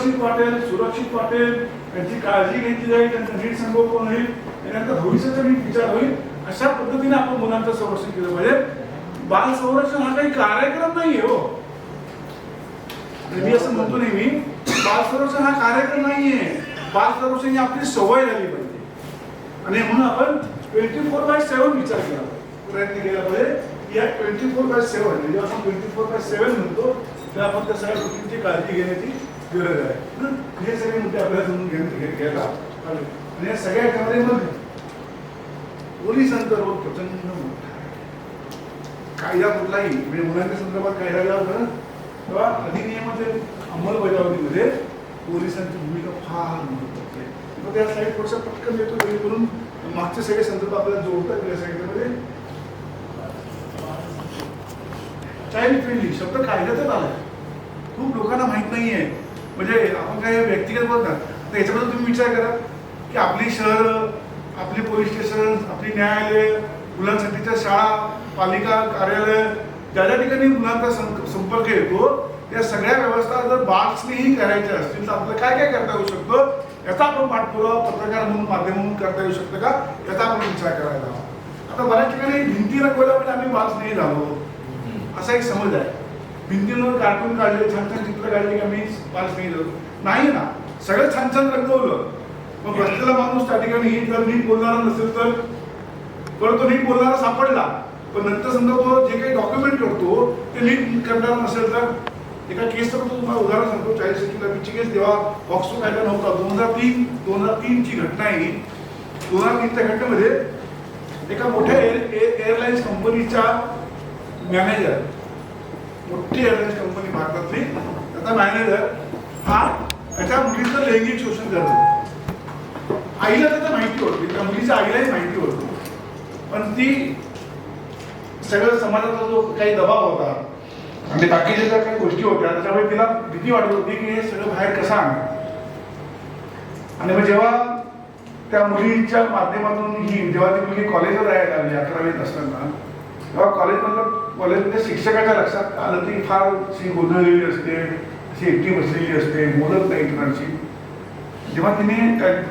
व्यवस्थित वाटेल, सुरक्षित वाटेल, त्यांची काळजी घेतली जाईल, त्यांचं नीट संगोपन होईल, त्यांचा भविष्याचा नीट विचार होईल, अशा पद्धतीने आपण मुलांचं संरक्षण केलं पाहिजे. बाल संरक्षण हा काही कार्यक्रम नाहीये हो. मी असं म्हणतो नेहमी, बाल संरक्षण हा कार्यक्रम नाहीये. बाल संरक्षण ही आपली सवय झाली पाहिजे आणि म्हणून आपण 24/7 विचार केला पाहिजे, प्रयत्न केला पाहिजे. या 24/7 म्हणजे आपण 24/7 म्हणतो तर आपण त्या सगळ्या गोष्टींची काळजी घेण्याची गरज आहे. हे सगळे मुद्दे आपल्याला समजून घ्यायला आणि या सगळ्या याच्यामध्ये मग पोलिसांचा रोल प्रचंड मोठा आहे. कायदा कुठलाही म्हणजे मुलांच्या संदर्भात कायदा जेव्हा होतं तेव्हा अधिनियमाच्या अंमलबजावणीमध्ये पोलिसांची भूमिका फार महत्वाची आहे. मग त्या साईड थोडंसं पटकन देतो जेणेकरून मागचे सगळे संदर्भ आपल्याला जोडतात. या साईडमध्ये चाइल्ड फ्रेंडली शब्द कायद्यातच आलाय, खूप लोकांना माहित नाहीये. म्हणजे आपण काय व्यक्तिगत बोलतात तर याच्याबद्दल तुम्ही विचार करा की आपली शहरं, आपली पोलीस स्टेशन, आपली न्यायालय, मुलांसाठीच्या शाळा, पालिका कार्यालय, ज्या ज्या ठिकाणी मुलांचा संपर्क येतो त्या सगळ्या व्यवस्था जर बाल्सनीही करायच्या असतील तर आपल्याला काय काय करता येऊ शकतं याचा आपण पाठपुरावा पत्रकार म्हणून माध्यम म्हणून करता येऊ शकतं का, याचा आपण विचार करायला हवा. आता बऱ्याच ठिकाणी भिंती रंगवल्या म्हणजे आम्ही बाल्स नाही झालो असा एक समज आहे. भिंतींवर कार्टून काढले, छान छान चित्र काढले की आम्ही बाल्स नाही झालो. नाही ना, सगळं छान छान रंगवलं. मग बसलेला माणूस त्या ठिकाणी जर नीट बोलणारा नसेल तर परत तो नीट बोलणारा सापडला, पण नंतर समजा तो जे काही डॉक्युमेंट करतो ते नीट करणारा नसेल तर एका केसचं तुम्हाला उदाहरण सांगतो. 40 केस तेव्हा पॉक्सो कायदा नव्हता. 2003 ची घटना आहे. 2003च्या घटनेमध्ये एका मोठ्या एअरलाईन्स कंपनीचा मॅनेजर, मोठी एअरलाईन्स कंपनी भारतातली, त्याचा मॅनेजर हा त्याच्या मुलीचं लैंगिक शोषण करतो. आईला त्याचं माहिती होती, त्या मुलीच्या आईलाही माहिती होती, पण ती सगळं समाजाचा जो काही दबाव होता आणि बाकीच्या ज्या काही गोष्टी होत्या त्याच्यामुळे तिला भीती वाटत होती की हे सगळं बाहेर कसं आणणार. आणि मग जेव्हा त्या मुलीच्या माध्यमातून ही जेव्हा ती मुलगी कॉलेजवर राहायला लागली 11वीत असताना, तेव्हा कॉलेजमध्ये शिक्षकाच्या लक्षात आलं ती फार अशी गोंधळलेली असते, अशी एकटी बसलेली असते, बोलत नाही इतरांशी. जेव्हा तिने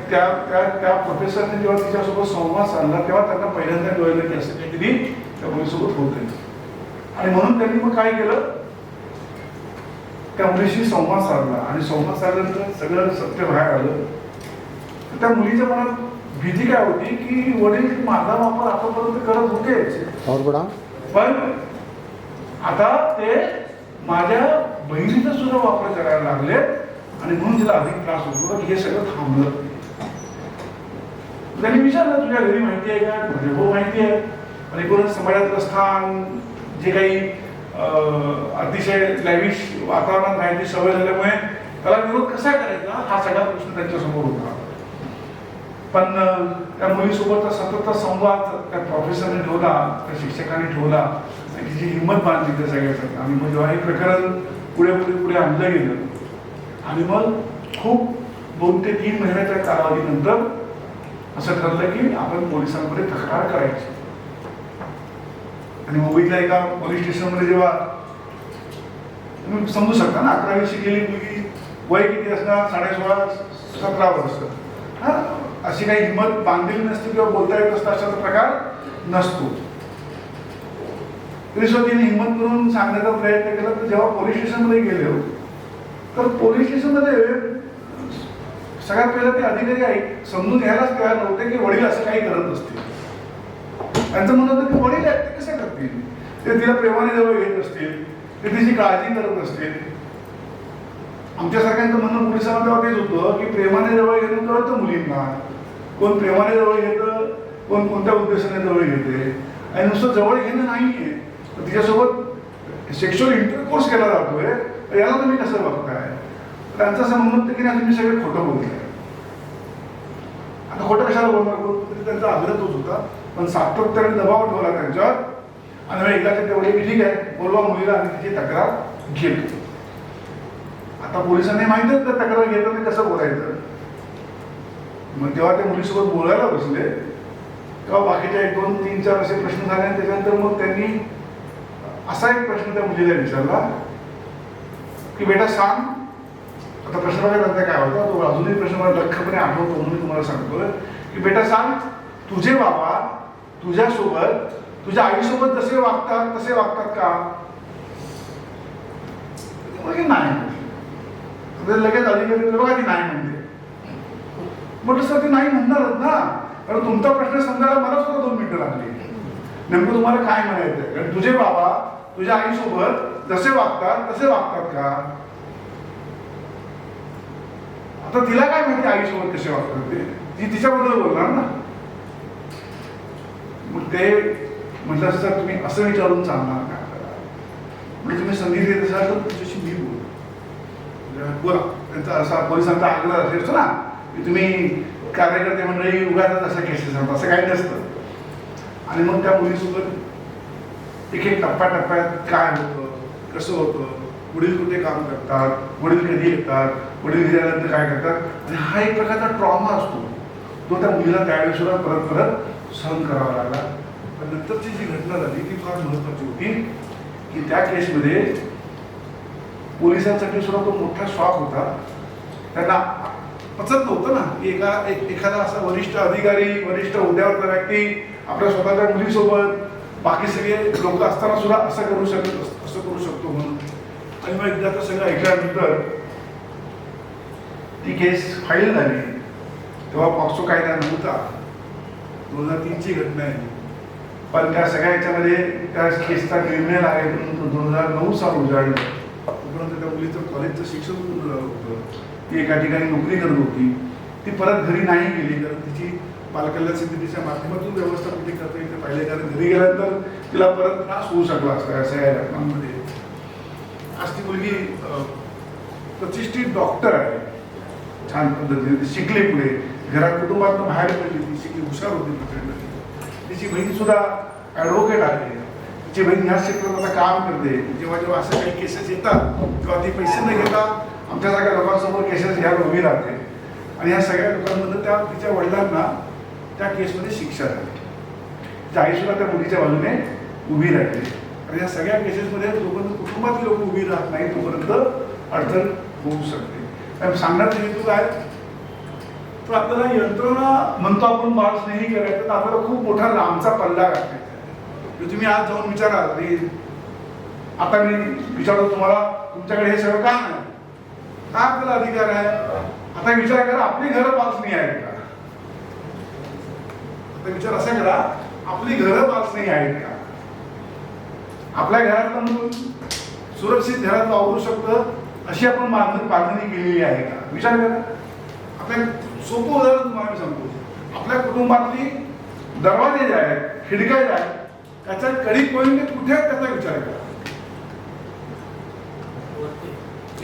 त्या प्रोफेसरने जेव्हा तिच्यासोबत संवाद साधला तेव्हा त्यांना पहिल्यांदा कळलं की असं काहीतरी त्या मुलीसोबत होत आहे. आणि म्हणून त्यांनी मग काय केलं, त्या मुलीशी संवाद साधला आणि संवाद साधल्यानंतर सगळं सत्य बाहेर आलं. त्या मुलीच्या मनात भीती काय होती की वडील माझा वापर आतापर्यंत करत होते, पण आता ते माझ्या बहिणीचा सुद्धा वापर करायला लागले आणि म्हणून तिला अधिक त्रास होतो की हे सगळं थांबलं. त्यांनी विचारलं तुझ्या घरी माहिती आहे का? म्हणजे हो माहिती आहे. आणि एकूणच समाजातलं स्थान, जे काही अतिशय लॅविश वातावरणात राहायची सवय झाल्यामुळे त्याला विरोध कसा करायचा हा सगळा प्रश्न त्यांच्यासमोर होता. पण त्या मुलीसोबतचा सततचा संवाद त्या प्रोफेसरने ठेवला, त्या शिक्षकांनी ठेवला, तिची हिंमत बांधली त्या सगळ्यासाठी. आणि मग जेव्हा हे प्रकरण पुढे आणलं गेलं आणि मग खूप 2 ते 3 महिन्याच्या कालावधीनंतर असं ठरलं की आपण पोलिसांकडे तक्रार करायची. आणि मुंबईतल्या एका पोलीस स्टेशनमध्ये जेव्हा तुम्ही समजू शकता ना, 11वी शिकलेली मुलगी, वय किती असणार, 16-17 वर्ष, हा अशी काही हिंमत बांधलेली नसते किंवा बोलता येत असतं अशाचा प्रकार नसतो. तरी सुद्धा तिने हिंमत करून सांगण्याचा प्रयत्न केला. तर जेव्हा पोलीस स्टेशनमध्ये गेले तर पोलीस स्टेशनमध्ये सगळ्यात पहिला ते अधिकारी समजून घ्यायलाच तयार नव्हते की वडील असं काही करत असतील. त्यांचं म्हणत होतं की वडील आहेत ते कसं करतील, ते तिला प्रेमाने जवळ घेत असतील, ते तिची काळजी करत असतील. आमच्या सगळ्यांचं म्हणणं पोलिसांना तेच होतं की प्रेमाने जवळ घेणं कळतं मुलींना, कोण प्रेमाने जवळ घेतं, कोण कोणत्या उद्देशाने जवळ घेते. आणि नुसतं जवळ घेणं नाहीये, तर तिच्यासोबत सेक्शुअल इंटरकोर्स केला जातोय, तर याला तुम्ही कसं बघताय. त्यांचं असं म्हणणं होतं की नाही तुम्ही सगळे खोटं बोलताय. आता खोटं कशाला बोलणार, त्यांचा आग्रह तोच होता. पण सातत्याने दबाव ठेवला त्यांच्यावर आणि मग एकदाच्या तेवढे की ठीक आहे बोलवा मुलीला आणि तिची तक्रार घेतली. आता पोलिसांनी माहितीच तर तक्रार घेतं ते कसं बोलायचं. मग जेव्हा त्या मुलीसोबत बोलायला बसले तेव्हा बाकीच्या 1, 2, 3, 4 असे प्रश्न झाले. आणि त्याच्यानंतर मग त्यांनी असा एक प्रश्न त्या मुलीला विचारला की बेटा सांग आता प्रश्न बघा नंतर काय होता, तो अजूनही प्रश्न मला लख्खपणे आठवतो म्हणून तुम्हाला सांगतोय की बेटा सांग, तुझे बाबा तुझ्यासोबत तुझ्या आईसोबत जसे वागतात तसे वागतात का? नाही. लगेच अधिकारी बघा ती नाही म्हणते. म्हटलं सर ती नाही म्हणणारच ना, कारण तुमचा प्रश्न समजायला मला सुद्धा 2 मिनिटं लागली. नेमकं तुम्हाला काय म्हणायचंय? कारण तुझे बाबा तुझ्या आईसोबत जसे वागतात तसे वागतात का? आता तिला काय माहिती आईसोबत कसे वागतात ते, ती तिच्याबद्दल बोलणार ना. मग ते म्हटलं सर तुम्ही असं विचारून चालणार का? म्हणजे तुम्ही संधी देत असाल तर तुझ्याशी मी बोला. त्यांचा असा पोलिसांचा आग्रह असतो ना की तुम्ही कार्यकर्ते मंडळी उगाच अशा केसेस असतात, असं काही नसतं. आणि मग त्या मुलीसोबत एक एक टप्प्याटप्प्यात काय होतं, कसं होतं, वडील कुठे काम करतात, वडील कधी येतात, वडील गेल्यानंतर काय करतात, आणि हा एक प्रकारचा ट्रॉमा असतो तो त्या मुलीला त्यावेळेस सुद्धा परत परत सहन करावा लागला. पण नंतरची जी घटना झाली ती फार महत्वाची होती की त्या केसमध्ये पोलिसांसाठी सुद्धा तो मोठा शॉक होता. त्यांना पचत नव्हतं ना की एखादा असा वरिष्ठ अधिकारी, वरिष्ठ हुद्द्यावरचा व्यक्ती आपल्या स्वतःच्या मुलीसोबत बाकी सगळे लोक असताना सुद्धा असं करू शकतो म्हणून. आणि मग एकदा तर सगळं ऐकल्यानंतर ती केस फाईल झाली. तेव्हा पॉक्सो कायदा नव्हता, 2003ची घटना आहे. पण त्या सगळ्या याच्यामध्ये त्या केसचा निर्णय लागेपर्यंत 2009 साल उजाडलं. तोपर्यंत त्या मुलीचं कॉलेजचं शिक्षण पूर्ण झालं होतं. ती एका ठिकाणी नोकरी करत होती. ती परत घरी नाही गेली कारण तिची बालकल्याण समितीच्या माध्यमातून व्यवस्था कुठे करता येते पाहिले, कारण घरी गेल्यानंतर तिला परत त्रास होऊ शकला असता अशा या घटनांमध्ये. आज ती मुलगी प्रतिष्ठित डॉक्टर आहे, छान पद्धतीने ती शिकली, पुढे घरात कुटुंबातून बाहेर पडली, ती शिकली, हुशार होती प्रचंड. तिची बहीण सुद्धा ॲडव्होकेट आहे. तिची बहीण ह्या क्षेत्रात आता काम करते. जेव्हा जेव्हा असे काही केसेस येतात तेव्हा ती पैसे न घेता आमच्यासारख्या लोकांसमोर केसेस घ्यायला उभी राहते. आणि ह्या सगळ्या लोकांमधून त्या तिच्या वडिलांना त्या केसमध्ये शिक्षा झाली. तिच्या आई सुद्धा त्या मुलीच्या बाजूने उभी राहिली. आणि या सगळ्या केसेसमध्ये जोपर्यंत कुटुंबातील लोक उभी राहत नाही तोपर्यंत अडचण होऊ शकते. सांगण्याचा हेतू काय, तर आपल्याला यंत्रणा म्हणतो आपण बाळ स्नेही करायचं, तर आपल्याला खूप मोठा लांबचा पल्ला घालायचा आहे. तुम्ही आज जाऊन विचारा, आता मी विचारतो तुम्हाला तुमच्याकडे हे सगळं का नाही, काय आपल्याला अधिकार आहे? आता विचार करा आपली घरं बाळस्नेही आहेत का? आता विचार असा करा आपली घरं बाळस्नेही आहेत का? आपल्या घरातलं मूल सुरक्षित घरात वावरू शकतं अशी आपण बांधणी केलेली आहे का? विचार करा. आपल्या सोपं उदाहरण तुम्हाला सांगतो. आपल्या कुटुंबातली दरवाजे जे आहेत, खिडक्या ज्या आहेत, त्याच्या कडी पॉईंट कुठे आहेत त्याचा विचार करा.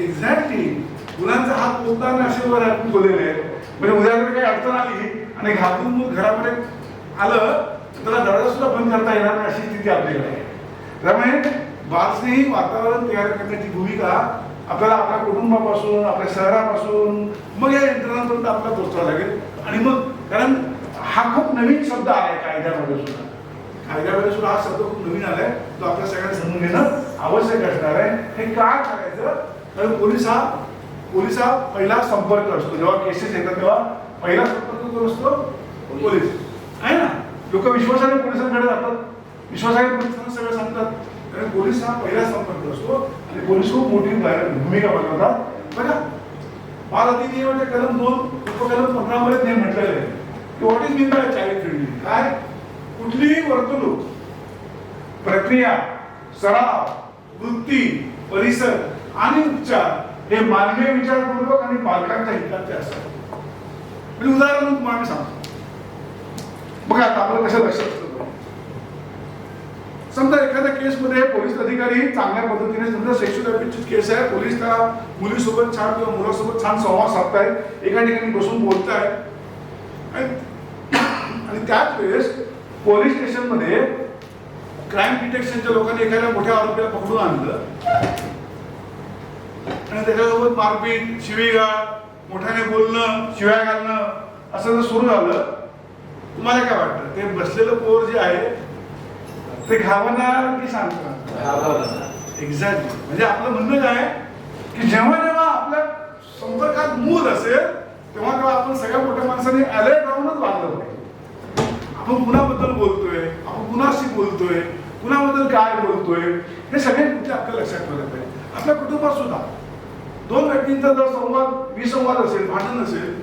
एक्झॅक्टली मुलांचा हात पोचताना असे वर आपण बोललेले आहेत. म्हणजे उद्या जर काही अडचण आली आणि घाबरून मूल घरामध्ये आलं तर त्याला दरवाजा सुद्धा बंद करता येणार नाही अशी स्थिती आपल्याकडे आहे. त्यामुळे बाळस्नेही वातावरण तयार करण्याची भूमिका आपल्याला आपल्या कुटुंबापासून, आपल्या शहरापासून, मग या यंत्रणांपर्यंत आपल्याला पोहोचावं लागेल. आणि मग कारण हा खूप नवीन शब्द आहे कायद्यामध्ये सुद्धा. कायद्यामध्ये सुद्धा हा शब्द खूप नवीन आलाय, तो आपल्या सगळ्यांना समजून घेणं आवश्यक असणार आहे. हे काय करायचं, कारण पोलीस हा पहिला संपर्क असतो. जेव्हा केसेस येतात तेव्हा पहिला संपर्क कोण असतो? पोलीस आहे ना. लोक विश्वासाने पोलिसांकडे जातात, विश्वासाने पोलिसांना सगळं सांगतात. कारण पोलीस हा पहिला संपर्क असतो आणि पोलीस खूप मोठी भूमिका बजावतात. बघा बाल अधिनियमाच्या कलम 2 उपकलम 15 मध्ये ते म्हटलेलं आहे की what is mean by child friendly. काय? कुठलीही वर्तणूक, प्रक्रिया, सराव, वृत्ती, परिसर आणि उपचार हे मानवीय विचारपूर्वक आणि पालकांच्या हिताचे असतात. म्हणजे उदाहरण तुम्हाला सांगतो. बघा आता आपलं कसं लक्षात असतं. समजा एखाद्या केसमध्ये पोलीस अधिकारी चांगल्या पद्धतीने, समजा सेक्शुअल अब्यूजची केस आहे, पोलीस त्या मुलीसोबत छान किंवा मुलासोबत छान संवाद साधतायत, एका ठिकाणी बसून बोलतायत. आणि त्याच वेळेस पोलीस स्टेशनमध्ये क्राईम डिटेक्शनच्या लोकांनी एखाद्या मोठ्या आरोपीला पकडून आणलं आणि त्याच्यासोबत मारपीट, शिवीगाळ, मोठ्याने बोलणं, शिव्या घालणं असं जर सुरू झालं, तुम्हाला काय वाटतं? ते बसलेलं पोर जे आहे ते घावणार की सांगणार? एक्झॅक्टली. म्हणजे आपलं म्हणणं काय की जेव्हा जेव्हा आपल्या संपर्कात मूल असेल तेव्हा तेव्हा आपण सगळ्या मोठ्या माणसाने अलर्ट राहूनच वागलं पाहिजे. आपण कुणाबद्दल बोलतोय, आपण कुणाशी बोलतोय, कुणाबद्दल काय बोलतोय, हे सगळे मुद्दे आपल्या लक्षात ठेवले पाहिजे. आपल्या कुटुंबात सुद्धा दोन व्यक्तींचा जर संवाद विसंवाद असेल, भांडण असेल,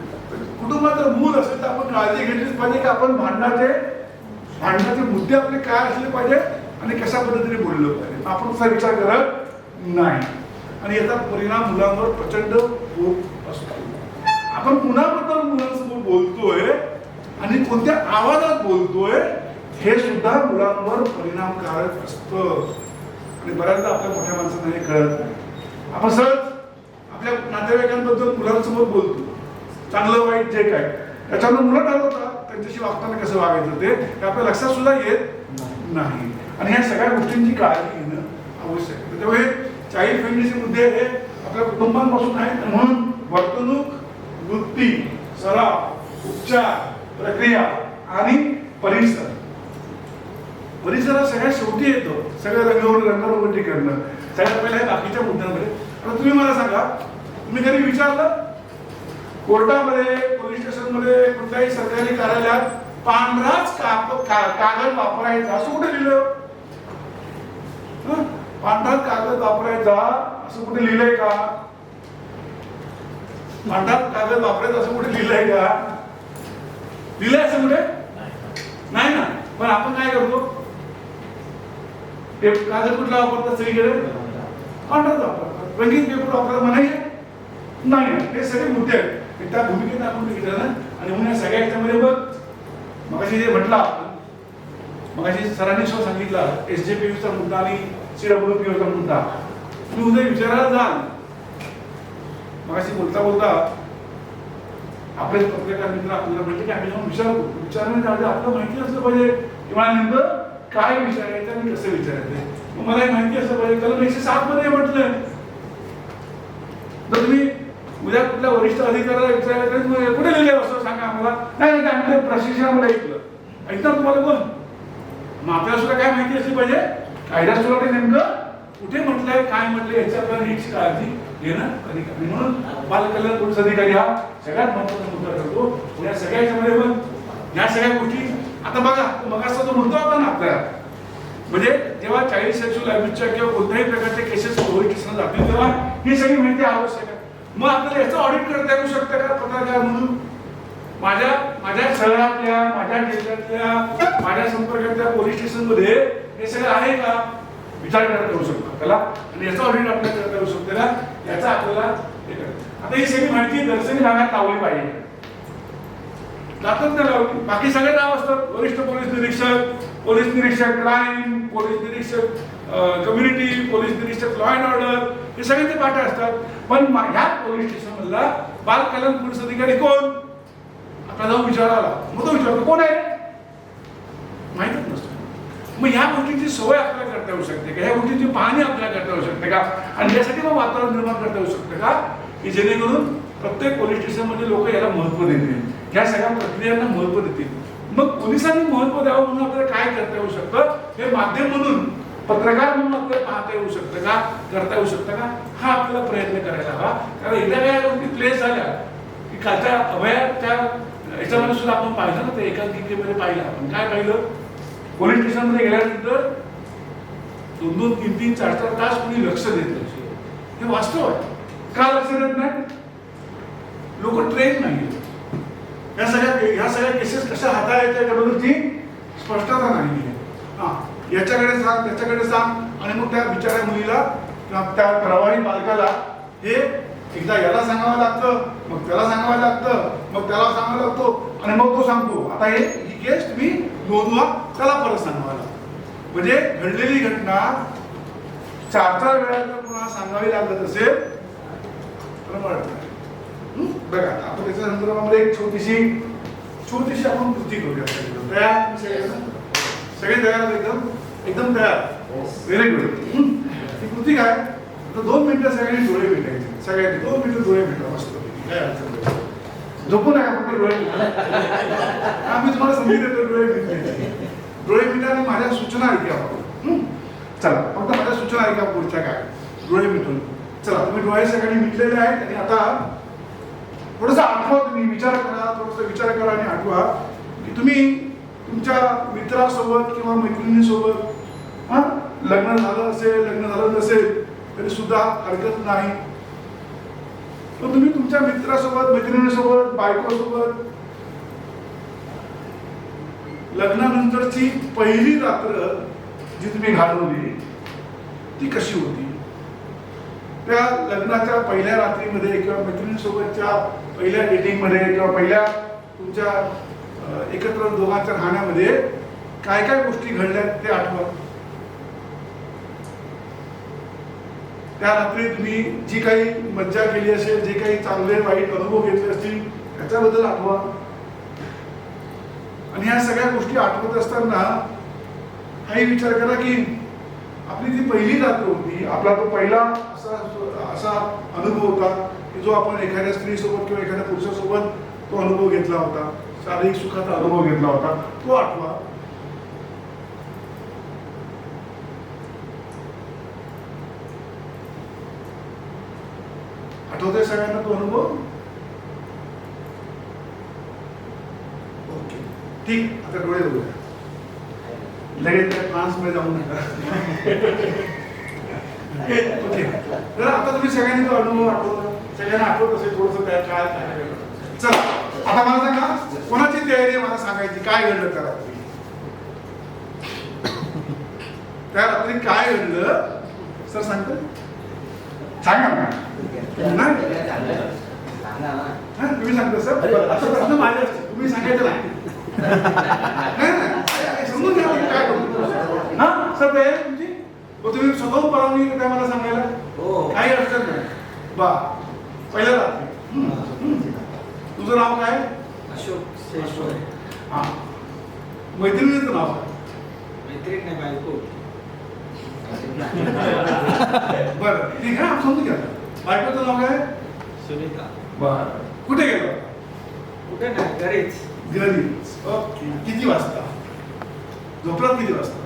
कुटुंबात जर मूल असेल तर आपण काळजी घेतलीच पाहिजे की आपण भांडणाचे मुद्दे आपले काय असले पाहिजे आणि कशा पद्धतीने बोललं पाहिजे. आपण तसा विचार करत नाही आणि याचा परिणाम मुलांवर प्रचंड होत असतो. आपण कुणाबद्दल मुलांसमोर बोलतोय आणि कोणत्या आवाजात बोलतोय हे सुद्धा मुलांवर परिणामकारक असतं आणि बऱ्याचदा आपल्या मोठ्या माणसांना हे कळत नाही. आपण सहज आपल्या नातेवाईकांबद्दल मुलांसमोर बोलतो, चांगलं वाईट जे काय, त्याच्यावर मुलं ठरवतात त्यांच्याशी वागताना कसं वागायचं ते आपल्या लक्षात सुद्धा येत नाही आणि ह्या सगळ्या गोष्टींची काळजी घेणं आवश्यक आहे. त्याच्यामुळे चाइल्ड फ्रेंडलीचे मुद्दे हे आपल्या कुटुंबांपासून आहेत. म्हणून वर्तणूक, वृत्ती, सराव, उपचार, प्रक्रिया आणि परिसर. परिसरात सगळ्यात शेवटी येतो सगळ्या रंगरंगोटी करणं. सगळ्यात पहिल्या बाकीच्या मुद्द्यांमध्ये. आता तुम्ही मला सांगा, तुम्ही कधी विचारलं कोर्टामध्ये, पोलीस स्टेशनमध्ये, कुठल्याही सरकारी कार्यालयात पांढराच कागद वापरायचा असं कुठे लिहिलं? पांढरा कागद वापरायचा असं कुठे लिहिलंय का? पांढरा कागद वापरायचा असं कुठे लिहिलंय का? लिहिलंय असं कुठे नाही ना. पण आपण काय करतो, कागद कुठला वापरतात सगळीकडे? पांढराच वापरतात. रंगीत पेपर वापरायला म्हणायचे नाही. हे सगळे मुद्दे आहेत त्या भूमिकेत आपण बघितलं ना. आणि म्हणून या सगळ्या ह्याच्यामध्ये बघ मगाशी जे म्हटलं आपण, मगाशी सरांनी सांगितला SJPUचा मुद्दा आणि CWPUचा मुद्दा. तुम्ही उद्या विचारायला जाल, मगाशी बोलता बोलता आपले पत्रकार मित्र आपल्याला म्हणजे की आम्ही जाऊन विचारण्याच्या आपलं माहिती असलं पाहिजे किंवा नेमकं काय विचारायचं आणि कसं विचारायचं. मग मला माहिती असलं पाहिजे. त्याला 107 मध्ये म्हटलंय तर तुम्ही उद्या कुठल्या वरिष्ठ अधिकाऱ्याला विचारायचं कुठे लिहिले असं सांगा आम्हाला. नाही आम्ही प्रशिक्षणामध्ये ऐकणार तुम्हाला कोण? मग आपल्याला सुद्धा काय माहिती असली पाहिजे, कायद्यात सुद्धा ते नेमकं कुठे म्हटलंय काय म्हटलंय याची आपल्याला नीटची काळजी घेणं कधी कमी. म्हणून बालकल्याण पोलीस अधिकारी हा सगळ्यात महत्वाचा मुद्दा ठरतो. या सगळ्या ह्याच्यामध्ये पण या सगळ्या गोष्टी आता बघा मगाचा जो मुद्दा होता ना आपल्याला, म्हणजे जेव्हा चाइल्ड सेक्शुअल अब्यूजच्या किंवा कोणत्याही प्रकारचे केसेस पोलीस स्टेशनला जातील तेव्हा ही सगळी माहिती आवश्यक आहे. मग आपल्याला याचं ऑडिट करता येऊ शकतं का पत्रकार म्हणून? माझ्या शहरातल्या, माझ्या जिल्ह्यातल्या, माझ्या संपर्कातल्या पोलीस स्टेशनमध्ये हे सगळं आहे का विचार करता येऊ शकतो त्याला आणि याचं ऑडिट आपल्याला करता येऊ शकतं का याचा आपल्याला हे करायचं. आता ही सगळी माहिती दर्शनी भागात लावली पाहिजे. जातात त्या लावली. बाकी सगळे नाव असतात, वरिष्ठ पोलीस निरीक्षक क्राईम, पोलीस निरीक्षक कम्युनिटी, पोलीस निरीक्षक लॉ अँड ऑर्डर, हे सगळे ते पाठ असतात. पण ह्या पोलीस स्टेशन मधला बाल कल्याण पोलीस अधिकारी कोण? आपल्याला जाऊन विचारायला मग तो विचारतो कोण आहे माहितच नसतो. मग ह्या गोष्टींची सवय आपल्याला करता येऊ शकते का? ह्या गोष्टींची पाहणी आपल्याला करता येऊ शकते का? आणि यासाठी मग वातावरण निर्माण करता येऊ शकते का की जेणेकरून प्रत्येक पोलीस स्टेशन मध्ये लोक याला महत्व देतील, ह्या सगळ्या प्रक्रियांना महत्व देतील. मग पोलिसांनी महत्व द्यावं म्हणून आपल्याला काय करता येऊ शकतं, हे माध्यम म्हणून पत्रकार म्हणून आपल्याला पाहता येऊ शकतं का, करता येऊ शकतं का, हा आपल्याला प्रयत्न करायला हवा. कारण एकदा या गोष्टी प्लेस झाल्या की कालच्या अभयाच्या याच्यामध्ये सुद्धा आपण पाहिलं ना, ते एकांकिकेमध्ये पाहिलं आपण काय पाहिलं, पोलीस स्टेशनमध्ये गेल्यानंतर 2-2, 3-3, 4-4 तास कोणी लक्ष देत नाही. हे वास्तव आहे. का लक्ष देत नाही? लोक ट्रेन नाही. ह्या सगळ्या केसेस कशा हाताळायच्या याच्याबद्दलची स्पष्टता नाही आहे. याच्याकडे सांग त्याच्याकडे सांग आणि मग त्या बिचाऱ्या मुलीला किंवा त्या प्रवाही पालकाला हे एकदा याला सांगावं लागतं, मग त्याला सांगावं लागतं, मग त्याला सांगावं लागतो आणि मग तो सांगतो आता ही केस तुम्ही नोंदवा, त्याला परत सांगावं लागतं. म्हणजे घडलेली घटना 4-4 वेळा जर पुन्हा सांगावी लागत असेल तर बघा आपण त्याच्या संदर्भामध्ये एक छोटीशी आपण कृती करूया. तयार सगळे तयार एकदम तयार. Very good. ही कृती काय, 2 मिनिटं सगळ्यांनी डोळे मिटायचे. सगळ्यांनी 2 मिनिटं डोळे मिटा. मस्त काय अडचण नाही. झोपू नका फक्त डोळे मिटा. आम्ही तुम्हाला संधी देतो डोळे मिटायचे. डोळे मिटा आणि माझ्या सूचना ऐका. चला फक्त माझ्या सूचना ऐका पुढच्या काय डोळे मिटून. चला तुम्ही डोळे सगळ्यांनी मिटलेले आहेत आणि आता थोडंसं आठवा, तुम्ही विचार करा, थोडंसं विचार करा आणि आठवा की तुम्ही तुमच्या मित्रासोबत किंवा मैत्रिणीसोबत लग्न झालं असेल, लग्न झालं नसेल तरी सुद्धा हरकत नाही, पण तुम्ही तुमच्या मित्रासोबत, मैत्रिणीसोबत, बायकोसोबत लग्नानंतरची पहिली रात्र जी तुम्ही घालवली ती कशी होती? त्या लग्नाच्या पहिल्या रात्रीमध्ये किंवा मैत्रिणीसोबतच्या पहिल्या डेटिंगमध्ये किंवा पहिल्या तुमच्या एकत्र दोघांच्या राहण्यामध्ये काय काय गोष्टी घडल्यात ते आठवा. त्या रात्री तुम्ही जी काही मज्जा केली असेल, जे काही चांगले वाईट अनुभव घेतले असतील त्याच्याबद्दल आठवा. आणि ह्या सगळ्या गोष्टी आठवत असताना हाही विचार करा की आपली जी पहिली रात्र होती, आपला तो पहिला असा अनुभव होता की जो आपण एखाद्या स्त्रीसोबत किंवा एखाद्या पुरुषासोबत तो अनुभव घेतला होता, शारीरिक सुखाचा अनुभव घेतला होता, तो आठवा. आठवतोय सगळ्यांना तो अनुभव? ओके, ठीक. आता डोळे बघूया, लगेच त्या फ्रान्समध्ये जाऊ नका. ओके, तर आता तुम्ही सगळ्यांनी तो अनुभव आठवला, सगळ्यांना आठवत असेल थोडंसं काय काय काय. चला आता मला सांगा, कोणाची तयारी आहे मला सांगायची, काय घडलं त्या रात्री? त्या रात्री काय घडलं सर सांगतो? सांगा ना. तुम्ही सांगता सर, आता प्रश्न माझ्या तुम्ही सांगायचं नाही. समजून घ्या काय करतो ना सर. तयारी तुमची, तुम्ही स्वतःहून परवानगी काय मला सांगायला? काही अडचण नाही. बा पहिल्या रात्री तुझं नाव काय? अशोक शेश्वर. हा, मैत्रिणीचं नाव काय? मैत्रीण नाही, बायको. बरं ठीक आहे, समजून घ्या. बायकोचं नाव काय? सुनीता. बरं, कुठे गेलो? कुठे नाही, घरीच. घरीच. ओके, किती वाजता झोपलात? किती वाजता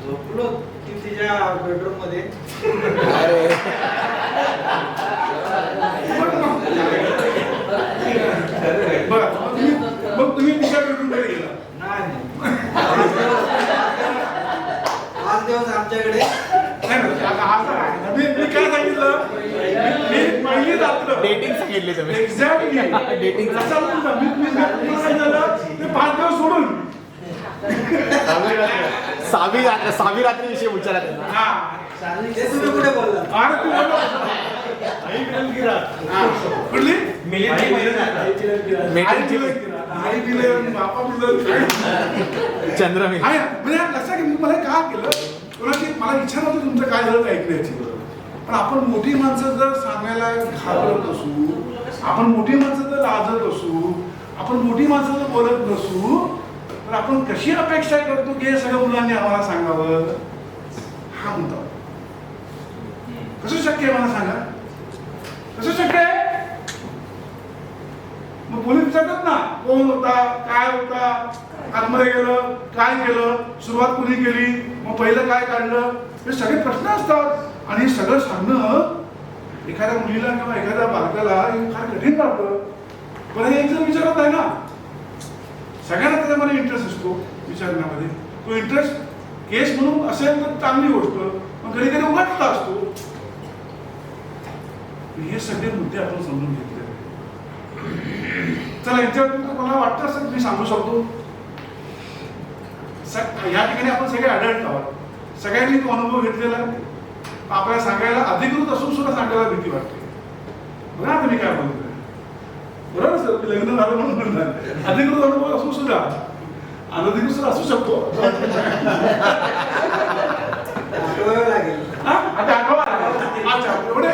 झोपलो की तिच्या बेडरूम मध्ये. मग तुम्ही तिच्या बेडरूम मध्ये गेला? नाही, आज दिवस आमच्याकडे मी काय सांगितलं? मी पहिली रात्र डेटिंग सांगितली तुम्ही. एक्झॅक्टली डेटिंग ते 5 दिवस सोडून सहावी रात्री विषय विचारा त्यांना. ते तुम्ही कुठे बोलला? अरे तू बोललो कुठली चंद्रमी म्हणजे लक्षात घे. मला का केलं कोणाची, मला इच्छा नव्हती तुमचं काय झालं ऐकण्याची, पण आपण मोठी माणसं जर सांगायला घाबरत असू, आपण मोठी माणसं जर लाजत असू, आपण मोठी माणसं जर बोलत नसू, तर आपण कशी अपेक्षा करतो की हे सगळं मुलांनी आम्हाला सांगावं? हा मुद्दा. कसं शक्य आहे मला सांगा? कसं शक्य आहे? मग पोलीस विचारतात ना, कोण होता, काय होता, आतमध्ये गेलं, काय केलं, सुरुवात कुणी केली, मग पहिलं काय काढलं, हे सगळे प्रश्न असतात. आणि हे सगळं सांगणं एखाद्या मुलीला किंवा एखाद्या बालकाला हे फार कठीण वाटतं. पण हे एक जण विचारत आहे ना, सगळ्यांना त्याच्यामध्ये इंटरेस्ट असतो विचारण्यामध्ये. तो इंटरेस्ट केस म्हणून असेल तर चांगली गोष्ट, पण कधी कधी उघडता असतो. हे सगळे मुद्दे आपण समजून घेतले. चला याच्यावर मला वाटतं असं मी सांगू शकतो. या ठिकाणी आपण सगळे अडल्ट आहोत, सगळ्यांनी तो अनुभव घेतलेला. आपल्याला सांगायला अधिकृत असून सुद्धा सांगायला भीती वाटते. बघा आता मी काय बोलतोय, बरोबर सर? लग्न झालं म्हणून म्हणतात अधिकृत अनुभव असू सुद्धा अनधिकृत सुद्धा असू शकतो. लागेल. आता आठवा. अच्छा, एवढे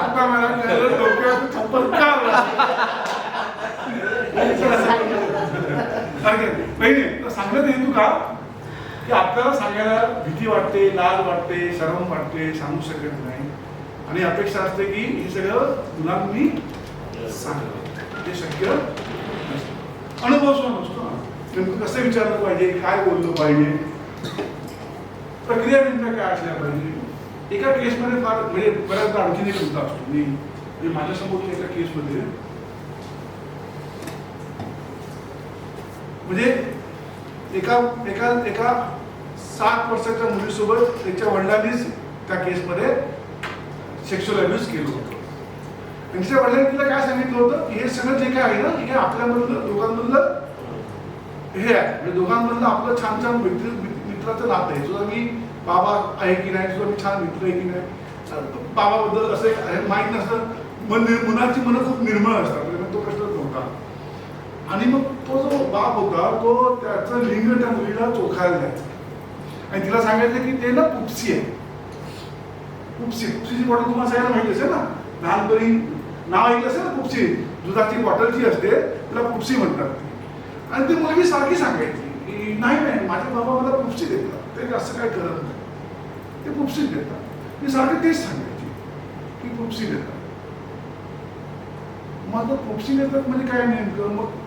आता मला कळलं डोक्यावर चप्पल का पहिले सांगण्यात हेतू का की आपल्याला सांगायला भीती वाटते, लाज वाटते, शरम वाटते, सांगू शकत नाही. आणि अपेक्षा असते की हे सगळं मुलांनी सांगावं. ते शक्य नसतं. अनुभव सुद्धा नसतो. नेमकं कसं विचारलं पाहिजे, काय बोललं पाहिजे, प्रक्रिया नेमक्या काय असल्या पाहिजे, एका केसमध्ये फार म्हणजे बऱ्याचदा आणखीन एक मुद्दा असतो. मी म्हणजे माझ्यासमोरच्या एका केसमध्ये म्हणजे एका एका एका 7 वर्षाच्या मुलीसोबत त्याच्या वडिलांनीच त्या केसमध्ये सेक्शुअल अब्यूज केलं होतं. त्यांच्या वडिलांनी तिला काय सांगितलं होतं की हे सगळं जे काय आहे ना हे आपल्यामधलं दोघांमधलं हे आहे, म्हणजे दोघांमधलं आपलं छान छान मित्राचं नातं आहे. तुझा मी बाबा आहे की नाही, तुझा मी छान मित्र आहे की नाही, बाबाबद्दल असं एक माहीत नसतं. मुलाची मनं खूप निर्मळ असतात, म्हणजे तो प्रश्नच नव्हता. आणि मग तो जो बाप होता तो त्याचं लिंग त्या मुलीला चोखायला द्यायचा आणि तिला सांगायचं की ते ना पुपसी आहे. पुपसीची बॉटल तुम्हाला सगळ्यांना माहिती असेल ना, लहानपणी नाव ऐकलं असेल ना पुपसी, दुधाची बॉटल जी असते तिला पुपसी म्हणतात. आणि ती मुलगी सारखी सांगायची की नाही नाही माझे बाबा मला पुपसी देतात, ते असं काय करत नाही, ते पुपसी देतात. मी सारखी तेच सांगायची की पुपसी देतात. मग पुपसी देतात म्हणजे काय नेमकं, मग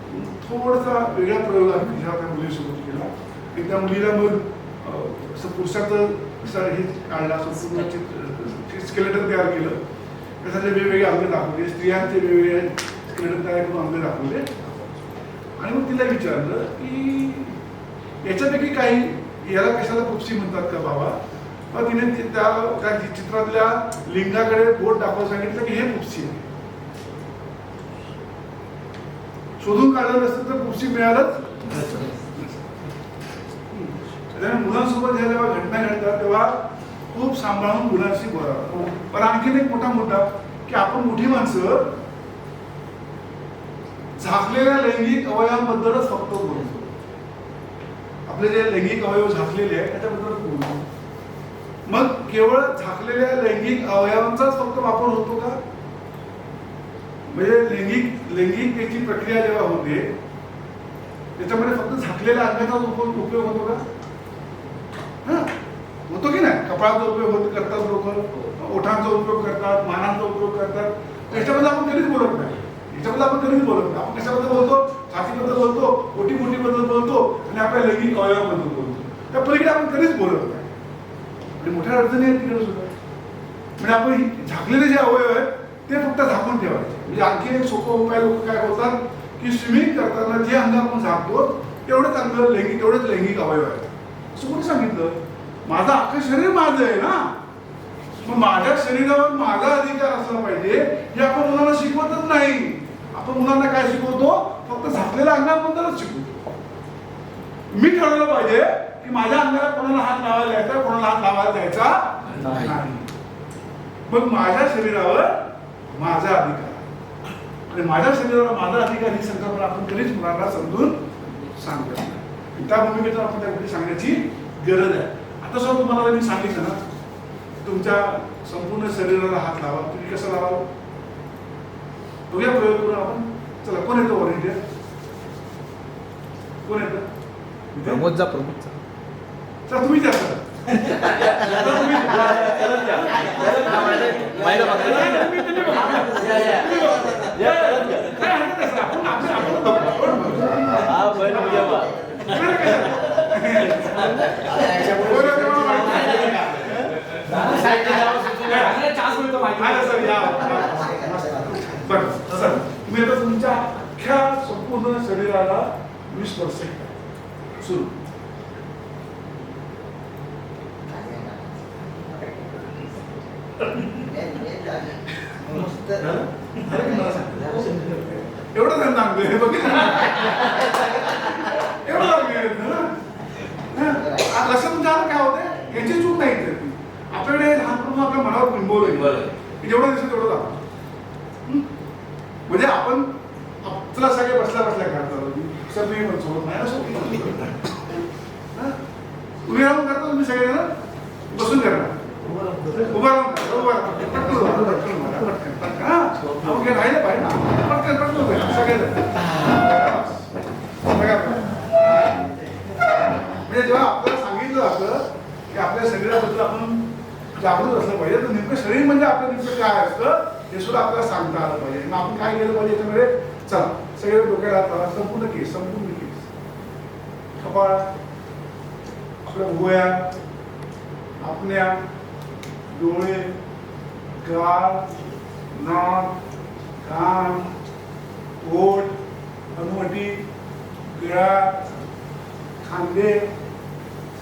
थोडासा वेगळा प्रयोग आम्ही त्या मुलीसोबत केला की त्या मुलीला मग असं पुरुषाचं हे काढला, स्केलेटन तयार केलं, त्याच्यातले वेगवेगळे अंग दाखवले, स्त्रियांचे वेगवेगळे स्केलेटन तयार करून अंग दाखवले. आणि मग तिला विचारलं की याच्यापैकी काही याला कशाला पुपसी म्हणतात का बाबा. मग तिने त्या चित्रातल्या लिंगाकडे बोट दाखवून सांगितलं की हे पुपसी आहे. शोधून काढलं नसतं तर पुपसी मिळालंच. मुलांसोबत जेव्हा घटना घडतात तेव्हा खूप सांभाळून मुलांशी बोलावं. पण आणखीन एक मोठा मुद्दा की आपण मोठी माणसं झाकलेल्या लैंगिक अवयवांबद्दलच फक्त बोलतो. आपले जे लैंगिक अवयव झाकलेले आहेत त्याच्याबद्दल बोलतो. मग केवळ झाकलेल्या लैंगिक अवयवांचाच फक्त वापर होतो का, म्हणजे लैंगिकतेची प्रक्रिया जेव्हा होते त्याच्यामध्ये फक्त झाकलेल्या अंगाचा उपयोग होतो का, होतो की नाही. कपाळाचा उपयोग करतात लोक, ओठांचा उपयोग करतात, मानांचा उपयोग करतात. त्याच्याबद्दल आपण कधीच बोलत नाही. आपण कशाबद्दल बोलतो, छातीबद्दल बोलतो, ओटीबद्दल बोलतो आणि आपल्या लैंगिक अवयवाबद्दल बोलतो. त्या पलीकडे आपण कधीच बोलत नाही. आणि मोठ्या अडचणी आहेत तिकडे सुद्धा. म्हणजे आपण झाकलेले जे अवयव आहेत ते फक्त झाकून ठेवायचे. म्हणजे आणखी एक सोपं उपाय लोक काय होतात की स्विमिंग करताना जे अंग आपण झाकतो तेवढेच अंग तेवढेच लैंगिक अवयव आहेत असं कोणी सांगितलं. माझं अख्खं शरीर माझं आहे ना, मग माझ्या शरीरावर माझा अधिकार असला पाहिजे हे आपण मुलांना शिकवतच नाही. आपण मुलांना काय शिकवतो, फक्त झाकलेल्या अंगाबद्दलच शिकवतो. मी ठरवलं पाहिजे की माझ्या अंगाला कोणाला हात लावायला द्यायचा, कोणाला हात लावायला द्यायचा नाही. मग माझ्या शरीरावर माझा अधिकार आणि माझ्या शरीरावर माझा अधिकार ही संकल्पना आपण कधीच मुलांना समजून सांगत नाही. त्या भूमिकेतून आपण त्या गोष्टी सांगण्याची गरज आहे. आता सुद्धा तुम्हाला मी सांगितलं ना, तुमच्या संपूर्ण शरीराला हात लावा. तुम्ही कसं लावा बघूया, प्रयोग करून आपण. चला, कोण येतो व्हॉलेंटियर, कोण येतं? प्रमोदचा चला तुम्ही द्या सर. बरं सर, तुम्ही आता तुमच्या अख्ख्या संपूर्ण शरीराला 20% सुरू. एवढं त्यांना सांगतोय बघ, एवढं लक्षात तुमच्या काय होते, याची चूक नाही. आपल्याकडे लहानपण आपल्या मनावर बिंबवलं की जेवढं दिसतं तेवढं दाखवतो. म्हणजे आपण चला सगळे बसल्या करतात, सर मी पण सोबत नाही असं उभी राहून करता तुम्ही सगळे जण बसून करणार, उभा राहून राहिलं पाहिजे सगळे म्हणजे जेव्हा आपल्याला सांगितलं जातं की आपल्या शरीराबद्दल आपण जागृत असलं पाहिजे, तर नेमकं शरीर म्हणजे आपलं नेमकं काय असतं हे सुद्धा आपल्याला सांगता आलं पाहिजे. मग आपण काय केलं पाहिजे याच्यामध्ये, चला सगळे डोक्याला हात, संपूर्ण केस कपाळ, आपल्या भुवया, आपल्या डोळे, गाल, नाक, कान, ओठ, हनुवटी, गळा, खांदे,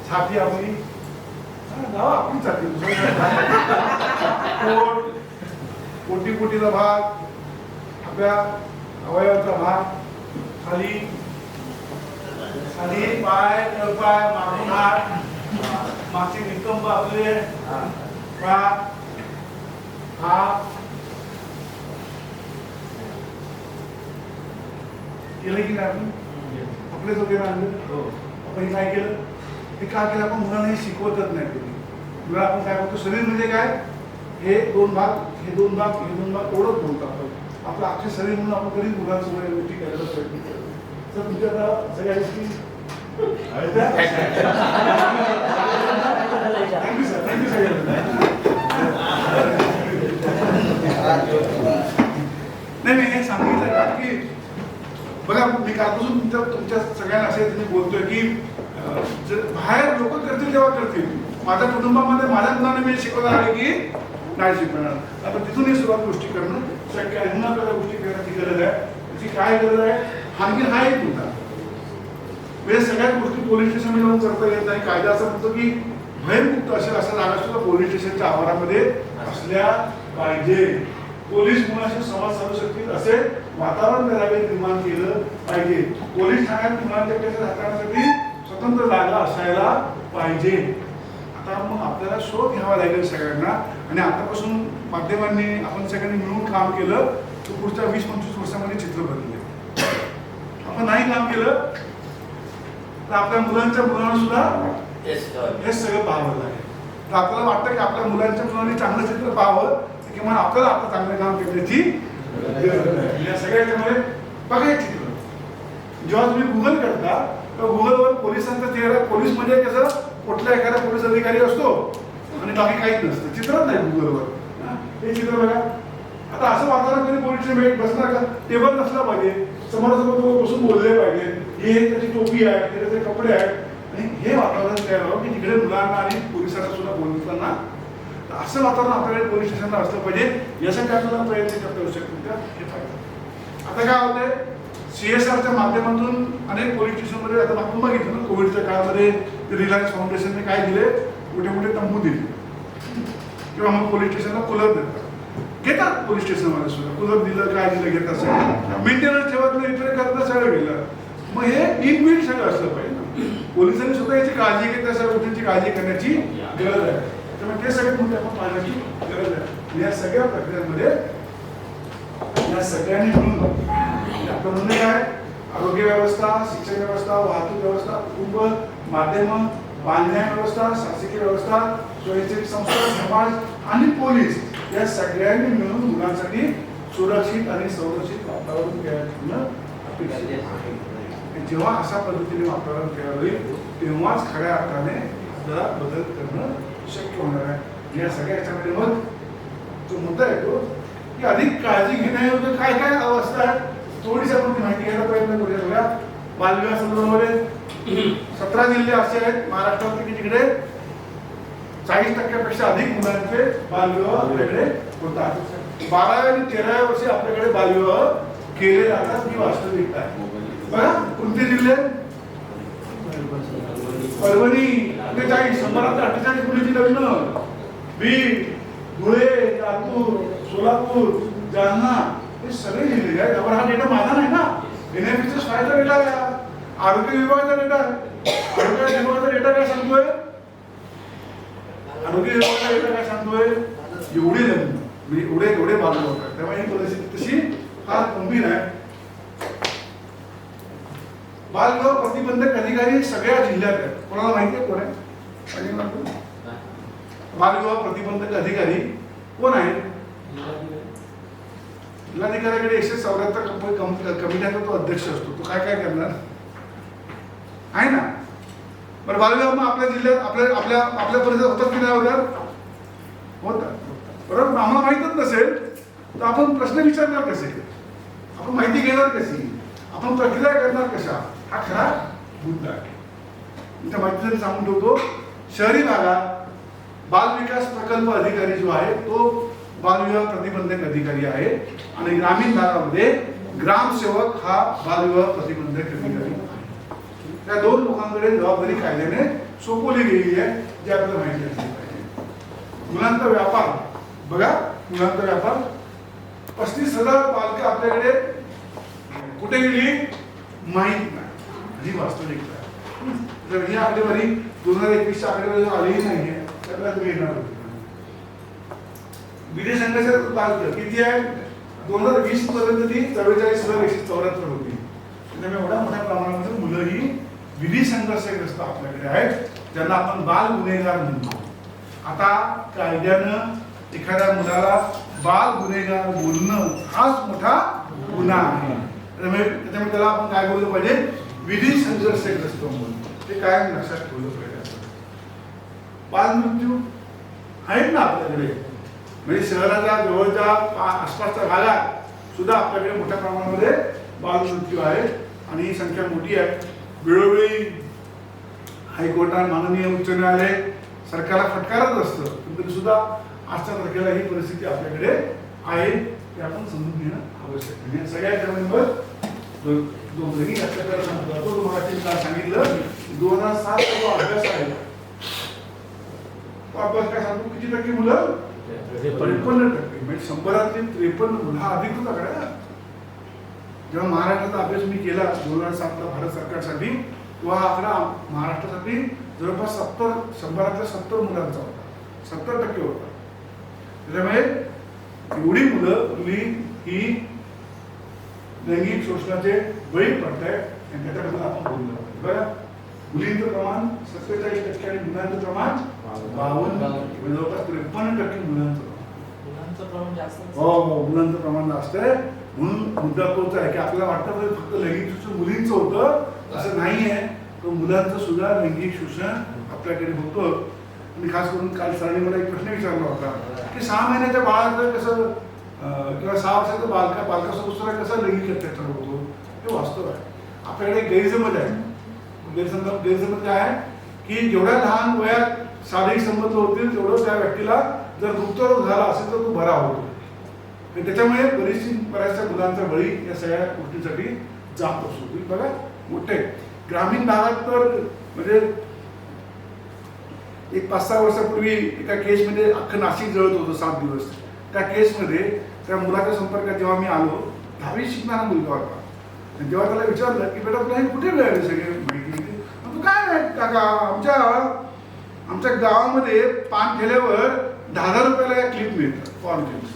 छाती आपली नाव आपली छाती, पोट, पोटीचा भाग, आपल्या अवयवाचा भाग, खाली खाली पाय, तळपाय, मागून हात, मागचे निकंब आपले, पाय, हात केलं की नाही आपण आपलेच होते ना आपण हे काय केलं हे का केलं आपण मुलांना हे शिकवतच नाही तुम्ही मुला आपण काय म्हणतो शरीर म्हणजे काय हे दोन भाग एवढंच बोलतो आपण आपलं अख्खे शरीर म्हणून आपण कधीच मुलांसमोर या गोष्टी करायला प्रयत्न करतो तर तुमच्या आता सगळ्या गोष्टी थँक्यू सर नाही मी हे सांगितलं का की बघा मी कालपासून तुमच्या सगळ्यांना असे तुम्ही बोलतोय की बाहेर लोक करतील तेव्हा करतील माझ्या कुटुंबामध्ये माझ्या मुलांना मी शिकवणार आहे की नाही शिकवणार आता तिथून हे सुरुवात गोष्टी करणं शक्य आहे न त्या गोष्टी करण्याची गरज आहे त्याची काय गरज आहे आणखी हा एक मुद्दा म्हणजे सगळ्या गोष्टी पोलीस स्टेशनमध्ये जाऊन करता येत नाही कायदा असं म्हणतो की भयमुक्त अशा जागा सुद्धा पोलीस स्टेशनच्या आवारामध्ये असल्या पाहिजे पोलीस मुलांशी संवाद साधू शकतील असे वातावरण करावे निर्माण केलं पाहिजे पोलीस ठाण्यात मुलांच्या केसेस हाताळण्यासाठी स्वतंत्र जागा असायला पाहिजे आता मग आपल्याला शोध घ्यावा लागेल सगळ्यांना आणि आतापासून माध्यमांनी आपण सगळ्यांनी मिळून काम केलं तर पुढच्या 20-25 वर्षामध्ये चित्र बदलले आपण नाही काम केलं तर आपल्या मुलांच्या मुलांना सुद्धा हे सगळं पाहावं लागेल तर आपल्याला वाटतं की आपल्या मुलांच्या मुलांनी चांगलं चित्र पाहावं किंवा आपल्याला आता चांगलं काम करण्याची या सगळ्याच्यामध्ये बघायची जेव्हा तुम्ही गुगल करता तर गुगलवर पोलिसांचा चेहरा पोलीस म्हणजे कसं कुठला एखादा पोलीस अधिकारी असतो आणि बाकी काहीच नसतं चित्रच नाही गुगलवर हे चित्र बघा आता असं वातावरण कधी पोलीस भेट बसणार का टेबल नसला पाहिजे समोरासमोर बसून बोलले पाहिजे हे त्याची टोपी आहे त्याचे कपडे आहेत आणि हे वातावरण तयार व्हावं की तिकडे मुलांना आणि पोलिसांना सुद्धा बोलताना असं वातावरण आपल्याकडे पोलीस स्टेशनला असलं पाहिजे यासाठी आपल्याला प्रयत्न करता येऊ शकतो हे पाहिजे आता काय होतंय CSRच्या माध्यमातून अनेक पोलीस स्टेशनमध्ये आता आपण बघितलं ना कोविडच्या काळामध्ये रिलायन्स फाउंडेशनने काय दिले मोठे मोठे तंबू दिले किंवा मग पोलीस स्टेशनला कूलर देतात घेतात पोलीस स्टेशनमध्ये सुद्धा कूलर दिलं काय दिलं घेतात सगळं मेंटेनन्स ठेवत नाही इकडे करणं सगळं गेलं मग हे इनबिल्ट सगळं असलं पाहिजे ना पोलिसांनी सुद्धा याची काळजी घेत त्या सगळ्या गोष्टींची काळजी करण्याची गरज आहे त्यामुळे ते सगळे मुद्दे आपण पाहण्याची गरज आहे या सगळ्या प्रक्रियांमध्ये या सगळ्यांनी मिळून आपलं म्हणणं काय आरोग्य व्यवस्था शिक्षण व्यवस्था वाहतूक व्यवस्था कुटुंब माध्यम बांधण्या व्यवस्था शासकीय व्यवस्था स्वयंसेवी संस्था समाज आणि पोलीस या सगळ्यांनी मिळून मुलांसाठी सुरक्षित आणि संरक्षित वातावरण तयार करणं अपेक्षित आहे जेव्हा अशा पद्धतीने वातावरण तयार होईल तेव्हाच खऱ्या अर्थाने जरा बदल करणं शक्य होणार आहे या सगळ्या याच्यामध्ये मग तो मुद्दा येतो की अधिक काळजी घेण्यायोग्य काय काय अवस्था आहे थोडीशी आपण माहिती घ्यायला प्रयत्न करूया बालविवाह संदर्भामध्ये 17 जिल्हे असे आहेत महाराष्ट्रात की तिकडे 40% अधिक मुलांचे बालविवाह आपल्याकडे होतात 12 आणि 13 वर्षी आपल्याकडे बालविवाह केले जातात ही वास्तविकता आहे बघा कोणते जिल्हे परभणी 48 148 मुलीची लग्न बीड धुळे लातूर सोलापूर जालना हे सगळे जिल्हे आहेत त्यावर हा डेटा माझा नाही ना NFBचा शाळेचा डेटा आहे आरोग्य विभागाचा डेटा आहे आरोग्य विभागाचा डेटा काय सांगतोय आरोग्य विभागाचा डेटा काय सांगतोय एवढे लग्न एवढे बालविवाह होतात त्यामुळे ही परिस्थिती तशी फार गंभीर आहे बालविवाह प्रतिबंधक अधिकारी सगळ्या जिल्ह्यात आहेत कोणाला माहिती आहे कोण आहे बालविवाह प्रतिबंधक अधिकारी कोण आहे जिल्हाधिकाऱ्याकडे 174 कमिट्यांचा तो अध्यक्ष असतो तो काय काय करणार आहे ना बरं बालविवाह मग आपल्या जिल्ह्यात आपल्या परिसरात होतात की नाही होतात बरोबर आम्हाला माहीतच नसेल तर आपण प्रश्न विचारणार कसे आपण माहिती घेणार कशी आपण प्रक्रिया करणार कशा हा खरा मुद्दा आहे त्या माहितीसाठी सांगून ठेवतो शहरी भागात बाल विकास प्रकल्प अधिकारी जो आहे तो बालविवाह प्रतिबंधक अधिकारी आहे आणि ग्रामीण भागामध्ये ग्रामसेवक हा बालविवाह प्रतिबंधक अधिकारी आहे. त्या दोन लोकांकडे जबाबदारी कायद्याने सोपवली गेलेली आहे जे आपल्याला माहिती असली पाहिजे. मुलांचा व्यापार बघा, मुलांचा व्यापार 35,000 बालकं आपल्याकडे कुठे गेली माहित नाही, ही वास्तविकता आहे. जर ही आकडेवारी 2021 आकडेवारी आलेली नाहीये तर आपल्याला मिळणार होती. विधी संघाच्या बालकं किती आहे 2020 पर्यंत ती 44,174 होती. त्यामुळे एवढ्या मोठ्या प्रमाणामध्ये मुलं ही विधी संघर्षग्रस्त आपल्याकडे आहेत ज्यांना आपण बाल गुन्हेगार म्हणतो. आता कायद्यानं एखाद्या मुलाला बाल गुन्हेगार बोलणं हाच मोठा गुन्हा आहे. त्याच्यामुळे त्याला आपण काय बोललं पाहिजे, विधी संघर्षग्रस्त म्हणून. ते कायम लक्षात ठेवलं पाहिजे. बाल मृत्यू आहेत ना आपल्याकडे, म्हणजे शहराच्या जवळच्या आसपासच्या भागात सुद्धा आपल्याकडे मोठ्या प्रमाणामध्ये बाल मृत्यू आहे आणि ही संख्या मोठी आहे. वेळोवेळी हायकोर्टात माननीय उच्च न्यायालय सरकारला फटकारत असतं, पण तरी सुद्धा आजच्या तारखेला ही परिस्थिती आपल्याकडे आहे ते आपण समजून घेणं आवश्यक आहे. या सगळ्या जणांवर दोघंही लक्षात सांगतो. तुम्हाला सांगितलं 2007 जो अभ्यास आहे तो अभ्यास काय सांगतो, किती टक्के मुलं 53%, म्हणजे 100 तली 53 मुलं. हा अधिकृत आकडा आहे. जेव्हा महाराष्ट्राचा अभ्यास मी केला 2007 भारत सरकारसाठी, तेव्हा हा आकडा महाराष्ट्रासाठी जवळपास 100 70 मुलांचा होता, 70% होता. त्याच्यामुळे एवढी मुलं ही लैंगिक शोषणाचे बळी पडत आहेत आणि त्याच्याबद्दल आपण बोललो बघा. मुलींचं प्रमाण 47% आणि मुलांचं प्रमाण 52%, जवळपास 53% मुलांचं प्रमाण जास्त. हो, मुलांचं प्रमाण जास्त आहे. म्हणून मुद्दा तोच आहे की आपल्याला वाटतं फक्त लैंगिक शोषण मुलींचं होतं, असं नाही आहे. तो मुलांचं सुद्धा लैंगिक शोषण आपल्याकडे होतं. आणि खास करून काल सरांनी मला एक प्रश्न विचारला होता की 6 महिन्याच्या बाळाचं कसं किंवा 6 वर्षाचं बालकासोबत सुद्धा कसा लैंगिक अत्याचार होतो. हे वास्तव आहे. आपल्याकडे गैरसमज आहे. गैरसमज काय आहे की जेवढ्या लहान वयात शारीरिक संबंध होतील तेवढं त्या व्यक्तीला जर गुप्तरोग झाला असेल तर तो बरा होतो. त्याच्यामुळे बऱ्याचशा मुलांचा बळी या सगळ्या गोष्टींसाठी जात असतो. तुम्ही बघा मोठे ग्रामीण भागात तर म्हणजे एक 5-6 वर्षापूर्वी एका केसमध्ये अख्खं नाशिक जळत होतं 7 दिवस. त्या केसमध्ये त्या मुलाच्या संपर्कात जेव्हा मी आलो, 10वी शिकणारा मुलगा होता. आणि जेव्हा त्याला विचारलं की बेटा तुला हे कुठे मिळाले सगळे माहिती, तू काय नाही काका, आमच्या गावामध्ये पान ठेल्यावर 10,000 रुपयाला या क्लिप मिळतात, पॉर्न क्लिप्स.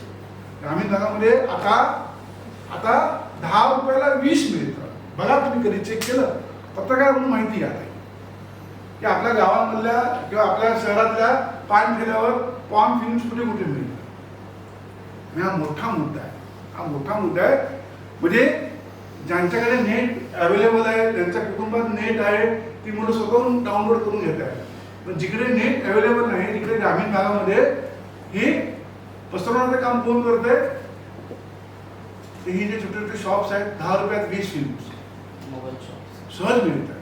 ग्रामीण भागामध्ये आता 10 रुपयाला 20 मिळतात. बघा तुम्ही कधी चेक केलं, पत्रकार म्हणून माहिती घ्या की आपल्या गावामधल्या किंवा आपल्या शहरातल्या पान ठेल्यावर पॉर्न फिल्म्स कुठे मिळतात. हा मोठा मुद्दा आहे. हा मोठा मुद्दा आहे. म्हणजे ज्यांच्याकडे नेट अवेलेबल आहे, ज्यांच्या कुटुंबात नेट आहे, ती मुलं स्वतःहून डाउनलोड करून घेत आहेत. पण जिकडे नेट अवेलेबल नाही तिकडे ग्रामीण भागामध्ये हे पसरवण्याचं काम कोण करत आहे, ही जे छोटे छोटे शॉप्स आहेत 10 रुपयात 20 फिल्म्स सहज मिळतात.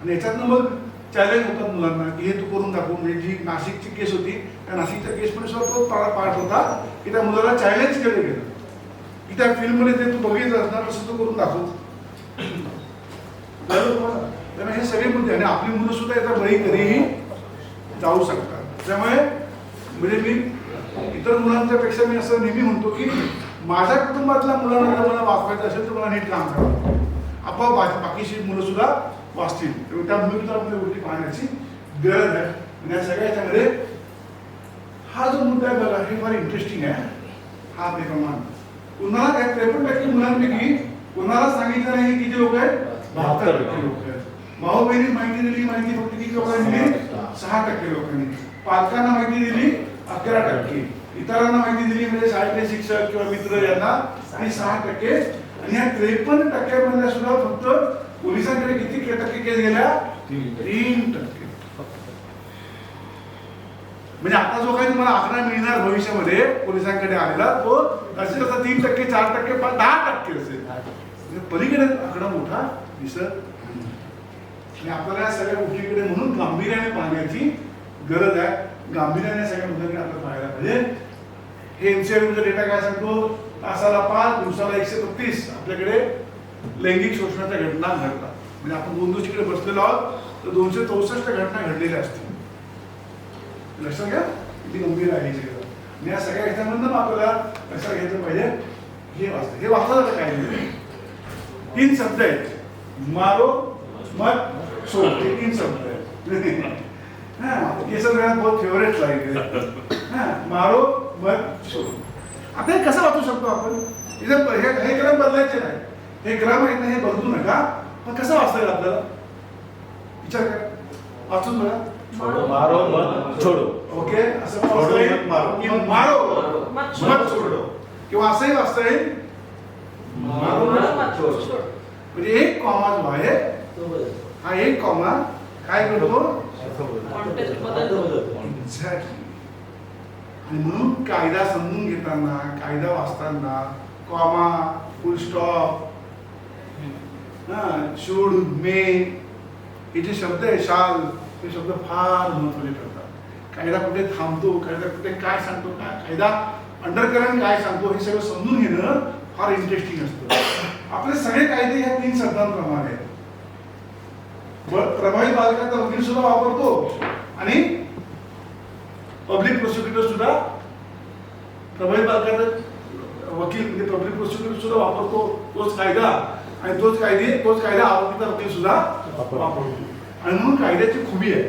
आणि याच्यातनं मग चॅलेंज होतात मुलांना की हे तू करून दाखव. म्हणजे जी नाशिकची केस होती त्या नाशिकच्या केसमध्ये सुद्धा तो पार्ट होता की त्या मुलाला चॅलेंज केलं गेलं की त्या फिल्ममध्ये ते तू बघितलं असणार तसं तू करून दाखव. त्यामुळे हे सगळे मुद्दे आणि आपली मुलं सुद्धा याचा बळी कधीही जाऊ शकतात. त्यामुळे म्हणजे मी इतर मुलांच्या पेक्षा मी असं नेहमी म्हणतो की माझ्या कुटुंबातल्या मुलांना जर मला वाचवायचं असेल तर मला नीट काम करावं, आपोआप बाकीची मुलं सुद्धा वाचतील. त्या भूमिकेला आपल्या गोष्टी पाहण्याची गरज आहे. आणि या सगळ्या याच्यामध्ये हा जो मुद्दा आहे बघा, हे फार इंटरेस्टिंग आहे. हा ते प्रमाण कुणाला 53% मुलांपैकी कोणाला सांगितलं नाही किती लोक आहेत, 72% लोक आहेत. भाऊ बहिणी माहिती दिली, माहिती फक्त किती लोकांनी दिली, 6% लोकांनी. पालकांना माहिती दिली 11%, इतरांना माहिती दिली म्हणजे शाळेतले शिक्षक किंवा मित्र यांना आणि 6%. आणि या 53% सुद्धा फक्त पोलिसांकडे किती टक्के केस गेल्या, 3%. म्हणजे आता जो काही तुम्हाला आकडा मिळणार भविष्यामध्ये पोलिसांकडे आलेला तो असेल असा 3%, 4%, 10% असेल. म्हणजे पलीकडे आकडा मोठा दिसत नाही. आणि आपल्याला या सगळ्या गोष्टीकडे म्हणून गांभीर्याने पाहण्याची गरज आहे. गांभीर्याने सगळ्या मुद्द्यांनी आपल्याला पाहायला पाहिजे. हे एमसीआयचा डेटा काय सांगतो, तासाला 5 दिवसाला 135 आपल्याकडे लैंगिक शोषणाच्या घटना घडतात. म्हणजे आपण 2 दिवशीकडे बसलेलो आहोत तर 264 घटना घडलेल्या असतील. लक्षात घ्या किती गंभीर आहे हे सगळं. आणि या सगळ्या घटनांमधून आपल्याला लक्षात घ्यायचं पाहिजे हे वाचलं काय नाही. 3 शब्द आहेत, मारो मत सोड, हे 3 शब्द आहेत. ये सब मेरा बहुत फेवरेट लाइन है. मारो मत सोड. आता हे कसं वाचू शकतो आपण? हे ग्राम बदलायचे नाही, हे ग्राम आहेत ना हे बदलू नका, पण कसं वाचता येईल आपल्याला विचार करा, वाचून बघा. मारो मत छोडो. ओके, असं वाचता येईल की मारो मत सोडो, किंवा असंही वाचता येईल मारो मत छोडो. म्हणजे एक कॉमा जो आहे हा एक कॉमा काय करतो, एक्झॅक्टली. आणि म्हणून कायदा समजून घेताना, कायदा वाचताना कॉमा, फुल स्टॉप, शुड, मे हे जे शब्द आहे, शाल, हे शब्द फार महत्त्वाचे ठरतात. कायदा कुठे थांबतो, कायदा कुठे काय सांगतो, कायदा अंडरकरंट काय सांगतो हे सगळं समजून घेणं फार इंटरेस्टिंग असतं. आपले सगळे कायदे ह्या 3 शब्दांप्रमाणे आहेत. प्रभावित बालकाचा वकील सुद्धा वापरतो आणि पब्लिक प्रोसिक्युटर सुद्धा प्रभावित बालकाचा वकील म्हणजे पब्लिक प्रोसिक्युटर सुद्धा वापरतो तोच कायदा, आणि तोच कायदा आरोपीचा वकील सुद्धा वापरतो. आणि म्हणून कायद्याची खुबी आहे.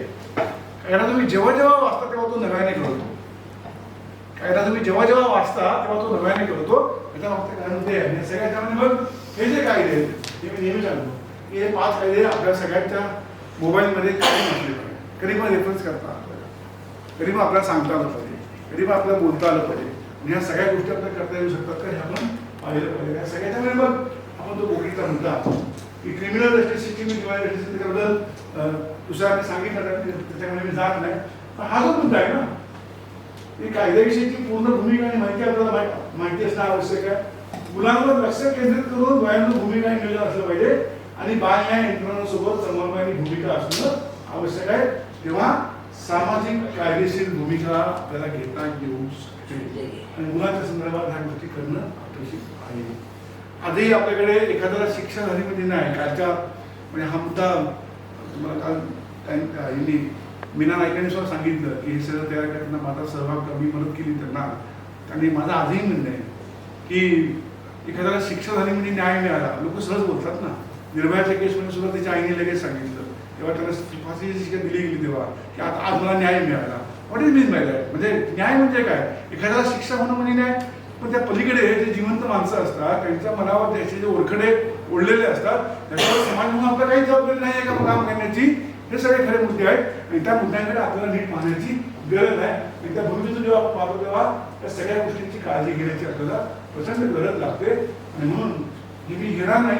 कायदा तुम्ही जेव्हा जेव्हा वाचता तेव्हा तो नव्याने कळतो. कायदा तुम्ही जेव्हा जेव्हा वाचता तेव्हा तो नव्याने कळतो. त्याच्या मागचं कारण ते आहे. सगळ्याच्यामध्ये मग हे जे कायदे आहेत हे मी नेहमी सांगतो की हे 5 कायदे आपल्या सगळ्यांच्या मोबाईलमध्ये कायम असले पाहिजे. कधी पण रेफरन्स करता आला पाहिजे, कधी पण आपल्याला सांगता आलं पाहिजे, कधी पण आपल्याला बोलता आलं पाहिजे. आणि ह्या सगळ्या गोष्टी आपल्याला करता येऊ शकतात का हे आपण पाहिलं पाहिजे. या सगळ्याच्यामध्ये मग आपण तो बोगीचा मुद्दा की क्रिमिनल जस्टिस सिस्टीम किंवा जस्टिस त्याच्याबद्दल दुसऱ्याने सांगितलं त्याच्यामध्ये मी जात नाही, पण हा जो मुद्दा आहे ना, ही कायद्याविषयीची पूर्ण भूमिका आणि माहिती आपल्याला माहिती असणं आवश्यक आहे. मुलांवर लक्ष केंद्रित करून वयानं भूमिका नियोजन असलं पाहिजे आणि बाल न्याय यंत्रणांसोबत समन्वयाची भूमिका असणं आवश्यक आहे. तेव्हा सामाजिक कायदेशीर भूमिका आपल्याला घेता येऊ शकते आणि मुलांच्या संदर्भात ह्या गोष्टी करणं अपेक्षित आहे. आधी आपल्याकडे एखाद्याला शिक्षा झाली म्हणजे नाही, कालच्या म्हणजे हा मुद्दा तुम्हाला काल मीना नायकांनी सुद्धा सांगितलं की हे सगळं तयार करताना माझा सहभाग कमी मदत केली त्यांना. आणि माझं आजही म्हणणं आहे की एखाद्याला शिक्षा झाली म्हणजे न्याय मिळाला. लोक सहज बोलतात ना. निर्भयाच्या केसमध्ये सुद्धा त्याच्या आईने लगेच सांगितलं तेव्हा त्याला फाशीची शिक्षा दिली गेली तेव्हा की आता आज मला न्याय मिळाला. What is mean by that? म्हणजे न्याय म्हणजे काय? एखाद्याला शिक्षा होणं म्हणजे न्याय. पण त्या पलीकडे जे जिवंत माणसं असतात त्यांच्या मनावर त्याचे जे ओरखडे ओढलेले असतात त्याच्यावर समाज म्हणून आपलं काही जबाबदारी नाही आहे का काम करण्याची. हे सगळे खरे मुद्दे आहेत आणि त्या मुद्द्यांकडे आपल्याला नीट पाहण्याची गरज आहे. आणि त्या भूमिकेतून जेव्हा आपण पाहतो तेव्हा त्या सगळ्या गोष्टींची काळजी घेण्याची आपल्याला प्रचंड गरज लागते. आणि म्हणून हे मी घेणार नाही.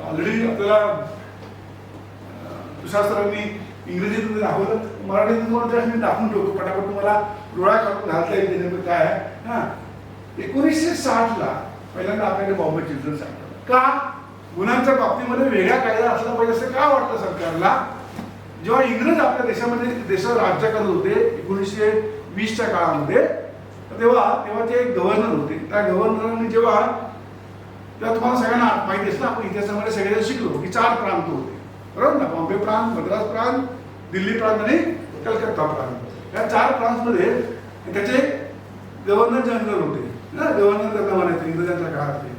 ऑलरेडी आपल्याला तुषार सरांनी इंग्रजीतून दाखवलं, मराठीतून तुम्हाला मी दाखवून ठेवतो पटापट तुम्हाला डोळा काढून घालता येईल नेमकं काय आहे. 1960 पहिल्यांदा आपल्याकडे बॉम्बे चिल्ड्रन्स ऍक्ट का गुन्ह्यांच्या बाबतीमध्ये वेगळा कायदा असला पाहिजे असं का वाटतं सरकारला? जेव्हा इंग्रज आपल्या देशावर राज्य करत होते 1920च्या काळामध्ये तेव्हा ते एक गव्हर्नर होते. त्या गव्हर्नरांनी जेव्हा तुम्हाला सगळ्यांना माहिती असतं आपण इतिहासामध्ये सगळेजण शिकलो की 4 प्रांत होते बरोबर ना. बॉम्बे प्रांत, मद्रास प्रांत, दिल्ली प्रांत आणि कलकत्ता प्रांत. या 4 प्रांतमध्ये त्याचे गव्हर्नर जनरल होते ना. गव्हर्नर त्यांना म्हणायचं इंग्रजांच्या काळातले.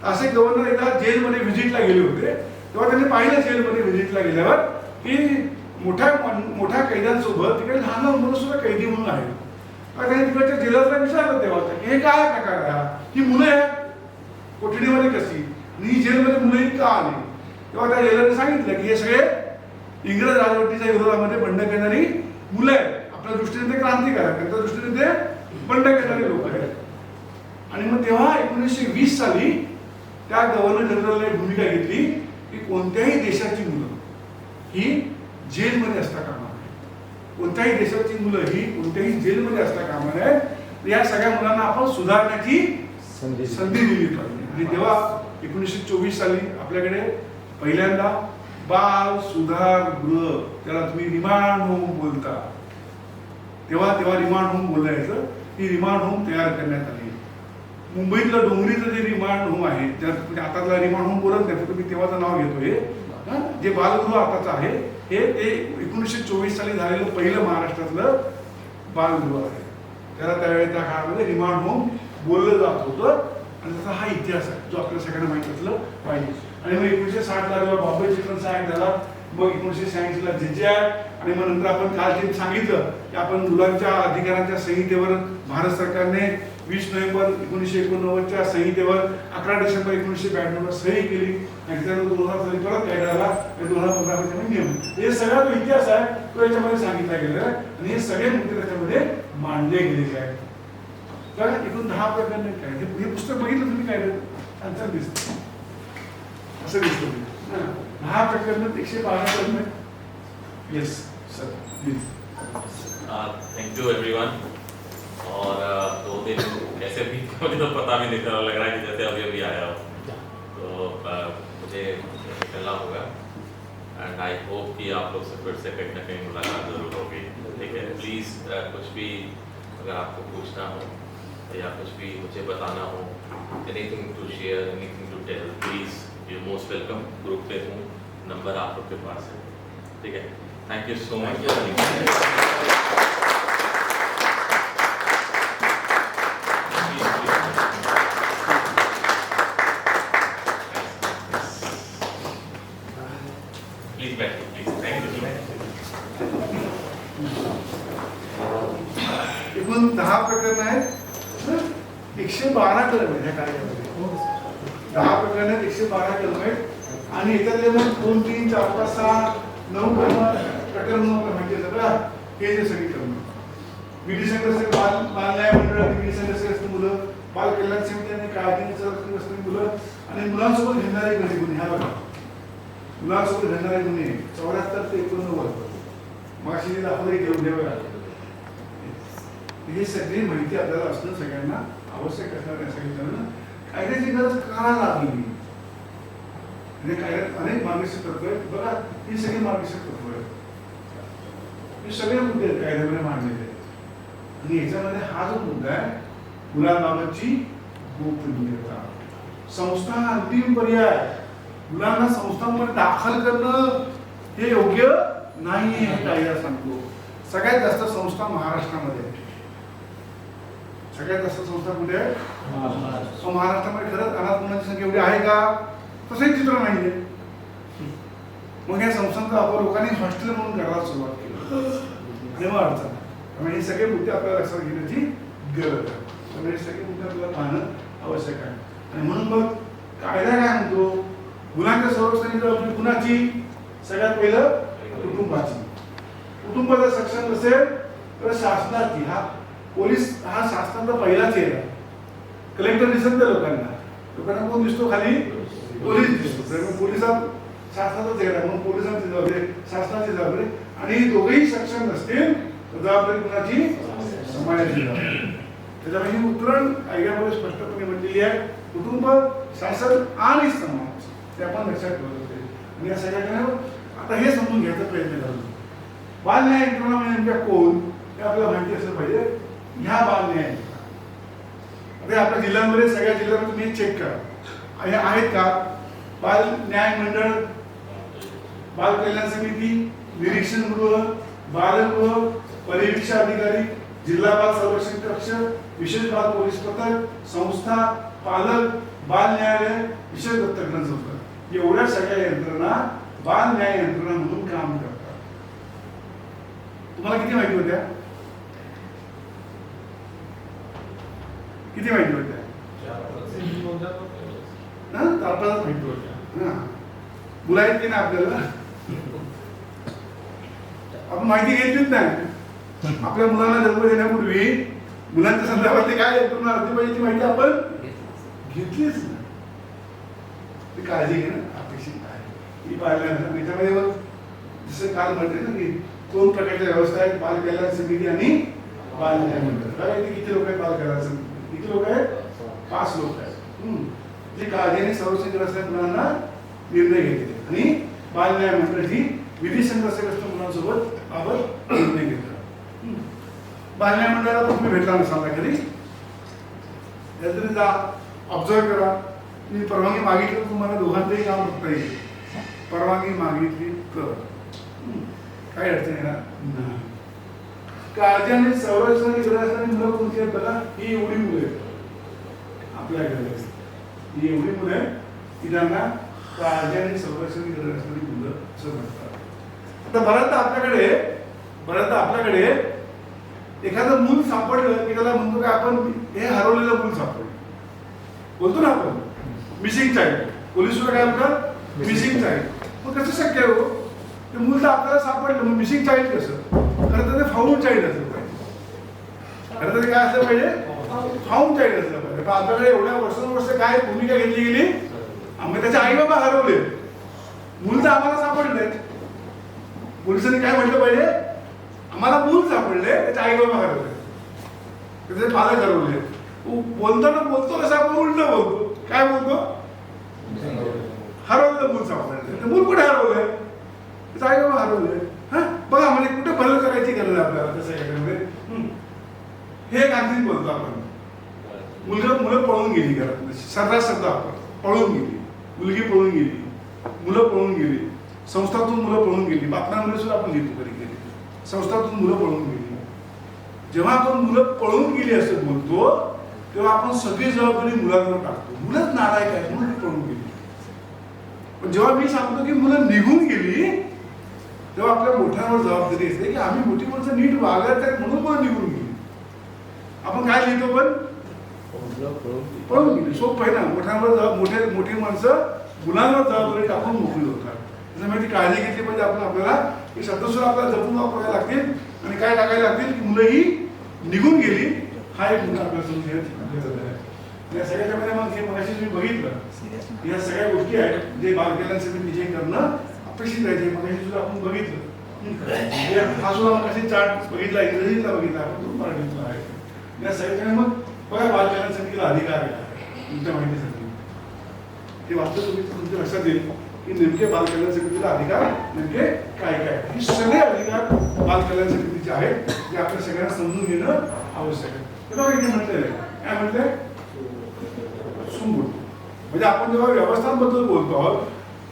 असे गव्हर्नर एकदा जेलमध्ये व्हिजिटला गेले होते तेव्हा त्यांनी पाहिलं जेलमध्ये व्हिजिटला गेल्यावर की मोठ्या कैद्यांसोबत तिकडे लहान लहान मुलं सुद्धा कैदी म्हणून आहेत. त्यांनी तिकडच्या जेलरला विचारलं तेव्हा की हे काय प्रकार आहे, ही मुलं आहेत कोठडीमध्ये कशी आणि ही जेलमध्ये मुलंही का आली. तेव्हा त्या जेलरने सांगितलं की हे सगळे इंग्रज राजवटीच्या विरोधामध्ये बंड करणारी मुलं आहेत. आपल्या दृष्टीने ते क्रांतिकारक, त्यांच्या दृष्टीने ते बंड करणारे लोक आहेत. आणि मग तेव्हा 1920 साली त्या गव्हर्नर जनरलने भूमिका घेतली की कोणत्याही देशाची मुलं ही जेलमध्ये असता कामा नये. कोणत्याही देशाची मुलं ही कोणत्याही जेलमध्ये असता कामा नये. या सगळ्या मुलांना आपण सुधारण्याची संधी दिली पाहिजे. आणि तेव्हा 1924 साली आपल्याकडे पहिल्यांदा बाल सुधार गृह, त्याला तुम्ही रिमांड होम बोलता, तेव्हा रिमांड होम बोलायचं. ही रिमांड होम तयार करण्यात आली. मुंबईतलं डोंगरीचं जे रिमांड होम आहे, म्हणजे आतातला रिमांड होम बोलत नाही, फक्त मी तेव्हाचं नाव घेतोय. जे बालगृह आताचं आहे हे ते 1924 साली झालेलं पहिलं महाराष्ट्रातलं बालगृह आहे. त्याला त्यावेळेस त्या काळामध्ये रिमांड होम बोललं जात होतं. आणि त्याचा हा इतिहास आहे जो आपल्या सगळ्यांना माहीत असलं पाहिजे. आणि मग 1960ला जेव्हा बॉम्बे चिल्ड्रन्स ऍक्ट झाला, मग 1986ला जे ऍक्ट, आणि मग नंतर आपण काल जे सांगितलं की आपण मुलांच्या अधिकारांच्या संहितेवर भारत सरकारने 20 नोव्हेंबर 1989च्या संहितेवर 11 डिसेंबर 1992ला सही केली. आणि त्यानंतर 2000 साली परत कायदा आला. 2015 नियम. हे सगळा जो इतिहास आहे तो याच्यामध्ये सांगितला गेलेला आहे. आणि हे सगळे मुद्दे त्याच्यामध्ये मांडले गेलेले आहेत. कारण एकूण 10 प्रकरण काय, हे पुस्तक बघितलं तुम्ही काय छान दिसतं, असं दिसतं. 10 प्रकरण 112 कलम. Yes sir please. Thank you everyone. और 2 दिन कैसे भी मुझे तो पता भी नहीं चला, लग रहा है कि जैसे अभी अभी आया हो. तो मुझे निकलना होगा. एंड आई होप कि आप लोग से फिर से कहीं ना कहीं मुलाकात जरूर होगी. ठीक है, प्लीज़ कुछ भी अगर आपको पूछना हो या कुछ भी मुझे बताना हो, anything to share, anything to tell, please you most welcome. Group पे हूँ, नंबर आप लोग के पास है. ठीक है, thank you so much. Please बैठिए, प्लीज. Thank you. एकूण 10 प्रकरण आहेत. 112 कलम आहेत ह्या कार्यामध्ये. 10 प्रकरण आहेत, 112 कलम आहेत. आणि याच्यातले मग 2, 3, 4, 5, 6, 9 प्रकरण माहिती सगळं हे जे सगळी कलम. विधी संघर्ष बाल न्याय मंडळ, विधी संघर्ष मुलं, बाल कल्याण समिती आणि काळजी मुलं, आणि मुलांसोबत घेणारे गुन्हे. ह्या बघा, मुलांसोबत घडणारे गुन्हे 74 ते 89. मागशी दाखवले गेले. ही सगळी माहिती आपल्याला असणं सगळ्यांना आवश्यक असणार आहे. सांगितलं कायद्याची गरज का लागली, म्हणजे कायद्यात अनेक मार्गदर्शक तत्व आहेत. बघा, ही सगळी मार्गदर्शक तत्व आहेत. हे सगळे मुद्दे आहेत कायद्यामध्ये मांडलेले आहेत. आणि याच्यामध्ये हा जो मुद्दा आहे, मुलांबाबतची गोपनीयता. संस्था हा अंतिम पर्याय. मुलांना संस्थांमध्ये दाखल करणं हे योग्य नाही हे कायदा सांगतो. सगळ्यात जास्त संस्था महाराष्ट्रामध्ये आहे. सगळ्यात जास्त संस्था कुठे आहे? महाराष्ट्रामध्ये. खरंच अनाथ मुलांची संख्या एवढी आहे का? तसंही चित्र नाहीये. मग या संस्थांचा आपण लोकांनी हॉस्टेल म्हणून करायला सुरुवात केली, तेव्हा अडचण. त्यामुळे हे सगळे मुद्दे आपल्याला लक्षात घेण्याची गरज आहे. त्यामुळे हे सगळे मुद्दे आपल्याला पाहणं आवश्यक आहे. आणि म्हणून मग कायदा काय म्हणतो? मुलांच्या संरक्षणाची जबाबदारी कुणाची? सगळ्यात पहिलं कुटुंबाची. कुटुंब जर सक्षम नसेल तर शासनाची. हा पोलीस हा शासनाचा पहिला चेहरा. कलेक्टर दिसत नाही लोकांना. लोकांना कोण दिसतो? खाली पोलीस दिसतो. पोलिसात शासनाचा चेहरा म्हणून पोलिसांची जबाबदारी, शासनाची जबाबदारी. आणि दोघेही सक्षम नसतील तर जबाबदारी कुणाची? समाजाची जबाबदारी. त्याच्यामुळे ही उतरण कायद्यामध्ये स्पष्टपणे म्हटलेली आहे. कुटुंब, शासन आणि समाज, ते आपण लक्षात ठेवलं पाहिजे. आणि या सगळ्या आता हे समजून घ्यायचा प्रयत्न करतो. बाल न्याय यंत्रणा म्हणजे नेमक्या कोण हे आपल्याला माहिती असलं पाहिजे. ह्या बाल न्याय आता आपल्या जिल्ह्यांमध्ये, सगळ्या जिल्ह्यामध्ये तुम्ही चेक करा, हे आहेत का? बाल न्याय मंडळ, बाल कल्याण समिती, निरीक्षण गृह, बालगृह, परिवीक्षा अधिकारी, जिल्हा बाल संरक्षण कक्ष, विशेष बाल पोलीस पथक, संस्था, पालक, बाल न्यायालय, विशेष दत्तक संस्था, एवढ्या सगळ्या यंत्रणा बाल न्याय यंत्रणा म्हणून काम करतात. तुम्हाला किती माहिती होत्या? किती माहिती होत्या? 4-5 माहिती होत्या. बोलायचं की ना आपल्याला, आपण माहिती घेतलीच नाही. आपल्या मुलांना जन्म देण्यापूर्वी मुलांच्या संदर्भातली काय यंत्रणा असली पाहिजे ती माहिती आपण घेतलीच नाही. ती काळजी घेणं अपेक्षित आहे. ही पाहिल्यानंतर त्याच्यामध्ये मग जसं काल म्हणते ना की 2 प्रकारच्या व्यवस्था आहेत, बाल कल्याण समिती आणि बाल न्याय मंडळ. काय किती लोक आहेत बाल कल्याण समिती? किती लोक आहेत? 5 लोक आहेत. जे काळजीने संरक्षण करत असलेल्या मुलांना निर्णय घेते. आणि बाल न्याय मंडळ ही विधी संघर्षग्रस्त मुलांसोबत बाबत निर्णय घेतात. बालन्या मंडळाला तुम्ही भेटला नसाल ना कधी, यातरी जा ऑब्झर्व करा. मी परवानगी मागितली तर तुम्हाला दोघांचंही काम करता येईल. परवानगी मागितली तर काही अडचण येणार नाही. काळजी आणि संरक्षणाची गरज असणारी मुलं कोणती आहेत बघा, ही एवढी मुलं आहेत आपल्याकडे. ही एवढी मुलं आहेत की त्यांना काळजी आणि संरक्षणाची गरज असणारी मुलं असं म्हणतात. आता बऱ्याचदा आपल्याकडे एखादं मूल सापडलं की त्याला म्हणतो की आपण हे हरवलेलं मूल सापडलं, बोलतो ना आपण मिसिंग चाइल्ड. पोलीस सुद्धा काय म्हणतात, मिसिंग चाइल्ड. मग कसं शक्य आहे हो, ते मूल तर आपल्याला सापडलं, मग मिसिंग चाइल्ड कसं? खरं तर ते फाऊंड चाइल्ड असलं पाहिजे. खरं तर ते काय असलं पाहिजे, फाऊंड चाइल्ड असलं पाहिजे. पण आपल्याकडे एवढ्या वर्ष काय भूमिका घेतली गेली, आम्ही त्याचे आई बाबा हरवले, मूल तर आम्हाला सापडले. पोलिसांनी काय म्हटलं पाहिजे, आम्हाला मूल सापडले, त्याचे आई बाबा हरवले, त्याचे पालक हरवले. बोलतो कसा आपण उलट बोलतो. काय बोलतो, हरवलं मूल सापडलं. मूल कुठे हरवलंय, त्याचे आई बाबा हरवले. हा बघा, म्हणजे कुठे बदल करायची गरज आहे आपल्याला तसं याच्यामध्ये. हे एक आणखी बोलतो आपण, मुलं पळून गेली घरात, सर्रास शब्द आपण पळून गेली, मुलगी पळून गेली, मुलं पळून गेली, संस्थातून मुलं पळून गेली. बातम्यांमध्ये सुद्धा आपण लिहितो कधी कधी, संस्थातून मुलं पळून गेली. जेव्हा आपण मुलं पळून गेली असं बोलतो तेव्हा आपण सगळी जबाबदारी मुलांवर टाकतो. मुलंच नालायक आहे म्हणून पळून गेली. पण जेव्हा मी सांगतो की मुलं निघून गेली तेव्हा आपल्या मोठ्यांवर जबाबदारी असते की आम्ही मोठी माणसं नीट वागत आहेत म्हणून मुलं निघून गेली. आपण काय लिहितो पण पळून गेली. सोपं आहे ना, मोठ्यांवर मोठी माणसं मुलांवर जबाबदारी टाकून मोकळी होतात. त्याच्यामुळे ती काळजी घेतली पाहिजे. आपल्याला हे शब्द सुद्धा आपल्याला जपून वापरायला लागतील आणि काय टाकायला लागतील की मुलं ही निघून गेली. हा एक मुद्दा आपल्याला समजून आहे. या सगळ्याच्या मध्ये मग हे मगाशी तुम्ही बघितलं, या सगळ्या गोष्टी आहेत जे बालकल्याण समितीचे करणं अपेक्षित आहे. मगाशी सुद्धा आपण बघितलं, हा सुद्धा मगाशी चार्ट बघितला, इंग्रजीतला बघितला, आपण मराठीतला आहे. या सगळ्याच्या मग बघा बालकल्याण समितीला अधिकार आहे तुमच्या माहितीसाठी. ते वाचलं तुम्ही तुमच्या लक्षात येईल की नेमके बालकल्याण समितीला अधिकार नेमके काय काय. हे सगळे अधिकार बालकल्याण समितीचे आहेत जे आपल्या सगळ्यांना समजून घेणं आवश्यक आहे. तेव्हा इथे म्हटलेलं आहे, काय म्हटलंय, सुमूट. म्हणजे आपण जेव्हा व्यवस्थांबद्दल बोलतो आहोत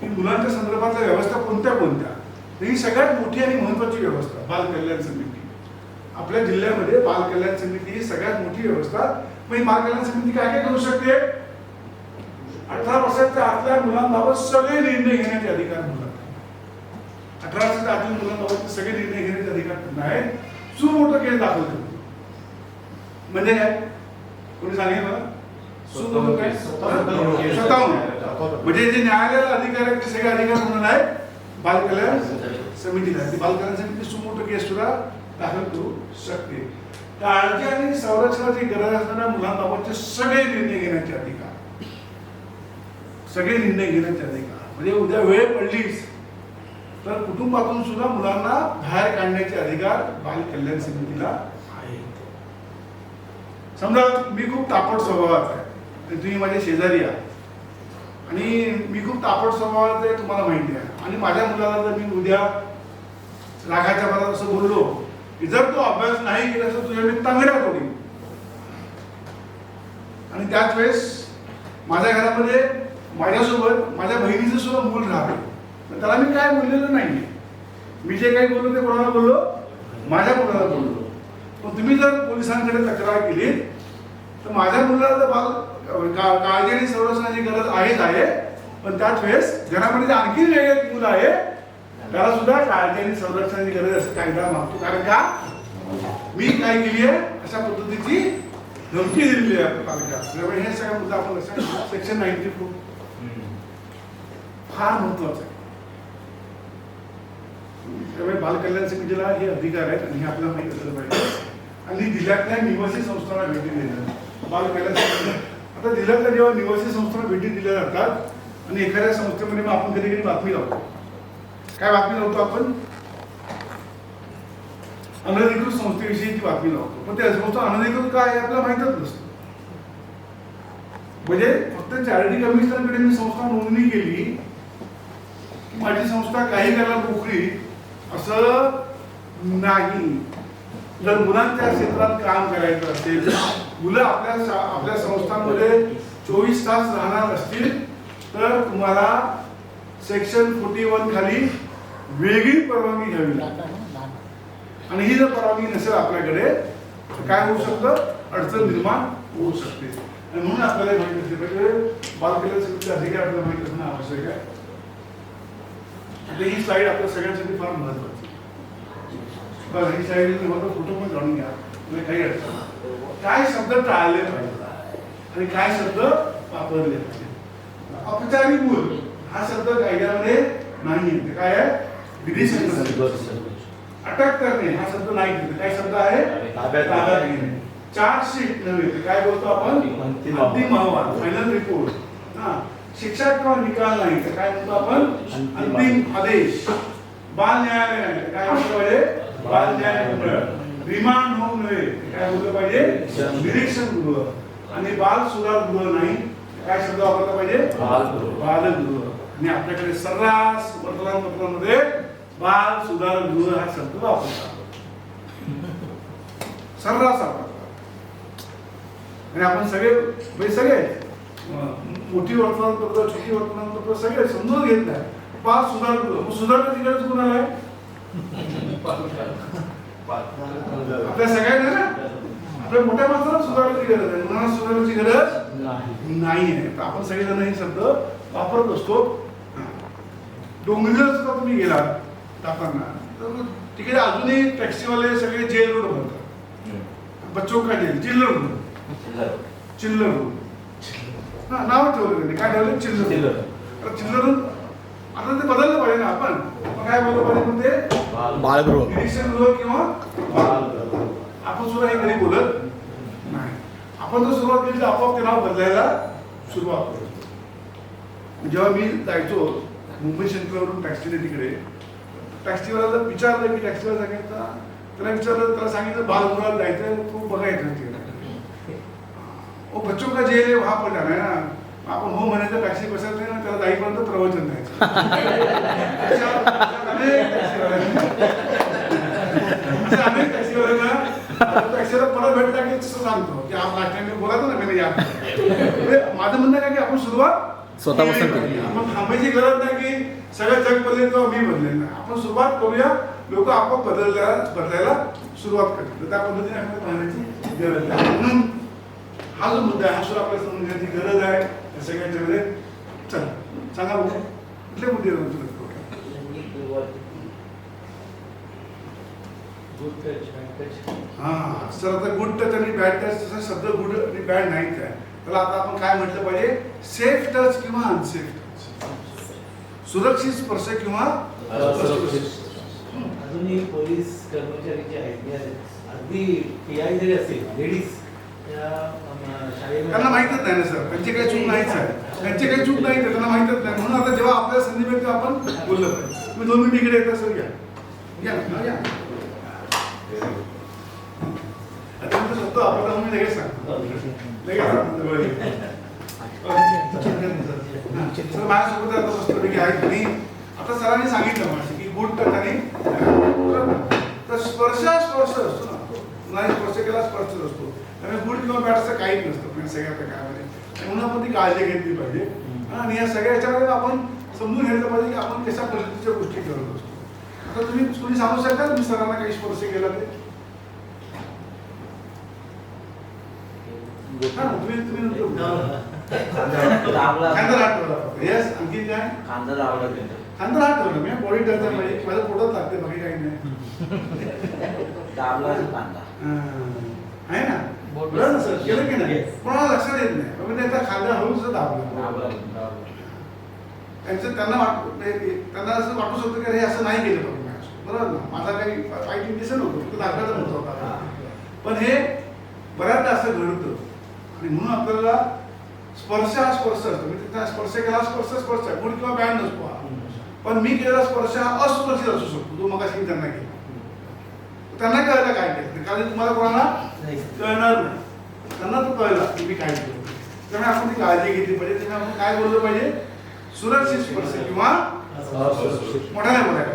की मुलांच्या संदर्भातल्या व्यवस्था कोणत्या ही सगळ्यात मोठी आणि महत्वाची व्यवस्था बालकल्याण समिती. आपल्या जिल्ह्यामध्ये बालकल्याण समिती ही सगळ्यात मोठी व्यवस्था. मग बालकल्याण समिती काय काय करू शकते, 18 वर्षाच्या आतल्या मुलांबाबत सगळे निर्णय घेण्याचे अधिकार मुलांना. 18 वर्षाच्या आतल्या मुलांबाबत सगळे निर्णय घेण्याचे अधिकार त्यांना आहे. सुमोटो केस दाखल करतो म्हणजे काय, कोणी सांगेल मला, सुमोटो केस स्वतःहून. म्हणजे जे न्यायालयाला अधिकार आहेत ते सगळे अधिकार म्हणून आहेत बालकल्याण समितीला. ती बालकल्याण समिती सुमोटो केस सुद्धा दाखल करू शकते. काळजी आणि संरक्षणाची गरज असणाऱ्या मुलांबाबतचे सगळे निर्णय घेण्याचे अधिकार, सगळे निर्णय घेण्याचे अधिकार. म्हणजे उद्या वेळ पडलीच तर कुटुंबातून सुद्धा मुलांना बाहेर काढण्याचे अधिकार बालकल्याण समितीला आहे. समजा मी खूप तापट स्वभावाचा आहे, तुम्ही माझे शेजारी आहात आणि मी खूप तापट स्वभावाचा आहे, तुम्हाला माहिती आहे. आणि माझ्या मुलाला जर मी उद्या रागाच्या भरात असं बोललो की जर तो अभ्यास नाही केला तर तुझ्या मी तांगड्या तोडीन, आणि त्याच वेळेस माझ्या घरामध्ये माझ्यासोबत माझ्या बहिणीचं सुद्धा मूल राहते, पण त्याला मी काय बोललेलं नाही. मी जे काही बोललो ते कोणाला बोललो, माझ्या मुलाला बोललो. पण तुम्ही जर पोलिसांकडे तक्रार केली तर माझ्या मुलाला तर काळजी आणि संरक्षणाची गरज आहेच आहे, पण त्याच वेळेस घरामध्ये आणखी वेगळे मुलं आहे त्याला सुद्धा काळजी आणि संरक्षणाची गरज असं कायदा मागतो. कारण का मी काय केली आहे अशा पद्धतीची धमकी दिलेली आहे पालकाला. त्यामुळे हे सगळा मुद्दा आपण लक्षात, सेक्शन 94 फार महत्वाचं आहे. त्यामुळे बालकल्याण समितीला हे अधिकार आहेत आणि हे आपल्याला माहित असलं पाहिजे. आणि जिल्ह्यातल्या निवासी संस्थांना भेटी देणं बालकल्याण समिती. आता जिल्ह्यातल्या जेव्हा निवासी संस्थांना भेटी दिल्या जातात आणि एखाद्या संस्थेमध्ये मग आपण कधी कधी बातमी लावतो. काय बातमी लावतो आपण, अनधिकृत संस्थेविषयीची बातमी लावतो. पण त्या संस्था अनधिकृत काय आहे आपल्याला माहितच नसतं. म्हणजे फक्त चॅरिटी कमिशनरकडे मी संस्था नोंदणी केली की माझी संस्था काही करायला नोकरी असं नाही. जर मुलांच्या क्षेत्रात काम करायचं असेल, मुलं आपल्या संस्थांमध्ये 24 तास राहणार असतील, तर तुम्हाला सेक्शन 41 खाली वेगळी परवानगी घ्यावी लागते. आणि ही जर परवानगी नसेल आपल्याकडे तर काय होऊ शकतं, अडचण निर्माण होऊ शकते. आणि म्हणून आपल्याला माहिती असते पाहिजे बालकल्याण समितीचे अधिकारी आपल्याला माहिती असणं आवश्यक आहे. आता ही स्लाइड आपल्या सगळ्यांसाठी फार महत्वाची. बघा ही स्लाइड फोटो पण जाणून घ्या, म्हणजे काही अडचण काय शब्द टाळले पाहिजे आणि काय शब्द वापरले पाहिजे. औपचारिक मूल हा शब्द कायद्यामध्ये नाही. काय आहे, विधी अटक करणे हा शब्द नाही. काय शब्द आहे, ताब्यात घेणे. चार्जशीट नव्हे, काय बोलतो आपण, अंतिम अहवाल, फायनल रिपोर्ट. शिक्षा किंवा निकाल नाही तर काय म्हणतो आपण, अंतिम आदेश. बाल न्यायालय काय म्हटलं पाहिजे, बाल न्याय मंडळ. रिमांड होम नव्हे, काय बोललं पाहिजे, निरीक्षण गृह. आणि बाल सुधार गृह नाही, काय शब्द वापरला पाहिजे, बालगृह. आणि आपल्याकडे सर्रास वर्तमानपत्रामध्ये बाल सुधार गृह हा शब्द वापरतात, सर्रास वापरतात. आणि आपण सगळे मोठी वर्तमानपत्र, छोटी वर्तमानपत्र सगळे समजून घेत नाही. बाल सुधार गृह, सुधारण्याची गरज कोणाला आहे, आपल्या सगळ्यांना ना. आपल्या मोठ्या माणसाला सुधारण्याची गरज आहे, मुलांना सुधारण्याची गरज नाही आहे. तर आपण सगळेजण हे शब्द वापरत असतो. डोंगरीला सुद्धा तुम्ही गेला जाताना तर तिकडे अजूनही टॅक्सीवाले सगळे जेल रोड म्हणतात, बच्चों का जेल, चिल्लर रोड, चिल्लर रोड. हा नाव ठेवलं त्यांनी, काय ठेवलं, चिल्लर. चिल्लर आता ते बदललं पाहिजे ना. आपण काय बोललं पाहिजे म्हणते, बालगृह, निरीक्षण गृह किंवा आपण सुद्धा हे कधी बोलत नाही. आपण जर सुरुवात केली तर आपोआप ते नाव बदलायला सुरुवात करतो. जेव्हा मी जायचो मुंबई सेंट्रलवरून टॅक्सीने तिकडे, टॅक्सीवाल्याला विचारलं की टॅक्सीवाला सांगितलं, त्याला विचारलं, त्याला सांगितलं बालगृहात जायचं, तू बघायचं तिकडे. ओ बच्चों का जेल है वहां पर जाना है ना. आपण हो म्हणायचं, टॅक्सी बसायचं नाही ना, त्याला जाईपर्यंत प्रवचन द्यायचं. अनेक टॅक्सीवाल्यांना टॅक्सीला परत भेटला की तसं सांगतो की आप लास्ट टाइम बोलायचं ना मैंने याद. माझं म्हणणं काय की आपण सुरुवात स्वतःपासून केली. आपण थांबायची गरज नाही की सगळं जग बदलेल किंवा मी बदलेल नाही. आपण सुरुवात करूया, लोक आपोआप बदलायला सुरुवात करतील. त्या पद्धतीने आपल्याला पाहण्याची गरज आहे. म्हणून हा जो मुद्दा आहे हा सुद्धा आपल्याला समजून घेण्याची गरज आहे. या सगळ्यांच्यामध्ये चला सांगा बघू कुठले मुद्दे हा सर. आता गुड टच आणि बॅड टच, तसा शब्द गुड आणि बॅड नाहीच आहे. त्याला आता आपण काय म्हटलं पाहिजे, सेफ टच किंवा अनसेफ टच, सुरक्षित स्पर्श किंवा अजूनही पोलीस कर्मचारी जे आहेत, अगदी PI जरी असेल, लेडीज त्यांना माहितच नाही ना सर, त्यांची काही चूक नाहीच आहे, त्यांची काही चूक नाही, त्यांना माहितच नाही. म्हणून आता जेव्हा आपल्याला संधी मिळते आपण बोललं पाहिजे. तुम्ही 2 मिनिट इकडे येता सर, घ्या घ्या. आता मी शब्द आपल्याला मी लगेच सांगतो, सर माझ्यासोबत आता बसतो आहेत. आणि आता सरांनी सांगितलं माझी की गुड टच आणि तर स्पर्श असतो ना, नाही स्पर्श केला स्पर्शच असतो. त्यामुळे गुड किंवा बॅड असं काहीच नसतं सगळ्या प्रकारामध्ये. म्हणून आपण ती काळजी घेतली पाहिजे. आणि या सगळ्या याच्यामध्ये आपण समजून घ्यायला पाहिजे की आपण कशा पद्धतीच्या गोष्टी करत असतो. आता तुम्ही सांगू शकता तुम्ही सरांना काही स्पर्श केला ते, आणखी काय खांदा हात ठेवलं मी बॉडी टच माझ्या पोटात लागते, बाकी काही नाही. आहे ना, बरोबर ना सर, केलं की नाही, कोणाला लक्षात येत नाही. बाबा त्याचा खांदा हळूच दाबला, त्यांना असं वाटू शकतं की हे असं नाही केलं पाहिजे, बरोबर ना. माझा काही फायटिंग दिसत नव्हतं, दाखवायचं नव्हतं. पण हे बऱ्याचदा असं घडतं. आणि म्हणून आपल्याला स्पर्श हा स्पर्श असतो. मी तिथं स्पर्श केला, स्पर्श गुड किंवा बॅड नसतो. पण मी केलेला स्पर्श हा असुरक्षित असू शकतो. तो मगाशी त्यांना केला, त्यांना कळलं काय केलं, कारण तुम्हाला कोणाला कळणार नाही, त्यांना तो कळला की मी काय केलं. त्यामुळे आपण ती काळजी घेतली पाहिजे. त्यामुळे आपण काय बोललं पाहिजे, सुरक्षित स्पर्श किंवा मोठ्याने बोलायला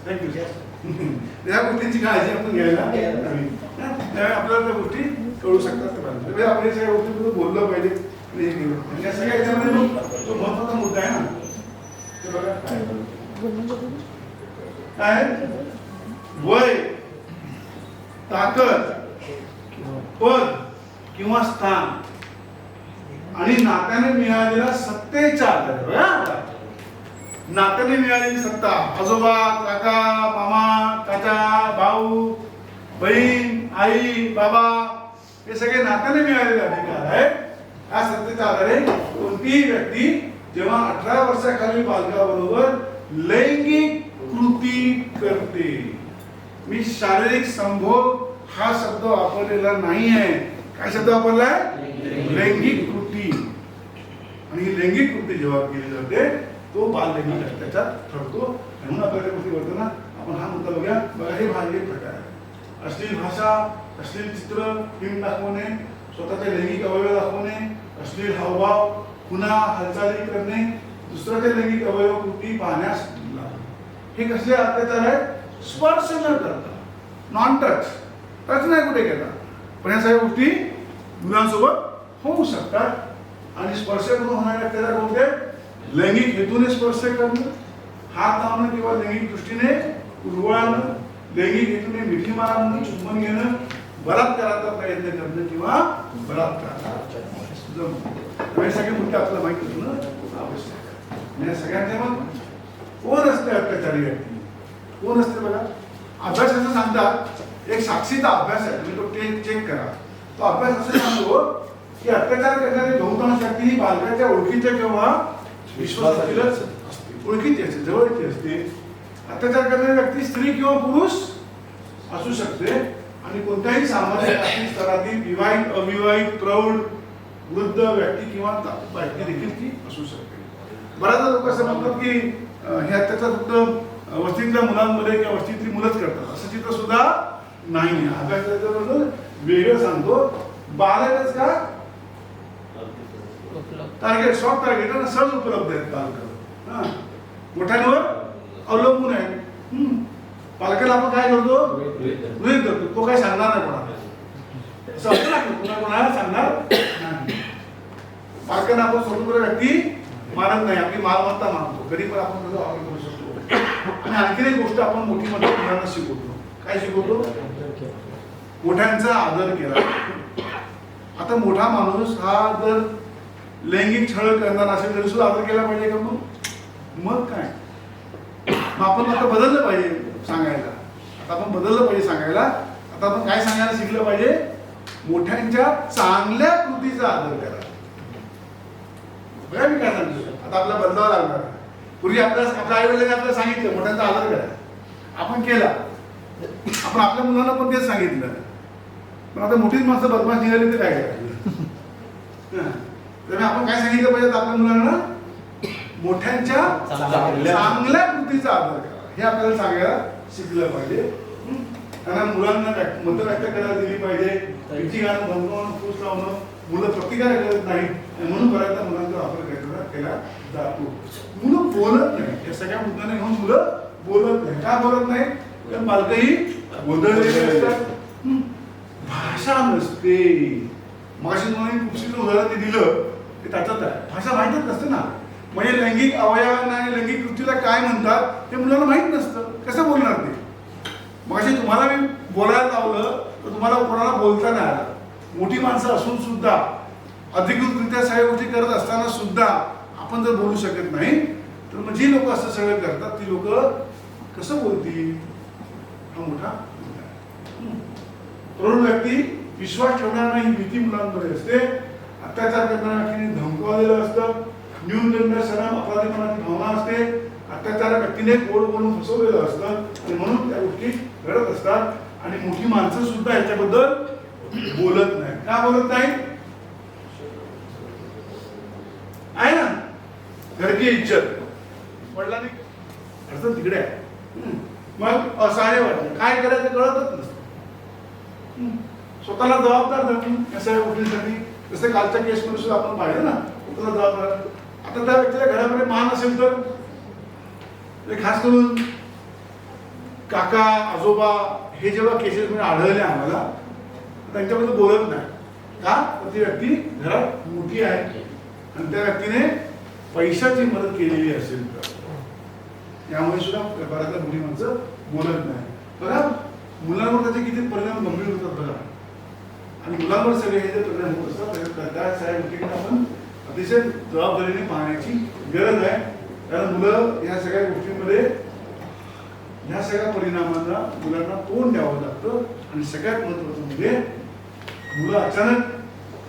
थँक्यू या गोष्टींची काळजी आपण घ्यायला हवी. त्यामुळे आपल्याला त्या गोष्टी कळू शकतात. म्हणजे आपण या सगळ्या गोष्टी बोललं पाहिजे आणि हे केलं. आणि या सगळ्या याच्यामध्ये जो महत्वाचा मुद्दा आहे ना ते बघा काय वय, ताकद, पद किंवा स्थान आणि नात्याने मिळालेल्या सत्तेच्या आधारे. बघा, नात्याने मिळालेली सत्ता, आजोबा, काका, मामा, चाचा, भाऊ, बहीण, आई, बाबा, हे सगळे नात्याने मिळालेले अधिकार आहेत. या सत्तेच्या आधारे कोणतीही व्यक्ती जेव्हा 18 वर्षाखालील बालकाबरोबर लैंगिक कृती करते, मी शारीरिक संभोग हा शब्द वापरलेला नाही आहे. काय शब्द वापरलाय? लैंगिक कृती. आणि ही लैंगिक कृती जेव्हा केली जाते तो बाललैंगिक अत्याचार ठरतो. म्हणून आपल्याला गोष्टी करतो ना आपण हा मुद्दा बघूया. बघा, हे भाग एक प्रकार आहे. अश्लील भाषा, अश्लील चित्र, फिल्म दाखवणे, स्वतःचे लैंगिक अवयव दाखवणे, अश्लील हावभाव, पुन्हा हालचाली करणे, दुसऱ्याचे लैंगिक अवयव कृती पाहण्यास हे कसले अत्याचार आहेत? स्पर्श न करता, नॉन टच, टच नाही कुठे केला, पण या सगळ्या गोष्टी मुलांसोबत होऊ शकतात. आणि स्पर्श करून होणारे अत्याचार कोणते? लैंगिक हेतूने स्पर्श करणं, हात लावणं किंवा लैंगिक दृष्टीने उरवळणं, लैंगिक हेतूने मिठी मारणं, चुंबन घेणं, बलात्काराचा प्रयत्न करणं किंवा बलात्कार. हे सगळे मुद्दे आपल्याला माहिती होणं आवश्यक आहे. या सगळ्यांच्या मग कोण असते अत्याचारी व्यक्ती? कोण असते बघा? अभ्यास असं सांगतात, एक साक्षीचा अभ्यास आहे, तुम्ही तो चेक करा. तो अभ्यास असं सांगतो की अत्याचार करणारी बहुतांश व्यक्ती ही बालकाच्या ओळखीच्या किंवा विश्वासातीलच असते, ओळखीची असते, जवळची असते. अत्याचार करणारी व्यक्ती स्त्री किंवा पुरुष असू शकते आणि कोणत्याही सामाजिक आर्थिक स्तरातील विवाहित, अविवाहित, प्रौढ, वृद्ध व्यक्ती किंवा व्यक्ती देखील ती असू शकते. बऱ्याचदा लोक असं म्हणतात की हे अत्याचार फक्त वस्तीतल्या मुलांमध्ये किंवा वस्तीतली मुलंच करतात, असं चित्र सुद्धा नाही. अभ्यासाचं वेगळं सांगतो. बालकच का टार्गेट, सॉफ्ट टार्गेट सहज उपलब्ध आहेत बालक, मोठ्यांवर अवलंबून आहे. पालकाला आपण काय करतो? गृहीत धरतो. तो काय सांगणार नाही कोणाला, असं असतं ना, कोणाला सांगणार नाही. पालकांना आपण स्वतंत्र व्यक्ती मानत नाही, आपली मालमत्ता मानतो, कधी पण आपण त्याचा वापर करू शकतो. आणि आणखी एक गोष्ट आपण मोठी मोठी मुलांना शिकवतो. काय शिकवतो? मोठ्यांचा आदर केला. आता मोठा माणूस हा जर लैंगिक छळ करणार असेल तरी सुद्धा आदर केला पाहिजे का? मग काय, मग आपण आता बदललं पाहिजे सांगायला. आता आपण बदललं पाहिजे सांगायला. आता आपण काय सांगायला शिकलं पाहिजे? मोठ्यांच्या चांगल्या कृतीचा आदर करा. बघा मी काय सांगतो, आता आपल्याला बदलावं लागणार. पूर्वी आपल्या आई वडिलांनी आपल्याला सांगितलं मोठ्यांचा आदर करा, आपण केला. आपण आपल्या मुलांना पण तेच सांगितलं. पण आता मोठीच माणसं बदमाश निघाली तर काय करायचं? त्यामुळे आपण काय सांगितलं पाहिजे आपल्या मुलांना? मोठ्यांच्या चांगल्या कृतीचा आदर करा, हे आपल्याला सांगायला शिकलं पाहिजे. त्यांना मुलांना मत व्यक्त करायला दिली पाहिजे. भीती घालून, धमकावून, फूस लावणं, मुलं प्रतिकार करत नाही, म्हणून बऱ्याचदा मुलांचा वापर केला जातो. मुलं बोलत नाही, या सगळ्या मुद्द्यांना घेऊन मुलं बोलत नाही. का बोलत नाही? कारण बालकही गोंधळलेले असतात, भाषा नसते. मगाशी तुम्हाला कुठचं उदाहरण दिलं ते त्याच्यात आहे, भाषा माहितच नसते ना. म्हणजे लैंगिक अवयवांना आणि लैंगिक कृतीला काय म्हणतात ते मुलांना माहीत नसतं, कसं बोलणार ते? मगाशी तुम्हाला मी बोलायला लावलं तर तुम्हाला कोणाला बोलता नाही आलं. मोठी माणसं असून सुद्धा, अधिकृतरित्या सगळ्या गोष्टी करत असताना सुद्धा आपण जर बोलू शकत नाही तर मग जी लोक असं सगळं करतात ती लोक कसं बोलतील? हा मोठा तरुण व्यक्ती विश्वास ठेवणार नाही, भीती मुलांमध्ये असते. अत्याचार करणाऱ्या व्यक्तीने धमकवलेलं असतं, न्यूनगंड, शरम, अपराधीपणाची भावना असते. अत्याचार व्यक्तीने गोड बोलून फसवलेलं असतं आणि म्हणून त्या गोष्टी घडत असतात. आणि मोठी माणसं सुद्धा याच्याबद्दल बोलत नाही. का बोलत नाही? आहे ना, घर की इज्जत. वडिलांनी अडचण तिकडे आहे, मग असहाय्य वाटतं, काय करायचं कळतच नसतं. स्वतःला जबाबदार धरून या सगळ्या गोष्टींसाठी, जसं कालच्या केसमध्ये सुद्धा आपण पाहिलं ना, स्वतःला जबाबदार. आता त्या व्यक्तीला घरामध्ये मान असेल तर खास करून काका आजोबा हे जेव्हा केसेसमध्ये आढळले आम्हाला त्यांच्याबद्दल बोलत नाही का तर ती व्यक्ती घरात मोठी आहे आणि त्या व्यक्तीने पैशाची मदत केलेली असेल तर यामुळे सुद्धा बऱ्याचदा मुली माणसं बोलत नाही बघा मुलांवर त्याचे किती परिणाम गंभीर होतात बघा आणि मुलांवर सगळे हे जे परिणाम होत असतात त्या सगळ्या गोष्टींना आपण अतिशय जबाबदारीने पाहण्याची गरज आहे कारण मुलं या सगळ्या गोष्टींमध्ये ह्या सगळ्या परिणामांना मुलांना तोंड द्यावं लागतं आणि सगळ्यात महत्त्वाचं म्हणजे मुलं अचानक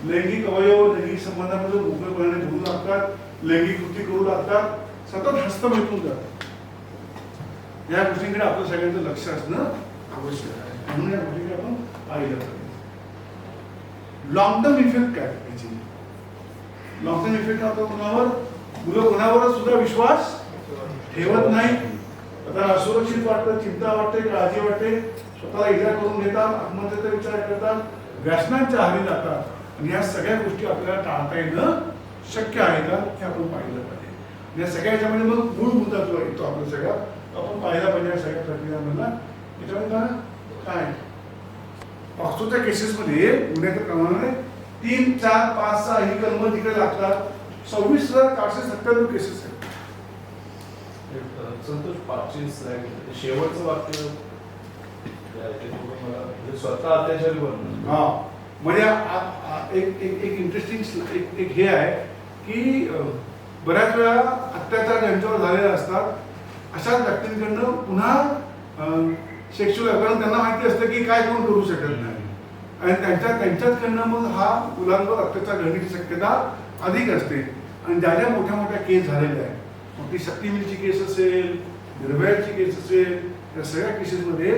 लैंगिक अवयव लैंगिक संबंधामध्ये मोकळेपणाने बोलू लागतात लैंगिक कृती करू लागतात सतत हस्तमेटून जातात या गोष्टींकडे आपलं सगळ्यांचं लक्ष असणं आवश्यक आहे म्हणून या गोष्टीकडे आपण पाहिलं पाहिजे लॉंग टर्म इफेक्ट काय याची लॉंग टर्म इफेक्ट होतो कोणावर मुलं कोणावर सुद्धा विश्वास ठेवत नाही आता असुरक्षित वाटतं चिंता वाटते काळजी वाटते स्वतःला इजा करून घेतात आत्महत्येचा विचार करतात व्यसनांच्या आहारी जातात आणि या सगळ्या गोष्टी आपल्याला टाळता येणं शक्य आहे का हे आपण पाहिलं पाहिजे या सगळ्या ह्याच्यामध्ये मग मूळ मुद्दा जो येतो आपल्या सगळ्या आपण पाहिला पाहिजे या सगळ्या प्रक्रियामधला त्याच्यामध्ये काय पॉक्सोच्या केसेसमध्ये गुन्ह्याच्या प्रमाणाने 3, 4, 5, 6 ही कलम तिकडे लागतात 26,497 केसेस आहेत संतोष पाचशे स्लाइड शेवटचं वाक्य मला स्वतः अत्याचारी बनणं हा म्हणजे एक इंटरेस्टिंग एक हे आहे की बऱ्याच वेळा अत्याचार ज्यांच्यावर झालेले असतात अशाच व्यक्तींकडनं पुन्हा सेक्शुअल कारण त्यांना माहिती असतं की काय कोण करू शकत नाही आणि त्यांच्याचकडनं मग हा मुलांवर अत्याचार घडण्याची शक्यता अधिक असते आणि ज्या ज्या मोठ्या मोठ्या केस झालेल्या आहेत मग ती शक्ती मिलची केस असेल निर्भयाची केस असेल या सगळ्या केसेसमध्ये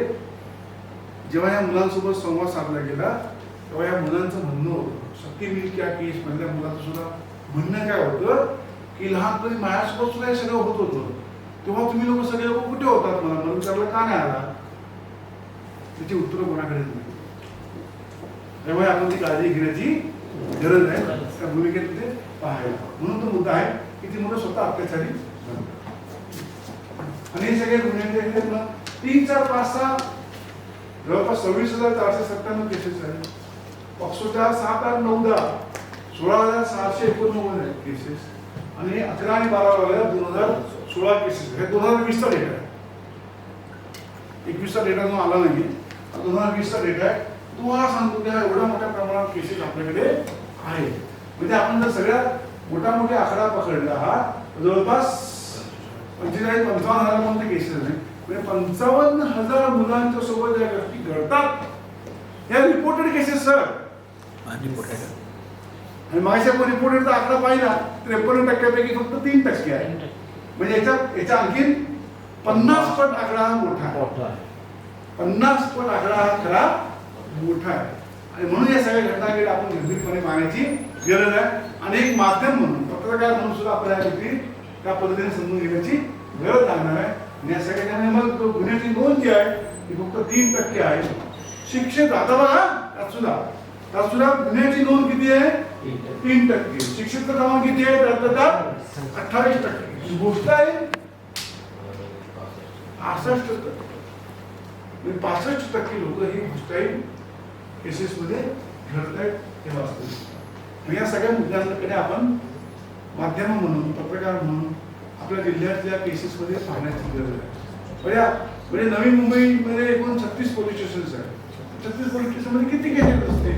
जेव्हा या मुलांसोबत संवाद साधला गेला तेव्हा या मुलांचं म्हणणं होतं शक्ती मिल या केस मधल्या मुलाचं सुद्धा म्हणणं काय होतं की लहानपणी माझ्यासोबत सुद्धा हे सगळं होत होतं तेव्हा तुम्ही लोक सगळे लोक कुठे होतात मला विचारलं का नाही आला त्याची उत्तरं कोणाकडेच नाही त्यामुळे आपण ती काळजी घेण्याची गरज आहे त्या भूमिकेत तिथे पाहायला म्हणून तो मुद्दा आहे की ती मुलं स्वतः अत्याचारी आणि हे सगळे गुन्ह्यांचे 3, 4, 5, 6 जवळपास 26,497 केसेस आहेत पॉक्सोच्या 7, 8, 9, 10 16,689 केसेस आणि 11 आणि 12 वाल्या 2016 केसेस हे 2020चा डेटा आहे 21चा डेटा जो आला नाही 2020चा डेटा आहे तुम्हाला सांगतो की एवढ्या मोठ्या प्रमाणात केसेस आपल्याकडे आहे म्हणजे आपण जर सगळ्या मोठा आकडा पकडला हा जवळपास 45-55,000 पर्यंत केसेस आहे म्हणजे 55,000 मुलांच्या सोबत ज्या गोष्टी घडतात या रिपोर्टेड केसेस सर आणि माझ्या आपण रिपोर्टेडचा आकडा पाहिला 53% फक्त 3% आहे म्हणजे याच्या आणखी 50 पट आकडा हा मोठा आहे 50 पट आकडा हा खरा मोठा आहे आणि म्हणून या सगळ्या घटनांकडे आपण गंभीरपणे पाहण्याची गरज आहे आणि एक माध्यम म्हणून पत्रकार म्हणून सुद्धा आपल्याला गोष्टी त्या पद्धतीने समजून घेण्याची गरज लागणार आहे आणि या सगळ्याने मग गुन्ह्याची नोंद जी आहे ती फक्त 3% आहे शिक्षित आता बघा त्यात सुद्धा गुन्ह्याची नोंद किती आहे 3% शिक्षित प्रमाण किती आहे त्यात 28% गोष्ट आहे 68% म्हणजे 65% लोक ही हॉस्टाईल केसेसमध्ये घडत आहेत हे वास्तविक या सगळ्या मुद्द्यांकडे आपण माध्यम म्हणून पत्रकार म्हणून आपल्या जिल्ह्यातल्या केसेसमध्ये पाहण्याची गरज आहे म्हणजे नवी मुंबईमध्ये एकूण 36 पोलीस स्टेशन्स आहेत 36 पोलीस स्टेशनमध्ये किती केसेस असते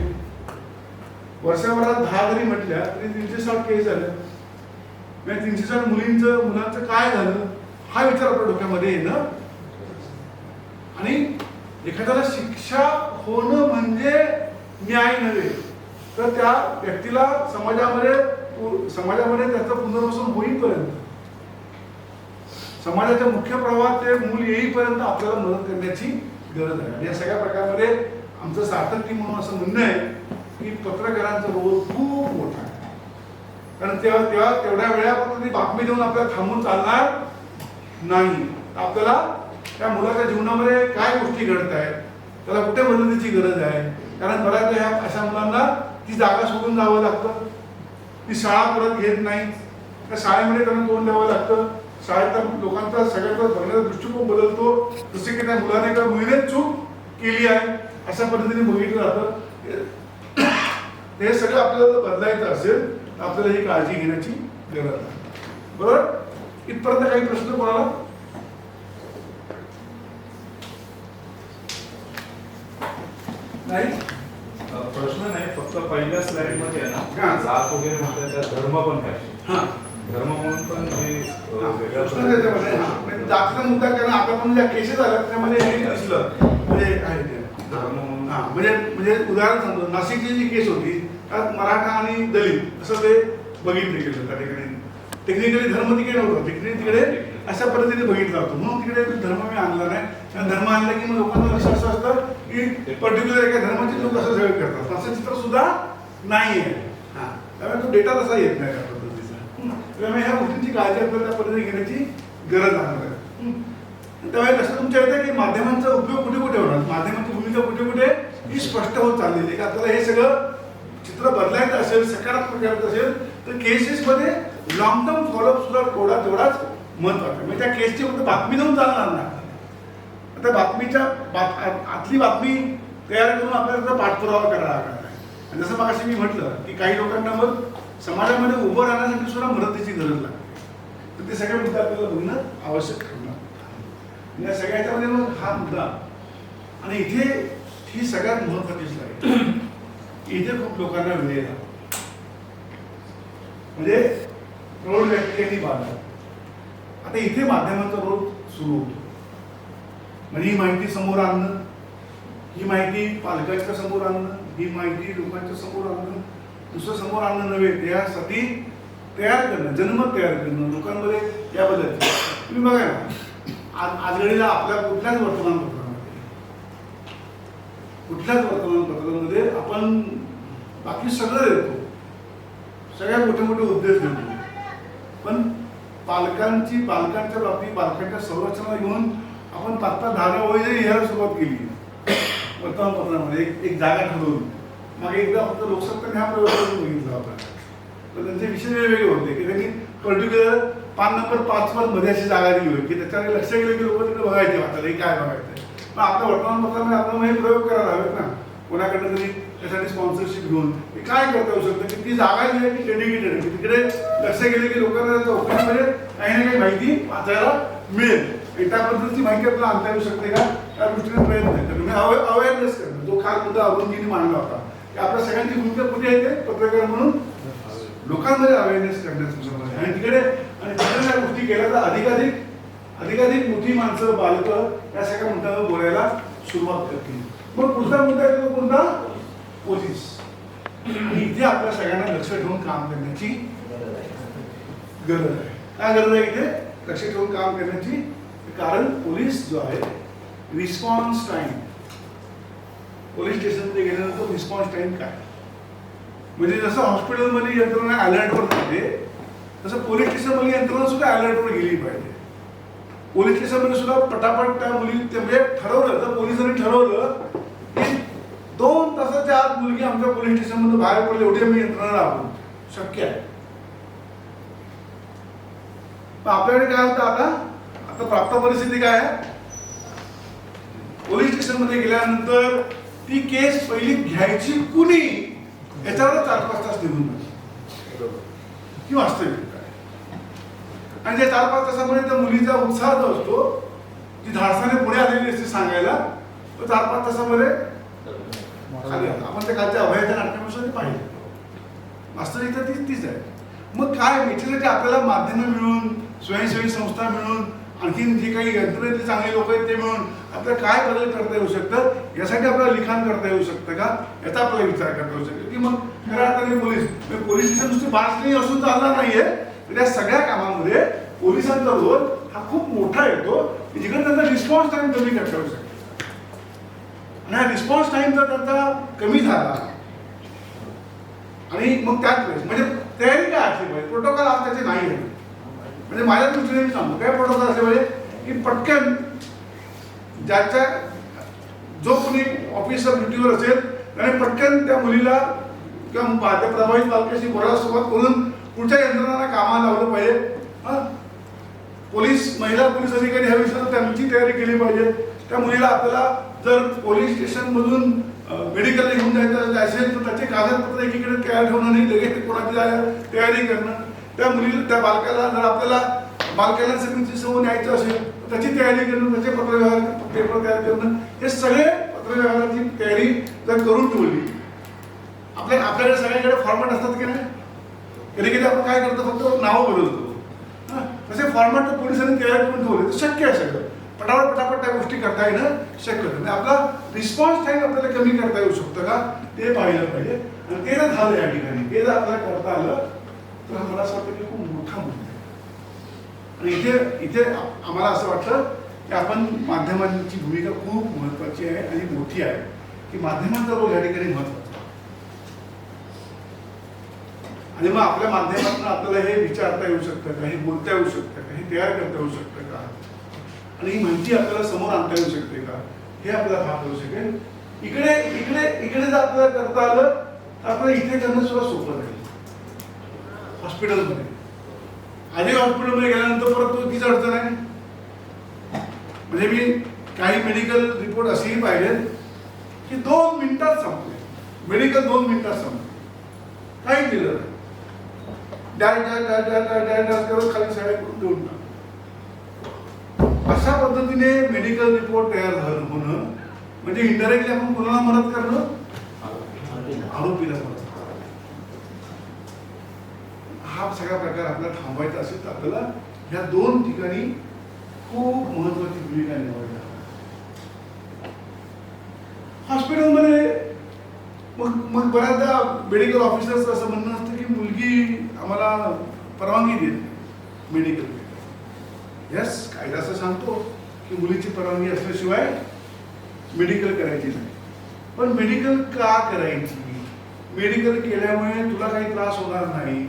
वर्षभरात 10 जरी म्हटल्या तरी 360 केस झाल्या म्हणजे 360 मुलांचं काय झालं हा विचार आपल्या डोक्यामध्ये येणं आणि एखाद्याला शिक्षा होणं म्हणजे न्याय नव्हे तर त्या व्यक्तीला समाजामध्ये त्याचं पुनर्वसन होईपर्यंत समाजाच्या मुख्य प्रवाहात ते मूल येईपर्यंत आपल्याला मदत करण्याची गरज आहे या सगळ्या प्रकारामध्ये आमचं सार्थक टीम म्हणून असं म्हणणं आहे की पत्रकारांचा रोल खूप मोठा आहे कारण तेवढ्या वेळापर्यंत ती बातमी देऊन आपल्याला थांबून चालणार नाही आपल्याला त्या मुलाच्या जीवनामध्ये काय गोष्टी घडत आहेत त्याला कुठे मदतीची गरज आहे कारण बऱ्याच ह्या अशा मुलांना ती जागा सोडून जावं लागतं ती शाळा परत घेत नाही त्या शाळेमध्ये त्यांना तोंड द्यावं लागतं शाळेतल्या लोकांचा सगळ्यांचा बघण्याचा दृष्टिकोन बदलतो. जसे की त्या मुलाने किंवा मुलीने चूक केली आहे अशा पद्धतीने बघितलं जातं. हे सगळं आपल्याला जर बदलायचं असेल तर आपल्याला ही काळजी घेण्याची गरज आहे. बरोबर? इथपर्यंत काही प्रश्न कोणाला? नाही? प्रश्न नाही, फक्त पहिल्या स्लाइड मध्ये आहे हा. ना जात वगैरे म्हणतात, त्या धर्म पण काय हां. धर्म म्हणून पण जे वेगळ्या प्रश्न त्याच्यामध्ये म्हणजे जातीचा मुद्दा कारण आता पण ज्या केसेस आल्या त्यामध्ये हे दिसलं म्हणजे आहे ते. धर्म म्हणून हां, म्हणजे उदाहरण सांगतो, नाशिकची जी केस होती त्यात मराठा आणि दलित असं ते बघितलं गेलं त्या ठिकाणी. टेक्निकली धर्म तिकडे नव्हतं, तिकडे अशा पद्धतीने बघितलं होतं. म्हणून तिकडे धर्म मी आणला नाही. आणि धर्म आणला की मग लोकांना लक्ष असं असतं की पर्टिक्युलर एका धर्माचे लोक असं सगळं करतात. असं चित्र सुद्धा नाही आहे. हां, त्यामुळे तो डेटा तसा येत नाही त्या पद्धतीचा. त्यामुळे ह्या गोष्टींची काळजी आपल्याला त्या पद्धतीने घेण्याची गरज आहे. त्यामुळे लक्षात तुमच्या येतं की माध्यमांचा उपयोग कुठे कुठे होणार, माध्यमांची भूमिका कुठे कुठे ही स्पष्ट होत चाललेली आहे. की आपल्याला हे सगळं चित्र बदलायचं असेल, सकारात्मक करायचं असेल तर केसेसमध्ये लॉंग टर्म फॉलोअप सुद्धा तेवढाच महत्वाचा आहे. म्हणजे त्या केसची फक्त बातमी देऊन चालणार नाही. आता बातमीच्या आतली बातमी तयार करून आपल्याला त्याचा पाठपुरावा करावा लागणार आहे. आणि जसं मगाशी मी म्हटलं की काही लोकांना मग समाजामध्ये उभं राहण्यासाठी सुद्धा मदतीची गरज लागते. तर ते सगळे मुद्दे आपल्याला बघणं आवश्यक ठरणार. या सगळ्याच्यामध्ये मग हा मुद्दा आणि इथे ही सगळ्यात महत्वाची स्लाईड. इथे खूप लोकांना वेळ येणार म्हणजे प्रौढ व्यक्ती आणि बालक. आता इथे माध्यमांचा रोल सुरू होतो. म्हणजे ही माहिती समोर आणणं, ही माहिती पालकांच्या समोर आणणं, ही माहिती लोकांच्या समोर आणणं, दुसरं समोर आणणं नव्हे, त्यासाठी तयार करणं, जनमत तयार करणं लोकांमध्ये याबद्दल. तुम्ही बघा ना, आज घडीला आपल्या कुठल्याच वर्तमानपत्रामध्ये आपण बाकी सगळं देतो, सगळ्या मोठे मोठे उद्देश देतो, पण पालकांच्या बाबतीत पालकांच्या संरक्षणाला घेऊन आपण 5-10 वय जरी लिहायला सुरुवात केली वर्तमानपत्रामध्ये एक जागा ठरवून. मग एकदा फक्त लोकसत्ताने हा प्रयोग करून बघितला होता. तर त्यांचे विषय वेगवेगळे होते की त्यांनी पर्टिक्युलर पान नंबर 5 मध्ये अशी जागा दिली होती की त्याच्याकडे लक्ष गेलं की लोक तिकडे बघायचे वाटतं हे काय बघायचं. पण आपल्या वर्तमानपत्रामध्ये आपण हे प्रयोग करायला हवेत ना, कोणाकडनं तरी त्यासाठी स्पॉन्सरशिप घेऊन हे काय करता येऊ शकतं की ती जागा जी आहे ती डेडिकेटेड आहे की तिकडे लक्ष गेले की लोकांना चौकशीमध्ये काही ना काही माहिती वाचायला मिळेल. त्या पद्धतीची माहिती आपल्याला आणता येऊ शकते का, त्या दृष्टीने प्रयत्न आहे. तर अवेअरनेस करणं, जो खास मुद्दा अरुणजींनी मांडला होता की आपल्या सगळ्यांची भूमिका कुठे येते पत्रकार म्हणून लोकांमध्ये अवेअरनेस करण्याचं. आणि तिकडे त्या गोष्टी केल्या तर अधिकाधिक मोठी माणसं, बालकं या सगळ्या मुद्द्यावर बोलायला सुरुवात करतील. मग पुढचा मुद्दा येतो कोणता? पोलीस. आणि इथे आपल्या सगळ्यांना लक्ष ठेवून काम करण्याची गरज आहे. काय गरज आहे इथे लक्ष ठेवून काम करण्याची? कारण पोलीस जो आहे रिस्पॉन्स टाइम, पोलीस स्टेशनमध्ये गेल्यानंतर रिस्पॉन्स टाइम काय, म्हणजे जसं हॉस्पिटलमध्ये यंत्रणा अलर्टवर जाते तसं पोलीस स्टेशनमध्ये यंत्रणा सुद्धा अलर्टवर गेली पाहिजे. पोलीस स्टेशनमध्ये सुद्धा पटापट त्या मुली म्हणजे ठरवलं तर पोलिसांनी ठरवलं की 2 तासाच्या आत मुलगी आमच्या पोलीस स्टेशनमधून बाहेर पडली एवढी आम्ही यंत्रणा राबवू शक्य आहे. आपल्याकडे काय होतं आता प्राप्त परिस्थिती काय आहे? पोलीस स्टेशनमध्ये गेल्यानंतर ती केस पहिली घ्यायची कुणी याच्यावर 4-5 तास निघून जातो ही वास्तविकता आहे. आणि त्या 4-5 तासामध्ये त्या मुलीचा उत्साह जो असतो, जी धाडसाने पुढे आलेली असते सांगायला, तो 4-5 तासामध्ये आपण त्या कालच्या अभयाच्या नाट्यानुसार ते पाहिजे. वास्तविकता तीच आहे. मग काय याच्यासाठी आपल्याला माध्यमं मिळून, स्वयंसेवी संस्था मिळून, आणखीन जे काही यंत्रणेतले चांगले लोक आहेत ते मिळून आपल्याला काय बदल करता येऊ शकतं, यासाठी आपल्याला लिखाण करता येऊ शकतं का, याचा आपल्याला विचार करता येऊ शकतो. की मग खऱ्या अर्थाने पोलीस स्टेशन नुसती बासणी असून चालणार नाहीये. तर या सगळ्या कामामध्ये पोलिसांचा रोल हा खूप मोठा येतो की जिकडे त्यांचा रिस्पॉन्स टाइम कमी करता येऊ शकतो. आणि हा रिस्पॉन्स टाइम जर त्यांचा कमी झाला आणि मग त्याच वेळेस म्हणजे तयारी काय असली पाहिजे, प्रोटोकॉल आज त्याचे नाही आहे. म्हणजे माझ्या दृष्टीने मी सांगतो काय प्रोटोकॉल असले पाहिजे की पटकन ज्याच्या जो कोणी ऑफिसर ड्युटीवर असेल त्याने पटकन त्या मुलीला किंवा त्या प्रभावित बालकाशी बोलायला सुरुवात करून पुढच्या यंत्रणांना कामाला लावलं पाहिजे. महिला पोलीस अधिकारी हवी असेल तर त्यांची तयारी केली पाहिजे. त्या मुलीला आपल्याला जर पोलीस स्टेशनमधून मेडिकलला घेऊन जायचं असेल तर त्याचे कागदपत्र एकीकडे तयार ठेवणं नाही, लगेच ते कोणाची तयारी करणं. त्या मुलीला त्या बालकाला जर आपल्याला बालकल्याण समितीची समोर न्यायचं असेल तर त्याची तयारी करणं, त्याचे पत्रव्यवहार पेपर तयार करणं, हे सगळे पत्रव्यवहाराची तयारी जर करून ठेवली. आपल्याकडे सगळ्यांकडे फॉर्मॅट असतात की नाही. कधी कधी आपण काय करतो फक्त नावं बदलतो. तसे फॉर्मॅट तर पोलिसांनी तयार करून ठेवले तर शक्य आहे सगळं. पटापट त्या गोष्टी करता येणं शक्य होतं. आपला रिस्पॉन्स टाईम आपल्याला कमी करता येऊ शकतं का ते पाहिलं पाहिजे. आणि ते जर झालं या ठिकाणी, ते जर आपल्याला करता आलं तर मला असं वाटतं की खूप मोठा मुद्दा आहे. आणि इथे आम्हाला असं वाटतं की आपण माध्यमांची भूमिका खूप महत्त्वाची आहे आणि मोठी आहे, की माध्यमांचा रोल या ठिकाणी महत्त्वाचा. आणि मग आपल्या माध्यमातून आपल्याला हे विचारता येऊ शकतं का, हे बोलता येऊ शकतं का, हे तयार करता येऊ शकतं का, आणि ही माहिती आपल्याला समोर आणता येऊ शकते का, हे आपल्याला पाहता येऊ शकेल. इकडे जर आपल्याला करता आलं तर आपल्याला इथे करणं सुद्धा सोपं राहील. हॉस्पिटलमध्ये आधी हॉस्पिटलमध्ये गेल्यानंतर परत तो तीच अडचण आहे. म्हणजे मी काही मेडिकल रिपोर्ट असेही पाहिजे की 2 मिनिटात संपले. मेडिकल 2 मिनिटात संपले, काही दिलं नाही. डॅश करत खाली शाळा करून देऊन टाक. अशा पद्धतीने मेडिकल रिपोर्ट तयार होणं म्हणजे इनडायरेक्टली आपण कोणाला मदत करणं, आरोपीला मदत. हा सगळा प्रकार आपल्याला थांबवायचा असेल तर आपल्याला ह्या 2 ठिकाणी खूप महत्वाची भूमिका निभावायला. हॉस्पिटलमध्ये मग बऱ्याचदा मेडिकल ऑफिसर्स असं म्हणणं असतं की मुलगी आम्हाला परवानगी देत मेडिकल. यस, कायदा असं सांगतो की मुलीची परवानगी असल्याशिवाय मेडिकल करायची नाही. पण मेडिकल का करायची? मेडिकल केल्यामुळे तुला काही त्रास होणार नाही.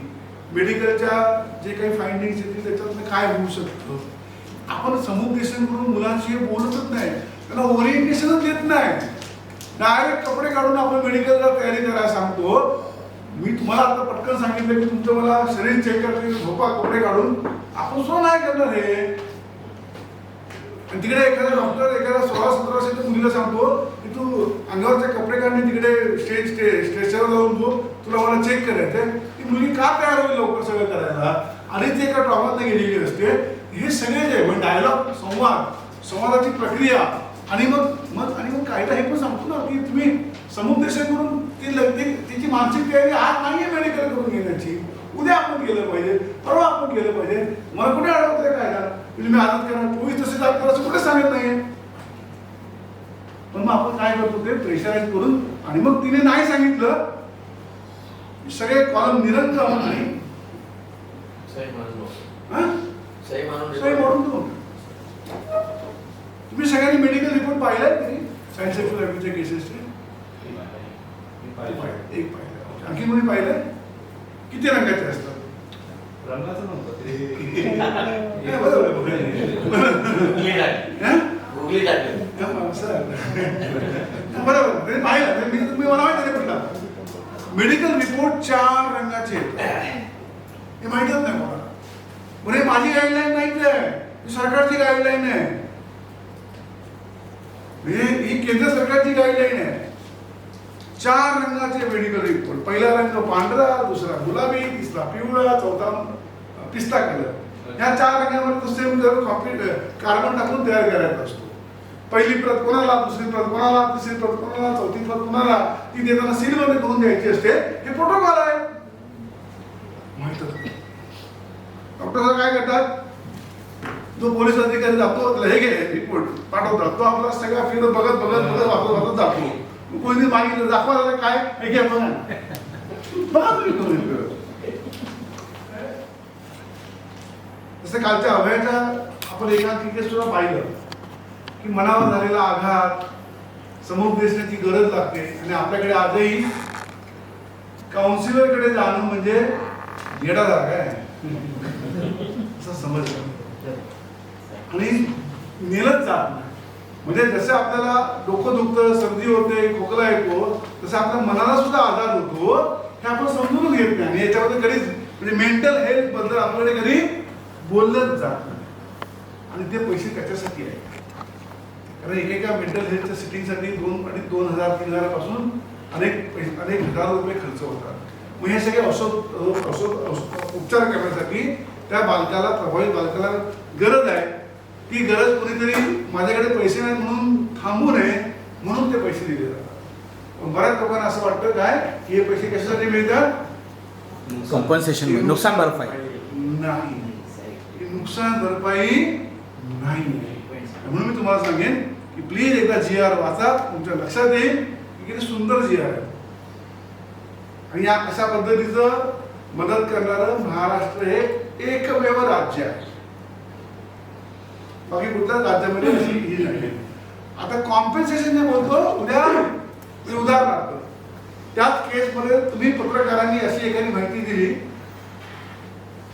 मेडिकलच्या जे काही फाइंडिंग्स येतील त्याच्यातनं काय होऊ शकतं. आपण समुपदेशन करून मुलांशी बोलतच नाही, त्यांना ओरिएंटेशनच देत नाही. डायरेक्ट कपडे काढून आपण मेडिकलला तयारी करायला सांगतो. मी तुम्हाला आता पटकन सांगितलं की तुमचं मला शरीर चेक करते, झोपा कपडे काढून. आपण सुद्धा नाही करणार हे. तिकडे एखादा डॉक्टर एखादा 16-17 वर्षाच्या मुलीला सांगतो की तू अंगावरचे कपडे काढणे तिकडे स्ट्रेचरवर जाऊन तुला मला चेक करायचंय. ती मुलगी का तयार होईल लवकर सगळं करायला? आणि ती एका ट्रॉमातनं गेलेली असते. हे सगळे जे म्हणजे डायलॉग, संवादाची प्रक्रिया आणि मग कायदा हे पण सांगतो ना की तुम्ही समुपदेशन करून तिची मानसिक तयारी आज नाहीये मेडिकल करून घेण्याची. उद्या आपण केलं पाहिजे, परवा आपण केलं पाहिजे. मला कुठे अडवतंय कायदा? तुम्ही आदत करणार, पोलीस तसे जात करा असं कुठे सांगत नाहीये. पण मग आपण काय करतो ते प्रेशराईज करून, आणि मग तिने नाही सांगितलं सगळे कॉलम निरंतर नाही सही म्हणून तो. तुम्ही सगळ्यांनी मेडिकल रिपोर्ट पाहिलाय तरी सायन्सिफिक लॅबच्या केसेसचे? एक पाहिलं. आणखी कोणी पाहिलंय? किती रंगाचे असतात? रंगाचं नव्हतं ते. बरोबर पाहिलं. तुम्ही मला माहिती आहे कुठला मेडिकल रिपोर्ट 4 रंगाचे हे माहितच नाही मला. बरे माझी गाईडलाईन माहिती आहे, सरकारची गाईडलाईन आहे, ही केंद्र सरकारची गाईडलाईन आहे. 4 रंगाचे मेडिकल रिपोर्ट. पहिला रंग पांढरा, दुसरा गुलाबी, तिसरा पिवळा, चौथा पिस्ता कलर. ह्या 4 रंगामध्ये तो सेम कार्बन टाकून तयार करायचा असतो. पहिली प्रत कोणाला, दुसरी प्रत कोणाला, तिसरी प्रत कोणाला, चौथी प्रत कोणाला, ती देताना सील मध्ये करून द्यायची असते. हे प्रोटोकॉल आहे, माहित. डॉक्टर काय करतात, जो पोलीस अधिकारी जातो त्याला हे घे रिपोर्ट पाठवतात, तो आपला सगळा फिरत बघत वाचत जातो. कोणी मागितलं दाखवा काय हे घ्या बघा जसं कालच्या अभयाच्या आपण एकांकिकेत सुद्धा पाहिलं की मनावर झालेला आघात समुपदेशनाची गरज लागते. आणि आपल्याकडे आजही काउन्सिलर कडे जाणं म्हणजे येण्यासारखं आहे असं समजलं. आणि नेलच जात नाही. म्हणजे जसं आपल्याला डोकं दुखतं, सर्दी होते, खोकला येतो, तसं आपल्या मनाला सुद्धा आधार होतो हे आपण समजून घेत नाही. आणि याच्यामध्ये कधीच म्हणजे मेंटल हेल्थ बद्दल आपल्याकडे कधी बोललंच जात नाही. आणि ते पैसे त्याच्यासाठी आहेत. कारण एकेका मेंटल हेल्थच्या सिटिंगसाठी 2,000-3,000 पासून अनेक हजार रुपये खर्च होतात. मग हे सगळे औषध उपचार करण्यासाठी त्या बालकाला, प्रभावित बालकाला गरज आहे. ती गरज कोणीतरी माझ्याकडे पैसे नाहीत म्हणून थांबू नये म्हणून ते पैसे दिले जातात. पण बऱ्याच लोकांना असं वाटतं काय की हे पैसे कशासाठी मिळतात? कॉम्पन्सेशन, नुकसान भरपाई नाही, ही नुकसान भरपाई नाही. म्हणून मी तुम्हाला सांगेन की प्लीज एकदा GR वाचा, तुमच्या लक्षात येईल की किती सुंदर GR आहे. आणि या अशा पद्धतीचं मदत करणारं महाराष्ट्र हे एकमेव राज्य आहे. बाकी कुठल्याच राज्यामध्ये अशी ही नाही. आता कॉम्पेन्सेशन जे बोलतो, उद्या मी उदाहरणार्थ त्याच केसमध्ये तुम्ही पत्रकारांनी अशी एखादी माहिती दिली,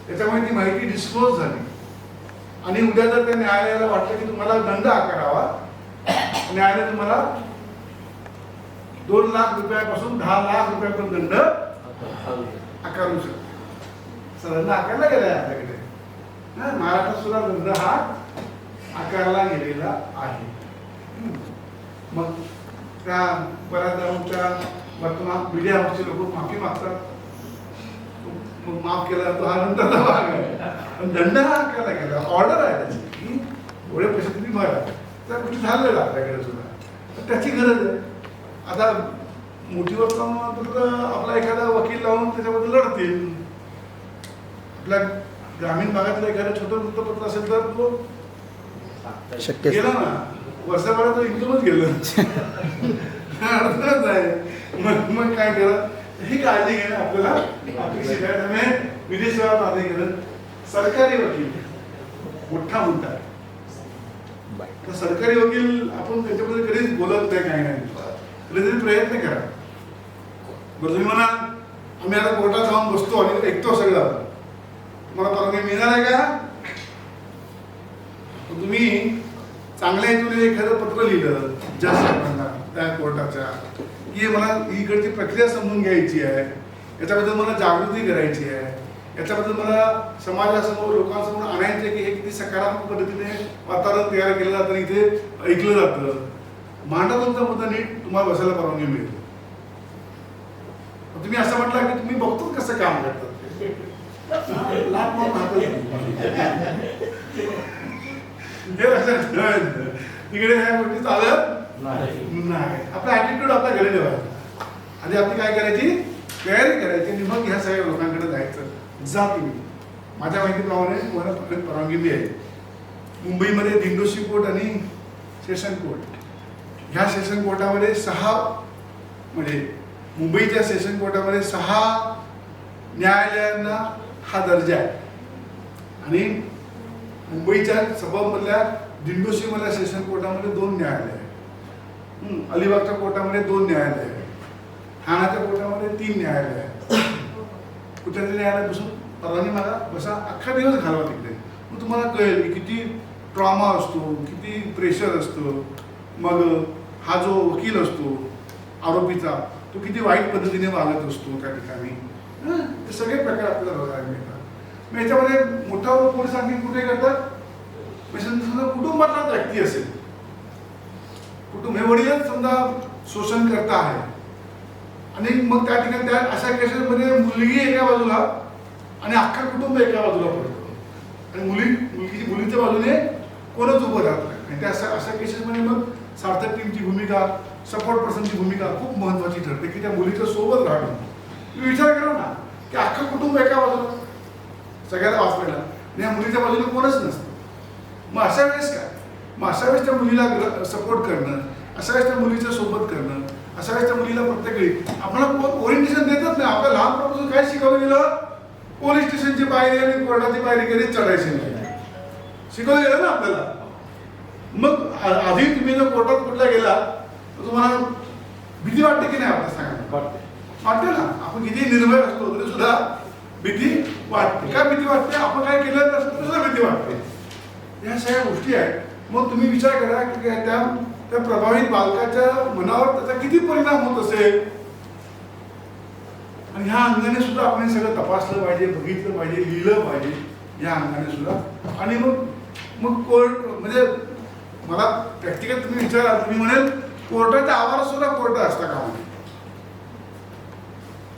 त्याच्यामुळे ती माहिती डिस्क्लोज झाली आणि उद्या जर त्या न्यायालयाला वाटलं की तुम्हाला दंड आकारावा, न्यायालय तुम्हाला 2 लाख रुपयापासून 10 लाख रुपयापर्यंत दंड आकारू शकतो. दंड आकारला गेला आहे आपल्याकडे. महाराष्ट्रात सुद्धा दंड हा आकारला गेलेला आहे. मग त्या बऱ्याचदा आमच्या वर्तमान मीडिया हाऊसचे लोक माफी मागतात. मग माफ केला तो हा नंतरचा भाग आहे. पण दंड हा आकारला गेला, ऑर्डर आहे त्याची की एवढे पैसे तुम्ही भरा. त्या गोष्टी झालेल्या आपल्याकडे सुद्धा, तर त्याची गरज आहे. आता मोठी वर्तमानपत्र आपला एखादा वकील लावून त्याच्याबद्दल लढतील. आपल्या ग्रामीण भागातलं एखादं छोटं वृत्तपत्र असेल तर तो शक्य गेला ना, वर्षभरात इन्कमच गेलं. अडचणच आहे. मग काय करा, ही काळजी घेणं आपल्याला अपेक्षित आहे. त्यामुळे विधी सेवा प्राधिकरण, सरकारी वकील मोठा मुद्दा आहे. तर सरकारी वकील आपण त्याच्याबद्दल कधीच बोलत नाही, काही नाही. कधीतरी प्रयत्न करा. बरं, तुम्ही म्हणा आम्ही आता कोर्टात जाऊन बसतो आणि ऐकतो सगळं, तुम्हाला परवानगी मिळणार आहे का? तुम्ही चांगल्या हेतूने एखादं पत्र लिहिलं जज साहेबांना त्या कोर्टाच्या की मला इकडची प्रक्रिया समजून घ्यायची आहे, याच्याबद्दल मला जागृती करायची आहे, याच्याबद्दल मला समाजासमोर लोकांसमोर आणायचं आहे की हे किती सकारात्मक पद्धतीने वातावरण तयार केलं जातं, इथे ऐकलं जातं. मांडा तुमचा मुद्दा नीट, तुम्हाला बसायला परवानगी मिळेल. तुम्ही असं म्हटलं की तुम्ही बघतो कसं काम करतात, लाभ म्हणून हे लक्षात ठेवायचं. तिकडे ह्या गोष्टी चालत नाही. आपला ॲटिट्यूड आपल्या घरी ठेवायचा आणि आपली काय करायची, तयारी करायची आणि मग ह्या सगळ्या लोकांकडे जायचं. जा तुम्ही, माझ्या माहितीप्रमाणे तुम्हाला परवानगी मिळेल. मुंबईमध्ये दिंडोशी कोर्ट आणि सेशन कोर्ट, ह्या सेशन कोर्टामध्ये 6 म्हणजे मुंबईच्या सेशन कोर्टामध्ये 6 न्यायालयांना हा दर्जा आहे. आणि मुंबईच्या सबमधल्या दिंडोशीमधल्या सेशन कोर्टामध्ये 2 न्यायालय आहे. अलिबागच्या कोर्टामध्ये 2 न्यायालय आहे. ठाण्याच्या कोर्टामध्ये 3 न्यायालय आहे. कुठल्यातरी न्यायालयात बसून परवानगी मागा, बसा, अख्खा दिवस घालवा तिकडे. मग तुम्हाला कळेल की किती ट्रॉमा असतो, किती प्रेशर असतं. मग हा जो वकील असतो आरोपीचा, तो किती वाईट पद्धतीने वागत असतो त्या ठिकाणी. ते सगळे प्रकार आपल्याला बघायला मिळतात. मग याच्यामध्ये मोठा पोलीस आणखी कुठे करतात, समजा कुटुंबातला व्यक्ती असेल, कुटुंब हे वडीलच समजा शोषण करता आहे आणि मग त्या ठिकाणी त्या अशा केसेसमध्ये मुलगी एका बाजूला आणि अख्खा कुटुंब एका बाजूला पडतो आणि मुलीच्या बाजूने कोणच उभं राहत नाही. आणि त्या अशा केसेसमध्ये मग सार्थक टीमची भूमिका, सपोर्ट पर्सनची भूमिका खूप महत्त्वाची ठरते की त्या मुलीच्या सोबत राहणं. तुम्ही विचार करा ना की अख्खं कुटुंब एका बाजूला सगळ्याला वाचवायला आणि या मुलीच्या बाजूने कोणच नसतं. मग अशा वेळेस काय, मग अशा वेळेस त्या मुलीला सपोर्ट करणं, अशा वेळेस त्या मुलीच्या सोबत करणं, अशा वेळेस त्या मुलीला प्रत्येक वेळी आपल्याला कोण ओरिएंटेशन देतच नाही. आपल्या लहानपणापासून काय शिकवलं गेलं, पोलीस स्टेशनची पायरी आणि कोर्टाची पायरी कधीच चढायची नाही, शिकवलं गेलं ना आपल्याला. मग आधी तुम्ही जर कोर्टात कुठला गेला तर तुम्हाला भीती वाटते की नाही, आपल्या सांगा वाटते ना. आपण किती निर्भय असतो तरी सुद्धा भीती वाटते. काय भीती वाटते, आपण काय केलं नसतं सुद्धा भीती वाटते. या सगळ्या गोष्टी आहेत. मग तुम्ही विचार करा की त्या प्रभावित बालकाच्या मनावर त्याचा किती परिणाम होत असेल. आणि ह्या अंगाने सुद्धा आपण हे सगळं तपासलं पाहिजे, बघितलं पाहिजे, लिहिलं पाहिजे या अंगाने सुद्धा. आणि मग मग कोर्ट म्हणजे मला प्रॅक्टिकल तुम्ही विचाराल तुम्ही म्हणेल कोर्टाच्या आवारात सुद्धा कोर्ट असता का म्हणे.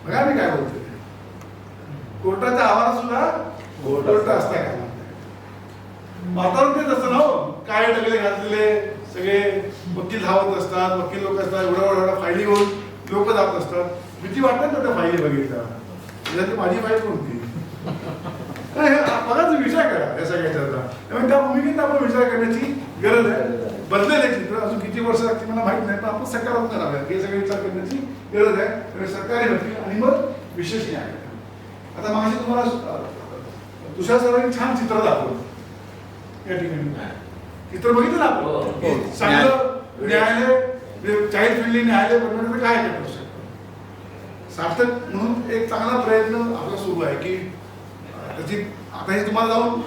बघा मी काय बोलतोय, कोर्टाच्या आवारात सुद्धा कोर्ट असता का. वातावरण तेच असतं ना हो, काय डगले घातलेले सगळे वकील धावत असतात, वकील लोक असतात, एवढा फायली घेऊन लोक जात असतात. भीती वाटत ना त्या फायली बघितल्या, त्याच्यात माझी फाईल कोणती. बघा तुम्ही विचार करा या सगळ्याचा. त्यामुळे त्या भूमिकेत आपण विचार करण्याची गरज आहे. बदलेल हे चित्र, अजून किती वर्ष लागतील मला माहित नाही, पण आपण सकारात्मक राहूया हे सगळे विचार करण्याची गरज आहे. त्यामुळे सरकारी वकील आणि मग विशेष न्याय. आता मागाशी तुम्हाला तुषार सरांनी छान चित्र दाखवलं या ठिकाणी. चित्र बघितलं ना आपण, चांगलं न्यायालय चाइल्ड फ्रेंडली न्यायालय बनवण्याचं काय करू शकतो. सार्थक म्हणून एक चांगला प्रयत्न आपला सुरू आहे की त्याची आता हे तुम्हाला जाऊन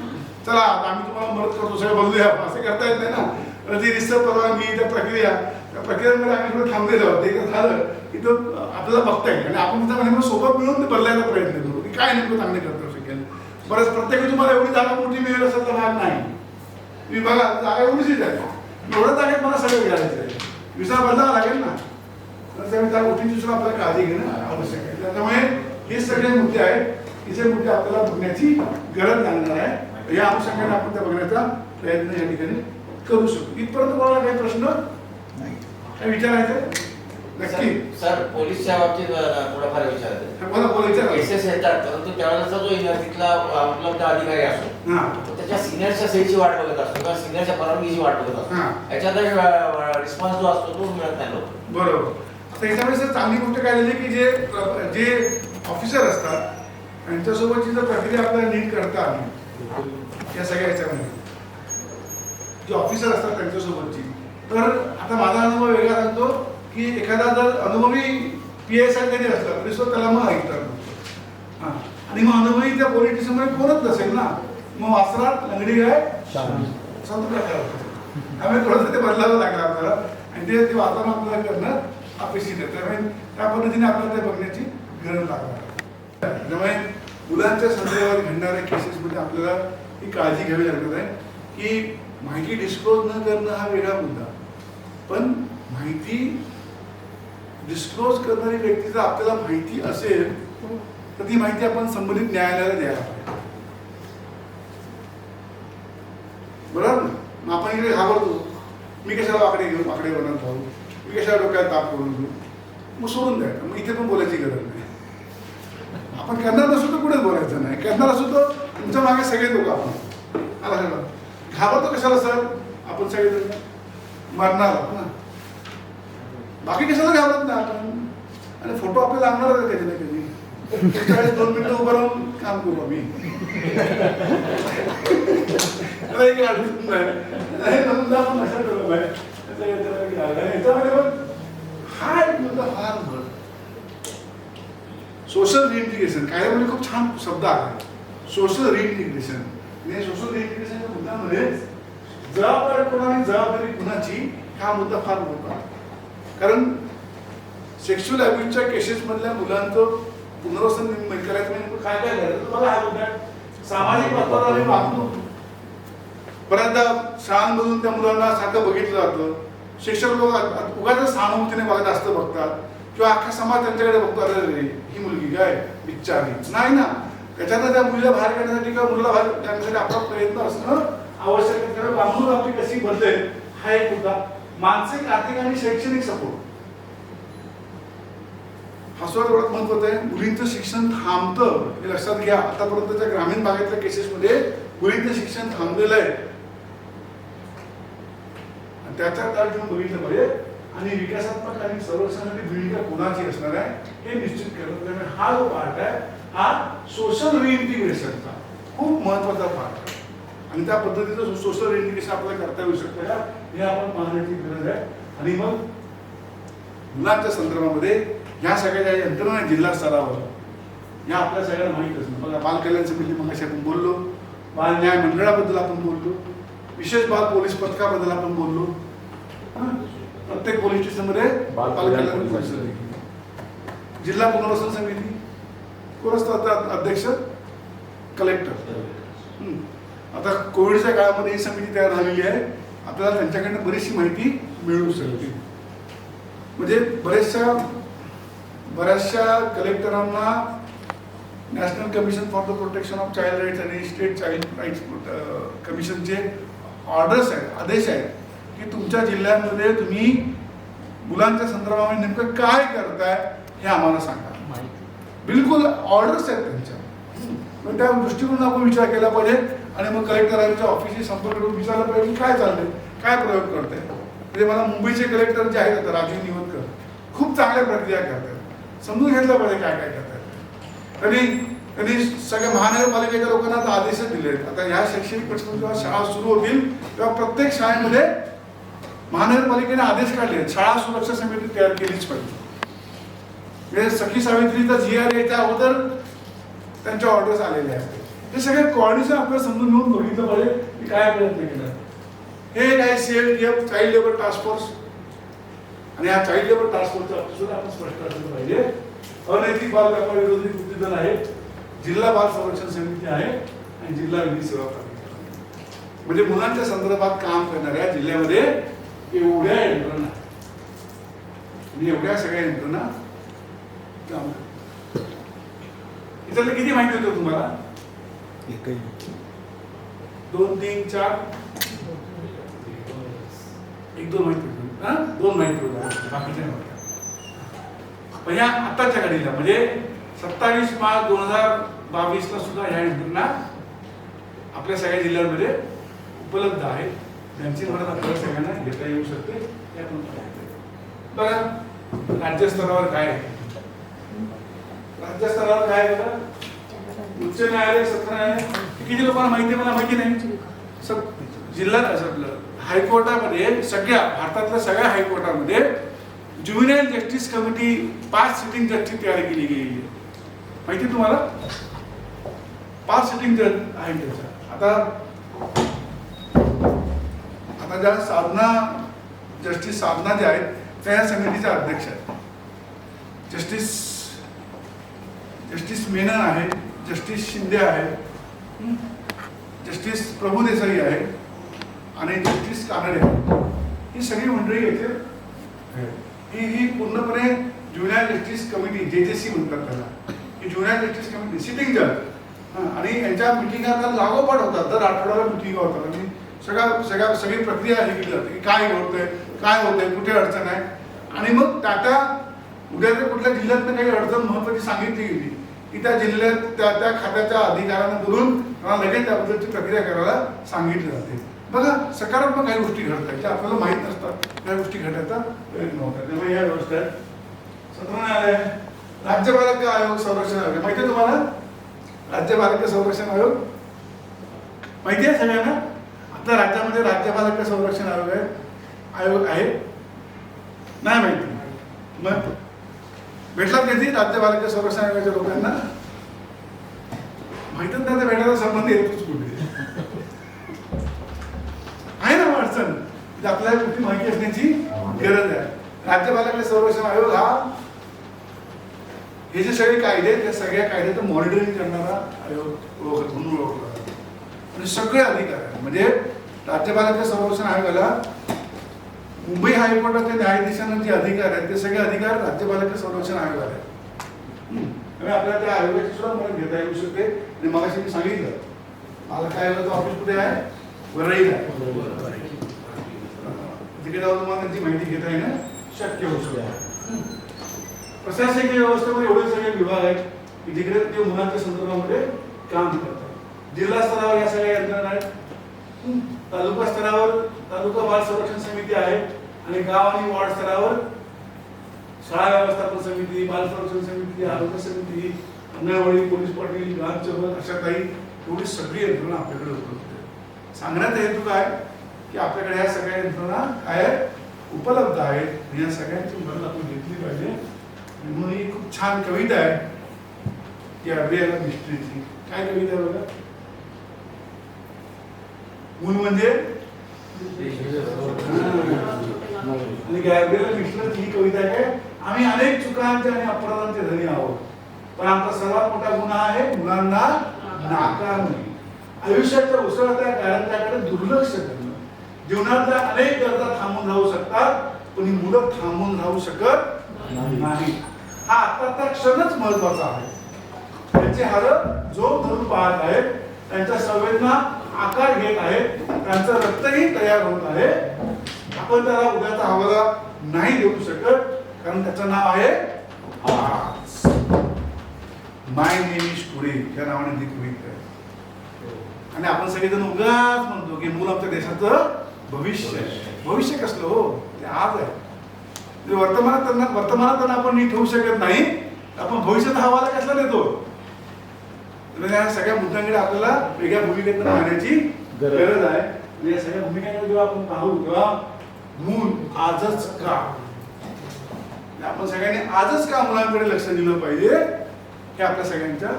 चला आता आम्ही तुम्हाला मदत करतो सगळं बघूया असं करता येत नाही ना. ती रिसर्च परवानगी त्या प्रक्रियेमध्ये आम्ही थोडं थांबलेलो आहोत. ते झालं की तो आपल्याला बघता येईल आणि आपण त्यामध्ये सोबत मिळून ते बदलायचा प्रयत्न करू की काय नेमकं चांगले करता शकेल. बरंच प्रत्येक तुम्हाला एवढी जागा मोठी मिळेल असं तर भाग नाही. तुम्ही बघा जागा एवढीच आहे, एवढ्या जागेत मला सगळं घ्यायचं आहे, विचार बदलावा लागेल ना. तर त्यामुळे त्या गोष्टींची सुद्धा आपल्याला काळजी घेणं आवश्यक आहे. त्यामुळे हे सगळे मुद्दे आहेत की जे मुद्दे आपल्याला बघण्याची गरज लागणार आहे. या अनुषंगाने आपण त्या बघण्याचा प्रयत्न या ठिकाणी करू शकतो. इथपर्यंत कोणाला काही प्रश्न काय विचारायचं नक्की. सर पोलीसच्या बाबतीत थोडाफार विचारायचं. मला बोलायचं केसेस येतात परंतु त्यावेळेचा जो तिथला उपलब्ध अधिकारी असतो हां तो त्याच्या सिनियरच्या सहीची वाट बघत असतो किंवा सिनियरच्या परवानगीची वाट बघत असतो. हां याच्यात रिस्पॉन्स जो असतो तो मिळत नाही लोक. बरोबर. आता याच्यामध्ये सर चांगली गोष्ट काय झाली की जे ऑफिसर असतात त्यांच्यासोबतची जर प्रक्रिया आपल्याला नीट करता आली या सगळ्या ह्याच्यामध्ये जे ऑफिसर असतात त्यांच्यासोबतची, तर आता माझा अनुभव वेगळा सांगतो की एखादा जर अनुभवी PSI जरी असला तरी सुद्धा त्याला मग ऐकतात. हां आणि मग अनुभवी त्या पोलीस स्टेशनमध्ये कोणच नसेल ना, मग वासरात लंगडी काय संत त्यामुळे थोडंसं ते बदलावं लागलं आपल्याला आणि ते वातावरण आपल्याला करणं अपेक्षित आहे. त्यामुळे त्या पद्धतीने आपल्याला ते बघण्याची गरज लागणार. त्यामुळे मुलांच्या संदर्भात घडणाऱ्या केसेसमध्ये आपल्याला ही काळजी घ्यावी लागणार आहे की माहिती डिस्क्लोज न करणं हा वेगळा मुद्दा, पण माहिती डिस्क्लोज करणारी व्यक्ती जर आपल्याला माहिती असेल तर ती माहिती आपण संबंधित न्यायालयाला द्यायला पाहिजे. बरोबर ना. मग आपण इकडे घाबरतो, मी कशाला वाकडे बनत राहू, मी कशाला डोक्याला ताप करून घेऊ, मग सोडून द्या. मग इथे पण बोलायची गरज नाही. आपण करणार नसू तर कुठेच बोलायचं नाही, करणार असू तर तुमच्या मागे सगळे लोक आपण आला सगळं घाबरतो कशाला सर, आपण सगळे मरणार आहोत ना, बाकी कशाला घाबरत नाही आपण. आणि फोटो आपल्याला लागणार आहे कधी ना कधी, 2 मिनिटं उभं राहून काम करू आम्ही. हा एक मुद्दा फार सोशल रिइंटिग्रेशन कायद्यामध्ये खूप छान शब्द आहे. सोशल रिइंटिग्रेशन म्हणजे सोशल रिइंटिग्रेशनच्या मुद्द्यामध्ये जबाबदारी कोणाची जबाबदारी कुणाची हा मुद्दा फार मोठा. कारण सेक्शुअल अब्यूजच्या केसेस मधल्या मुलांचं पुनर्वसन करायचं म्हणजे काय काय करायचं बघा. हा मुद्दा सामाजिक वातावरण आम्ही वागतो. बऱ्याचदा शाळांमधून त्या मुलांना सारखं बघितलं जातं. शिक्षक लोक उगाच सहानुभूतीने बघत जास्त बघतात किंवा अख्खा समाज त्यांच्याकडे बघतो, अरे ही मुलगी काय बिचारी नाही ना. त्याच्यानं त्या मुलीला बाहेर काढण्यासाठी किंवा मुलाला बाहेर काढण्यासाठी आपला प्रयत्न असणं आवश्यक आहे. त्यामुळे वागणूक आपली कशी बदलेल हा एक मुद्दा. मानसिक, आर्थिक आणि शैक्षणिक सपोर्ट हा सुद्धा एवढाच महत्वाचा आहे. मुलींचं शिक्षण थांबतं हे लक्षात घ्या. आतापर्यंतच्या ग्रामीण भागातल्या केसेसमध्ये मुलींचं शिक्षण थांबलेलं आहे. त्याच्या काळ घेऊन बघितलं पाहिजे आणि विकासात्मक आणि संरक्षणाची भूमिका कोणाची असणार आहे हे निश्चित करत. त्यामुळे हा जो पार्ट आहे हा सोशल रिइंटिग्रेशनचा खूप महत्वाचा पार्ट आहे आणि त्या पद्धतीचं सोशल रिइंटिग्रेशन आपल्याला करता येऊ शकतं का हे आपण पाहण्याची गरज आहे. आणि मग मुलांच्या संदर्भामध्ये ह्या सगळ्या ज्या यंत्रणा जिल्हा स्तरावर या आपल्या सगळ्यांना माहीत असणं. बघा बाल समिती मगाशी आपण बोललो, बाल न्याय मंडळाबद्दल आपण बोललो, विशेष बाल पोलीस पथकाबद्दल आपण बोललो. प्रत्येक पोलीस स्टेशनमध्ये बाल कल्याण पोलीस जिल्हा पुनर्वसन समिती कोण असतात अध्यक्ष कलेक्टर. आता कोविडच्या काळामध्ये ही समिती तयार झालेली आहे. आपल्याला त्यांच्याकडनं बरीचशी माहिती मिळू शकते. म्हणजे बऱ्याचशा कलेक्टरांना National Commission for the Protection of Child Rights आणि स्टेट चाइल्ड राईट्स कमिशनचे ऑर्डर्स आहेत, आदेश आहेत की तुमच्या जिल्ह्यांमध्ये तुम्ही मुलांच्या संदर्भामध्ये नेमकं काय करताय हे आम्हाला सांगा. बिलकुल ऑर्डर्स आहेत त्यांच्या. पण त्या दृष्टिकोनातून आपण विचार केला पाहिजे आणि मग कलेक्टरांच्या ऑफिसशी संपर्क करून विचारलं पाहिजे की काय चाललंय, काय प्रयोग करताय. म्हणजे मला मुंबईचे कलेक्टर जे आहेत आता राजीव निवतकर खूप चांगल्या प्रक्रिया करतात. समजून घेतलं पाहिजे काय काय करतात. त्यांनी सगळ्या महानगरपालिकेच्या लोकांना आता आदेशच दिले आहेत. आता ह्या शैक्षणिक वर्षामध्ये जेव्हा शाळा सुरू होतील तेव्हा प्रत्येक शाळेमध्ये महानगरपालिकेने आदेश काढले आहेत शाळा सुरक्षा समिती तयार केलीच पाहिजे. म्हणजे सखी सावित्रीचा GR याच्या अगोदर त्यांच्या ऑर्डर्स आलेल्या आहेत. हे सगळे कोऑर्डिनेशन आपल्याला समजून घेऊन बघितलं पाहिजे की काय प्रयत्न केला. हे काय CLTF child labour task force आणि या चाइल्ड लेबर टास्क फोर्सचं सुद्धा आपण स्पष्ट असलं पाहिजे. अनैतिक बाल व्यापार विरोधी कृती दल आहे, जिल्हा बाल संरक्षण समिती आहे आणि जिल्हा विधी सेवा प्राधिकरण. म्हणजे मुलांच्या संदर्भात काम करणाऱ्या जिल्ह्यामध्ये एवढ्या यंत्रणा म्हणजे एवढ्या सगळ्या यंत्रणा काम करतात. इथलं किती माहिती होतं तुम्हाला? 2, 3, 4 1-2 माहिती होती. 2 माहिती होत्या बाकीच्या नव्हत्या. पण ह्या आताच्या घडीला म्हणजे 27 मार्च 2022 ला सुद्धा ह्या यंत्रणा आपल्या सगळ्या जिल्ह्यांमध्ये उपलब्ध आहेत. त्यांची मदत आपल्याला सगळ्यांना घेता येऊ शकते. बघा राज्य स्तरावर काय आहे. राज्य स्तरावर काय आहे बघा. उच्च न्यायालय, सत्र न्यायालय किती लोकांना माहिती मला माहिती नाही. जिल्हा हायकोर्टामध्ये सगळ्या भारतातल्या सगळ्या हायकोर्टामध्ये ज्युनियर जस्टिस कमिटी 5 सिटिंग जजची तयारी केली गेलेली आहे. माहिती तुम्हाला 5 सिटिंग जज आहेत त्याच्या. आता ज्या जस्टिस साधना ज्या आहेत त्या या समितीच्या अध्यक्ष आहेत. जस्टिस मेनन आहे, जस्टिस शिंदे आहे, जस्टिस प्रभू देसाई आहे आणि जस्टिस कानडे आहे. ही सगळी मंडळी येथे ही पूर्णपणे ज्युनियर जस्टिस कमिटी JJC म्हणतात त्याला. ही ज्युनियर जस्टिस कमिटी सिटिंग जज आणि यांच्या मिटिंगा लागोपाठ होतात. दर आठवड्याला मिटिंग होतात आणि सगळी प्रक्रिया हे केली जाते की काय होतंय, काय होतंय, कुठे अडचण आहे. आणि मग त्या उद्या जर कुठल्या जिल्ह्यातनं काही अडचण महत्वाची सांगितली गेली की त्या जिल्ह्यात त्या खात्याच्या अधिकाऱ्यांना बोलून त्यांना लगेच त्याबद्दलची प्रक्रिया करायला सांगितली जाते. बघा सकारात्मक काही गोष्टी घडतात ज्या आपल्याला माहीत नसतात. त्या गोष्टी घडायचा प्रयत्न होतात. त्यामुळे या व्यवस्था आहेत. सत्र न्यायालय, राज्य बालक आयोग संरक्षण आयोग माहिती आहे तुम्हाला. राज्य बालक संरक्षण आयोग माहिती आहे सगळ्यांना. आपल्या राज्यामध्ये राज्य बालक संरक्षण आयोग आहे नाही माहिती. मग भेटलात कधी राज्य बालक संरक्षण आयोगाच्या लोकांना? माहितच नाही तर भेटायचा संबंध येतोच कुठे आहे ना अडचण. म्हणजे आपल्याला कुठली माहिती असण्याची गरज आहे. राज्य बालक संरक्षण आयोग हे जे सगळे कायदे त्या सगळ्या कायद्याचं मॉनिटरिंग करणारा आयोग म्हणून ओळखला जातो. आणि सगळे अधिकार म्हणजे राज्य बालक संरक्षण आयोगाला मुंबई हायकोर्टाच्या न्यायाधीशांना जे अधिकार आहेत ते सगळे अधिकार राज्य बालक संरक्षण आयोगाला आहेत. त्यामुळे आपल्याला त्या आयोगाची सुद्धा मदत घेता येऊ शकते. आणि मगाशी मी सांगितलं बालक आयोगाचं ऑफिस कुठे आहे? वरळीला. तिकडे जाऊन तुम्हाला त्यांची माहिती घेता येणं शक्य होऊ शकते. प्रशासकीय व्यवस्थेमध्ये एवढे सगळे विभाग आहेत की जिकडे ते मुलांच्या संदर्भामध्ये काम करतात. जिल्हा स्तरावर या सगळ्या यंत्रणा आहेत. तालुका स्तरावर तालुका बाल संरक्षण समिती आहे आणि गाव आणि वॉर्ड स्तरावर शाळा व्यवस्थापन समिती, बाल संरक्षण समिती, आरोग्य समिती, अंगणवाडी, पोलीस पाटील, ग्रामसेवक अशा काही एवढी सगळी यंत्रणा आपल्याकडे उपलब्ध आहे. सांगण्याचा हेतू काय की आपल्याकडे ह्या सगळ्या यंत्रणा काय उपलब्ध आहेत. या सगळ्यांची मदत आपण घेतली पाहिजे. म्हणून ही खूप छान कविता आहे गॅब्रिएला मिस्ट्रीची. काय कविता आहे बघा. मूल म्हणजे आणि गॅब्रिएला मिस्ट्रीची ही कविता आहे. आम्ही अनेक चुकांचे आणि अपराधांचे धनी आहोत पण आमचा सर्वात मोठा गुन्हा आहे मुलांना नाकारणे. आयुष्याच्या उसळत्या काळाकडे दुर्लक्ष करणं. जीवनातल्या अनेक गरजा थांबून राहू शकतात, पण ही मुलं थांबून राहू शकत नाही. हा आत्ताचा क्षणच महत्वाचा आहे. त्यांचे हाड झोप धरून पाहत आहेत, त्यांच्या संवेदना आकार घेत आहेत, त्यांचं रक्तही तयार होत आहे. आपण त्याला उद्याचा हवाला नाही देऊ शकत, कारण त्याचं नाव आहे आज. माय नेम इज टुडे या नावाने ती कविता आहे. आणि आपण सगळेजण उगाच म्हणतो की मूल आमच्या देशाचं भविष्य आहे. भविष्य कसलं हो, ते आज आहे. जे वर्तमानात त्यांना आपण नीट ठेवू शकत नाही, आपण भविष्यात हवाला कसला देतो. या सगळ्या मुद्द्यांकडे आपल्याला वेगळ्या भूमिकेतून पाहण्याची गरज आहे. या सगळ्या भूमिकांकडे जेव्हा आपण पाहू तेव्हा मूल आजच का, आपण सगळ्यांनी आजच का मुलांकडे लक्ष दिलं पाहिजे हे आपल्या सगळ्यांच्या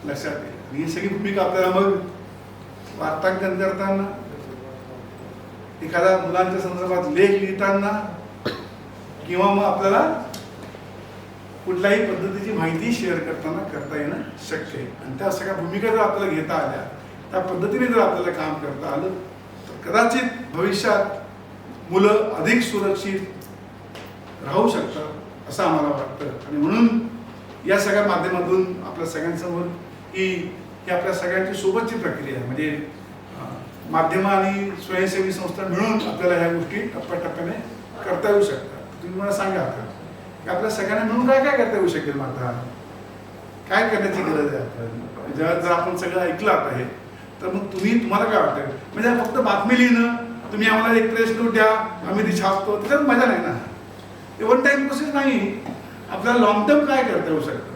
लक्षात येईल. आणि ही सगळी भूमिका आपल्याला मग वार्तांकन करताना, एखाद्या मुलांच्या संदर्भात लेख लिहिताना, किंवा मग आपल्याला कुठल्याही पद्धतीची माहिती शेअर करताना करता येणं शक्य आहे. आणि त्या सगळ्या भूमिका जर आपल्याला घेता आल्या, त्या पद्धतीने जर आपल्याला काम करता आलं, तर कदाचित भविष्यात मुलं अधिक सुरक्षित राहू शकतात असं आम्हाला वाटतं. आणि म्हणून या सगळ्या माध्यमातून आपल्या सगळ्यांसमोर ही आपल्या सगळ्यांची सोबतची प्रक्रिया आहे. म्हणजे माध्यमं आणि स्वयंसेवी संस्था मिळून आपल्याला ह्या गोष्टी टप्प्याटप्प्याने करता येऊ शकतात. तुम्ही मला सांगा आता की आपल्या सगळ्यांना मिळून काय काय करता येऊ शकेल. मात्र काय करण्याची गरज आहे आपल्याला. जेव्हा जर आपण सगळं ऐकलं आता हे, तर मग तुम्हाला काय वाटतं. म्हणजे फक्त बातमी लिहिणं, तुम्ही आम्हाला एक प्रेस नोट द्या, आम्ही ती छापतो, त्याच्यात मजा नाही ना. ते वन टाइम प्रोसेस नाही. आपल्याला लॉंग टर्म काय करता येऊ शकतं.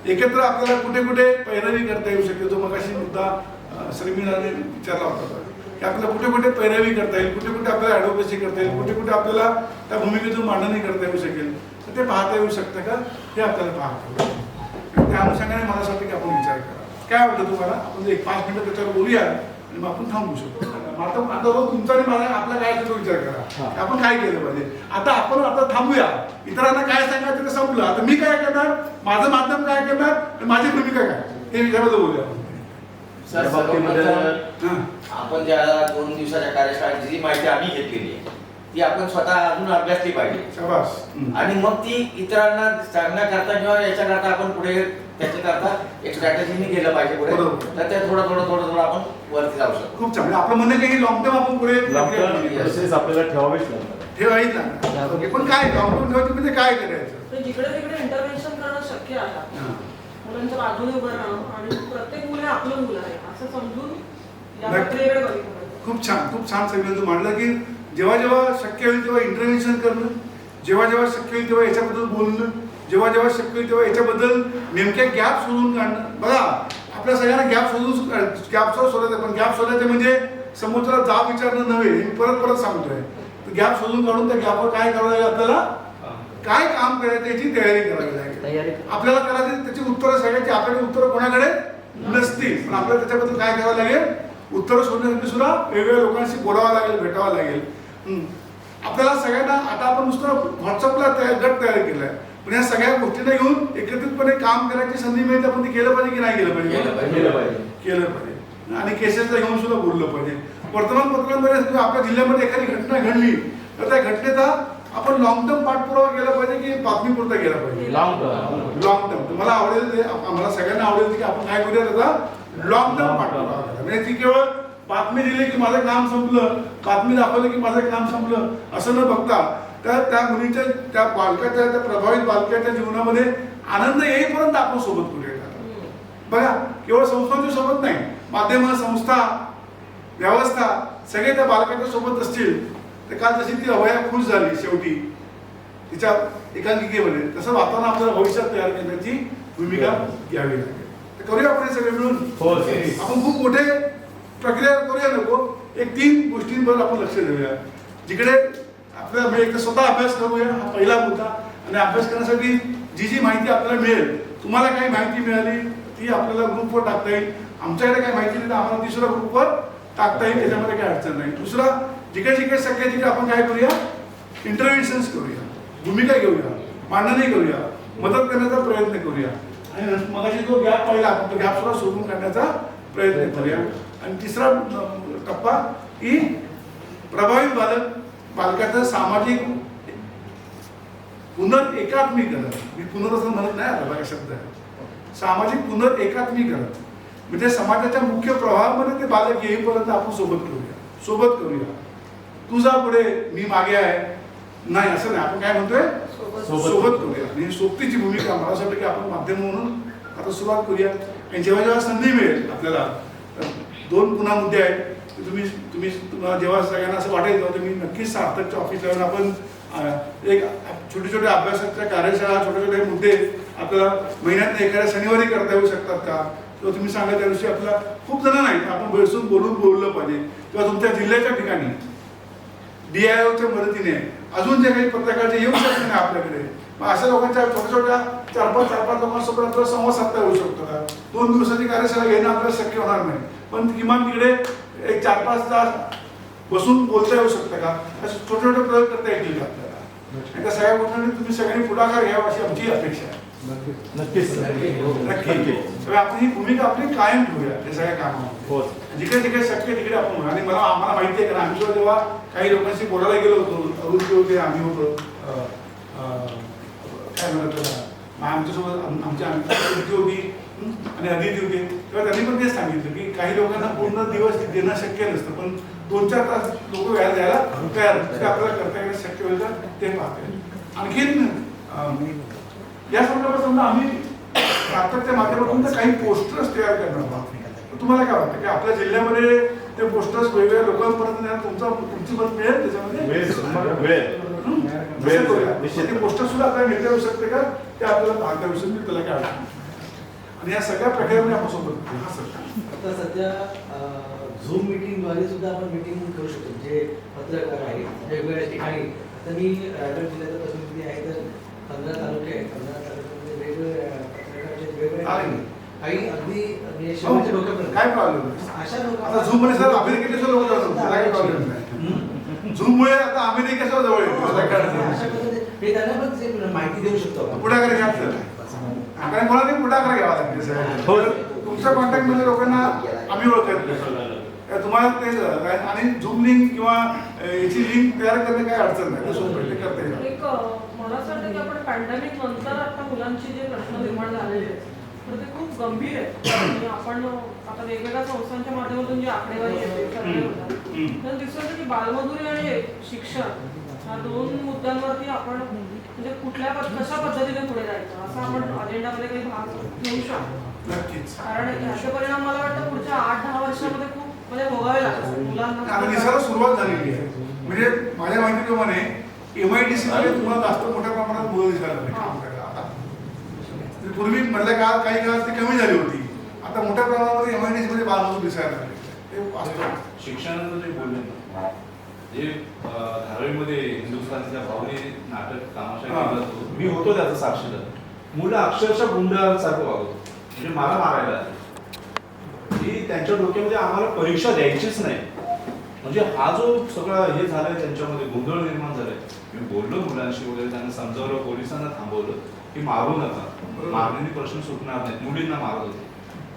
एकत्र आपल्याला कुठे कुठे पैरवी करता येऊ शकते. जो मगाशी मुद्दा श्रीमीराने विचारला होता की आपल्याला कुठे कुठे पैरवी करता येईल, कुठे कुठे आपल्याला ॲडव्होकेसी करता येईल, कुठे कुठे आपल्याला त्या भूमिकेतून मांडणी करता येऊ शकेल. तर ते पाहता येऊ शकतं का, हे आपल्याला पाहतो. त्या अनुषंगाने मला असं वाटतं की आपण विचार करा. काय वाटतं तुम्हाला. आपण एक 5 मिनिटं त्याच्यावर बोलूया आणि मग आपण थांबू शकतो. आता रोज तुमचा आणि माझा आपला काय तो विचार करा आपण काय केलं पाहिजे. आता थांबूया. इतरांना काय सांगायचं ते संपलं. आता मी काय करणार, माझं माध्यम काय करणार आणि माझी भूमिका काय, हे विचारायला बोलूया आपण. सर, आपण ज्या 2 दिवसाच्या कार्यशाळेत जी माहिती आम्ही घेतलेली आहे ती आपण स्वतः अजून अभ्यासली पाहिजे. शाबास. आणि मग ती इतरांना सांगण्याकरता किंवा याच्याकरता आपण पुढे त्याच्याकरता एक स्ट्रॅटेजीने गेलं पाहिजे पुढे. तर ते थोडं आपण वरती जाऊ शकतो. खूप छान. आपण म्हणणं काही लॉंग टर्म आपण पुढे आपल्याला ठेवावेच लागणार. ठेवायच लागणार. पण काय लॉंग टर्म ठेवायचं म्हणजे काय करायचं. जिकडे तिकडे इंटरव्हेन्शन करणं शक्य आहे. मुलांच्या बाजूने उभं राहणं आणि प्रत्येक मुलं आपलं मुलं आहे असं समजून या प्रक्रियेकडे बघितलं पाहिजे. खूप छान सगळं तू मांडलं की जेव्हा जेव्हा शक्य होईल तेव्हा इंटरव्हेन्शन करणं, जेव्हा जेव्हा शक्य होईल तेव्हा याच्याबद्दल बोलणं, जेव्हा जेव्हा शक्य होईल तेव्हा याच्याबद्दल नेमक्या गॅप शोधून काढणं. बघा आपल्या सगळ्यांना गॅप शोधायचं, पण गॅप शोधायचं म्हणजे समोरच्याला जाब विचारणं नव्हे. मी परत सांगतोय. गॅप शोधून काढून त्या गॅपवर काय करावं लागेल, आपल्याला काय काम करायचं याची तयारी करावी लागेल. आपल्याला करायची त्याची उत्तरं सगळ्याची आपल्याकडे उत्तरं कोणाकडे नसतील, पण आपल्याला त्याच्याबद्दल काय करावं लागेल, उत्तरं शोधण्यासाठी सुद्धा वेगवेगळ्या लोकांशी बोलावं लागेल, भेटावं लागेल. आपल्याला सगळ्यांना आता आपण नुसतं व्हॉट्सअपला गट तयार केलाय, पण या सगळ्या गोष्टींना घेऊन एकत्रितपणे काम करायची संधी मिळते. आपण ते केलं पाहिजे की नाही केलं पाहिजे. केलं पाहिजे. आणि केसेसला घेऊन सुद्धा बोललं पाहिजे. वर्तमानपत्रांमध्ये आपल्या जिल्ह्यामध्ये एखादी घटना घडली तर त्या घटनेचा आपण लॉंग टर्म पाठपुरावा केला पाहिजे की बातमीपुरता गेला पाहिजे. लॉंग टर्म मला आवडेल ते, आम्हाला सगळ्यांना आवडेल की आपण काय करूया त्याचा लॉंग टर्म पाठपुरावा केला. म्हणजे ती केवळ बातमी दिली की माझं काम संपलं, बातमी दाखवलं की माझं काम संपलं असं न बघता त्या मुलीच्या, त्या बालकाच्या, त्या प्रभावित बालकाच्या जीवनामध्ये आनंद येईपर्यंत आपण सोबत करूया. बघा केवळ संस्थांच्या सोबत नाही, माध्यम, संस्था, व्यवस्था सगळे त्या बालकाच्या सोबत असतील तर काल जशी ती अभया खुश झाली शेवटी तिच्या एकांकिकेमध्ये, तसं वातावरण आपल्याला भविष्यात तयार करण्याची भूमिका घ्यावी लागेल. तर करूया आपण सगळे मिळून. आपण खूप मोठे प्रक्रिया करूया नको, एक 3 गोष्टींवर आपण लक्ष देऊया. जिकडे आपल्याला एक तर स्वतः अभ्यास करूया, हा पहिला मुद्दा. आणि अभ्यास करण्यासाठी जी माहिती आपल्याला मिळेल, तुम्हाला काही माहिती मिळाली ती आपल्याला ग्रुपवर टाकता येईल, आमच्याकडे काही माहिती नाही तर आम्हाला दुसऱ्या ग्रुपवर टाकता येईल, त्याच्यामध्ये काही अडचण नाही. दुसरा जिकडे शक्य आहे तिकडे आपण काय करूया, इंटरव्हेन्शन्स करूया, भूमिका घेऊया, मांडणी करूया, मदत करण्याचा प्रयत्न करूया. आणि मगाशी जो गॅप पाहिला आपण तो गॅप सुद्धा शोधून काढण्याचा प्रयत्न करूया. आणि आणि तिसरा टप्पा की प्रभावित बालकाचं सामाजिक पुनर्एकात्मीकरण. मी पुनर्वसन म्हणत नाही आला बघा शब्द आहे. सामाजिक पुनर्एकात्मीकरण म्हणजे समाजाच्या मुख्य प्रवाहामध्ये ते बालक येईपर्यंत आपण सोबत करूया. तू जा पुढे, मी मागे आहे, नाही असं नाही. आपण काय म्हणतोय, सोबत करूया. आणि सोबतीची भूमिका मला असं वाटतं की आपण माध्यम म्हणून आता सुरुवात करूया. आणि जेव्हा जेव्हा संधी मिळेल आपल्याला, दोन पुन्हा मुद्दे आहेत. तुम्हाला जेव्हा सगळ्यांना असं वाटेल तेव्हा तुम्ही नक्कीच सार्थकच्या ऑफिसला येऊन आपण एक छोटे छोटे अभ्यासाच्या कार्यशाळा, छोटे छोटे मुद्दे आपल्याला महिन्यात एखाद्या शनिवारी करता येऊ शकतात का, किंवा तुम्ही सांगा त्या दिवशी आपल्याला खूप जण नाहीत, आपण बैसून बोललं पाहिजे. किंवा तुमच्या जिल्ह्याच्या ठिकाणी DIOच्या मदतीने अजून जे काही पत्रकार जे येऊ शकत नाही आपल्याकडे, मग अशा लोकांच्या छोट्या छोट्या 4-5 लोकांसोबत आपल्याला संवाद साधता येऊ शकतो का. 2 दिवसाची कार्यशाळा घेणं आपल्याला शक्य होणार नाही, पण किमान तिकडे एक 4-5 तास बसून बोलता येऊ शकतं का. असे छोटे छोटे प्रयोग करता येतील का आपल्याला. आणि त्या सगळ्या गोष्टी तुम्ही सगळ्यांनी पुढाकार घ्यावा अशी आमची अपेक्षा आहे. नक्कीच नक्की. आपण ही भूमिका आपली कायम ठेवूया या सगळ्या कामामध्ये. जिकडे जिकडे शक्य तिकडे आपण. आणि आम्हाला माहिती आहे, कारण आम्ही सुद्धा जेव्हा काही लोकांशी बोलायला गेलो होतो, अरुण होते, आम्ही होतो, काय म्हणत त्याला, आमच्यासोबत आमची होती आणि अदिती होती, तेव्हा त्यांनी पण तेच सांगितलं की काही लोकांना पूर्ण दिवस देणं शक्य नसतं, पण 2-4 तास लोक व्यायाम द्यायला तयार असतात. ते आपल्याला करता येणं शक्य होईल का ते पाहते. आणखीन या संदर्भात समजा आम्ही सार्थकच्या माध्यमातून काही पोस्टर्स तयार करणार. तुम्हाला काय वाटतं की आपल्या जिल्ह्यामध्ये ते पोस्टर्स वेगवेगळ्या लोकांपर्यंत तुमची मत मिळेल त्याच्यामध्ये? ते पोस्टर सुद्धा आपल्याला मिळता येऊ शकते का, ते आपल्याला पाहता येऊ शकते, त्याला काय वाटतं. आणि या सगळ्या प्रक्रियेमध्ये आपण सोबत. हा सर, आता सध्या झूम मीटिंगद्वारे सुद्धा आपण मीटिंग करू शकतो. जे पत्रकार आहेत वेगवेगळ्या ठिकाणी. आता मी रायगड जिल्ह्याचा प्रतिनिधी आहे, तर 15 तालुके आहेत. 15 तालुक्यामध्ये वेगवेगळ्या पत्रकारांचे वेगवेगळे काही अगदी शेवटच्या डोक्यापर्यंत काय प्रॉब्लेम अशा आता लोकांना झूम मध्ये सर अमेरिकेचे लोक जातात, काय प्रॉब्लेम नाही. झूम मुळे आता अमेरिकेच्या जवळ अशा पद्धतीने हे त्यांना पण ते माहिती देऊ शकतो आपण. पुढाकार घ्या कारण कोणाला पुढाकार घ्यावा लागते. तुमच्या कॉन्टॅक्ट मध्ये लोकांना आम्ही ओळखत तुम्हाला ते. आणि झूम लिंक किंवा याची लिंक तयार करणे काही अडचण नाही, सोपं करता येईल. एक मला असं वाटतं की आपण पॅन्डेमिक नंतर आता मुलांचे जे प्रश्न निर्माण झालेले आहेत तर ते खूप गंभीर आहेत. आणि आपण आता वेगवेगळ्या संस्थांच्या माध्यमातून जी आकडेवारी येते सर्वे होतात, तर दिसतं की बालमजुरी आणि शिक्षण ह्या 2 मुद्द्यांवरती आपण म्हणजे कशा पद्धतीने पुढे जायचं असं आपण अजेंडामध्ये काही भाग घेऊ शकतो. नक्कीच. कारण ह्याचे परिणाम मला वाटतं पुढच्या 8-10 वर्षामध्ये खूप म्हणजे भोगावे लागतात मुलांना. आता दिसायला सुरुवात झालेली आहे. म्हणजे माझ्या माहितीप्रमाणे MIDC मध्ये तुम्हाला जास्त मोठ्या प्रमाणात मुलं दिसायला लागली. पूर्वी मधल्या काळात काही काळात ती कमी झाली होती, आता मोठ्या प्रमाणामध्ये MIDC मध्ये बालमजूर दिसायला लागले. ते वास्तव. शिक्षणाचं जे बोलले ना, जे धारावीमध्ये हिंदुस्थानच्या भावने नाटक तमाशा केला जातो, मी होतो त्याचा साक्षीदार. मुलं अक्षरशः गुंडासारखं वागवतो, म्हणजे मला मारायला आले की त्यांच्या डोक्यामध्ये आम्हाला परीक्षा द्यायचीच नाही. म्हणजे हा जो सगळा हे झालाय त्यांच्यामध्ये गोंधळ निर्माण झालाय. मी बोललो मुलांशी वगैरे, त्यांना समजावलं, पोलिसांना थांबवलं की मारू नका, मारण्याने प्रश्न सुटणार नाहीत. मुलींना मारत होते.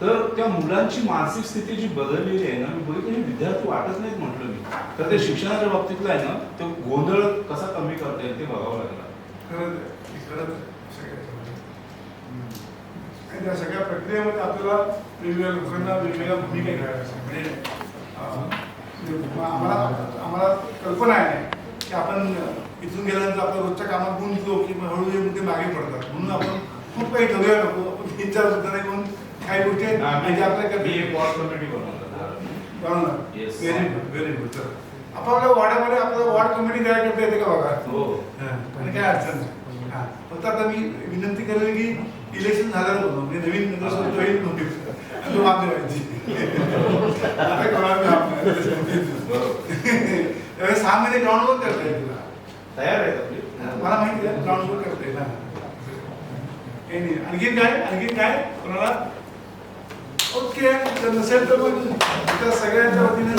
तर त्या मुलांची मानसिक स्थिती जी बदललेली आहे ना, मी बोलतो हे विद्यार्थी वाटत नाहीत म्हटलं मी. तर ते शिक्षणाच्या बाबतीतला आहे ना, तो गोंधळ कसा कमी करता येईल ते बघावं लागलं. त्या सगळ्या प्रक्रियेमध्ये आपल्याला वेगवेगळ्या लोकांना वेगवेगळ्या भूमिका घ्याव्या. म्हणजे आम्हाला कल्पना आहे की आपण इथून गेल्यानंतर आपल्या रोजच्या कामात गुंतलो की हळूहळू हे मुद्दे मागे पडतात. म्हणून आपण खूप काही ठरवूया नको. आपण 3-4 मुद्दे घेऊन काही गोष्टी आहेत म्हणजे आपल्याकडे वॉर्ड कमिटी बनवणार. Very good, very good. तर आपल्या वाड्यामध्ये आपल्याला वॉर्ड कमिटी तयार करता येते का बघा. हो. आणि काय अडचण नाही. हां, फक्त आता मी विनंती करेन की इलेक्शन झाल्यावर होतं म्हणजे नवीन नगरसेवक जॉईन नव्हती तो मागणी व्हायची. त्यावेळेस 6 महिने ग्राउंडवर करता येईल तुला. तयार आहेत आपली. मला माहिती आहे ग्राउंडवर करता येईल. आणखीन काय कोणाला? ओके, तर नसेल तर मग सगळ्यांच्या वतीने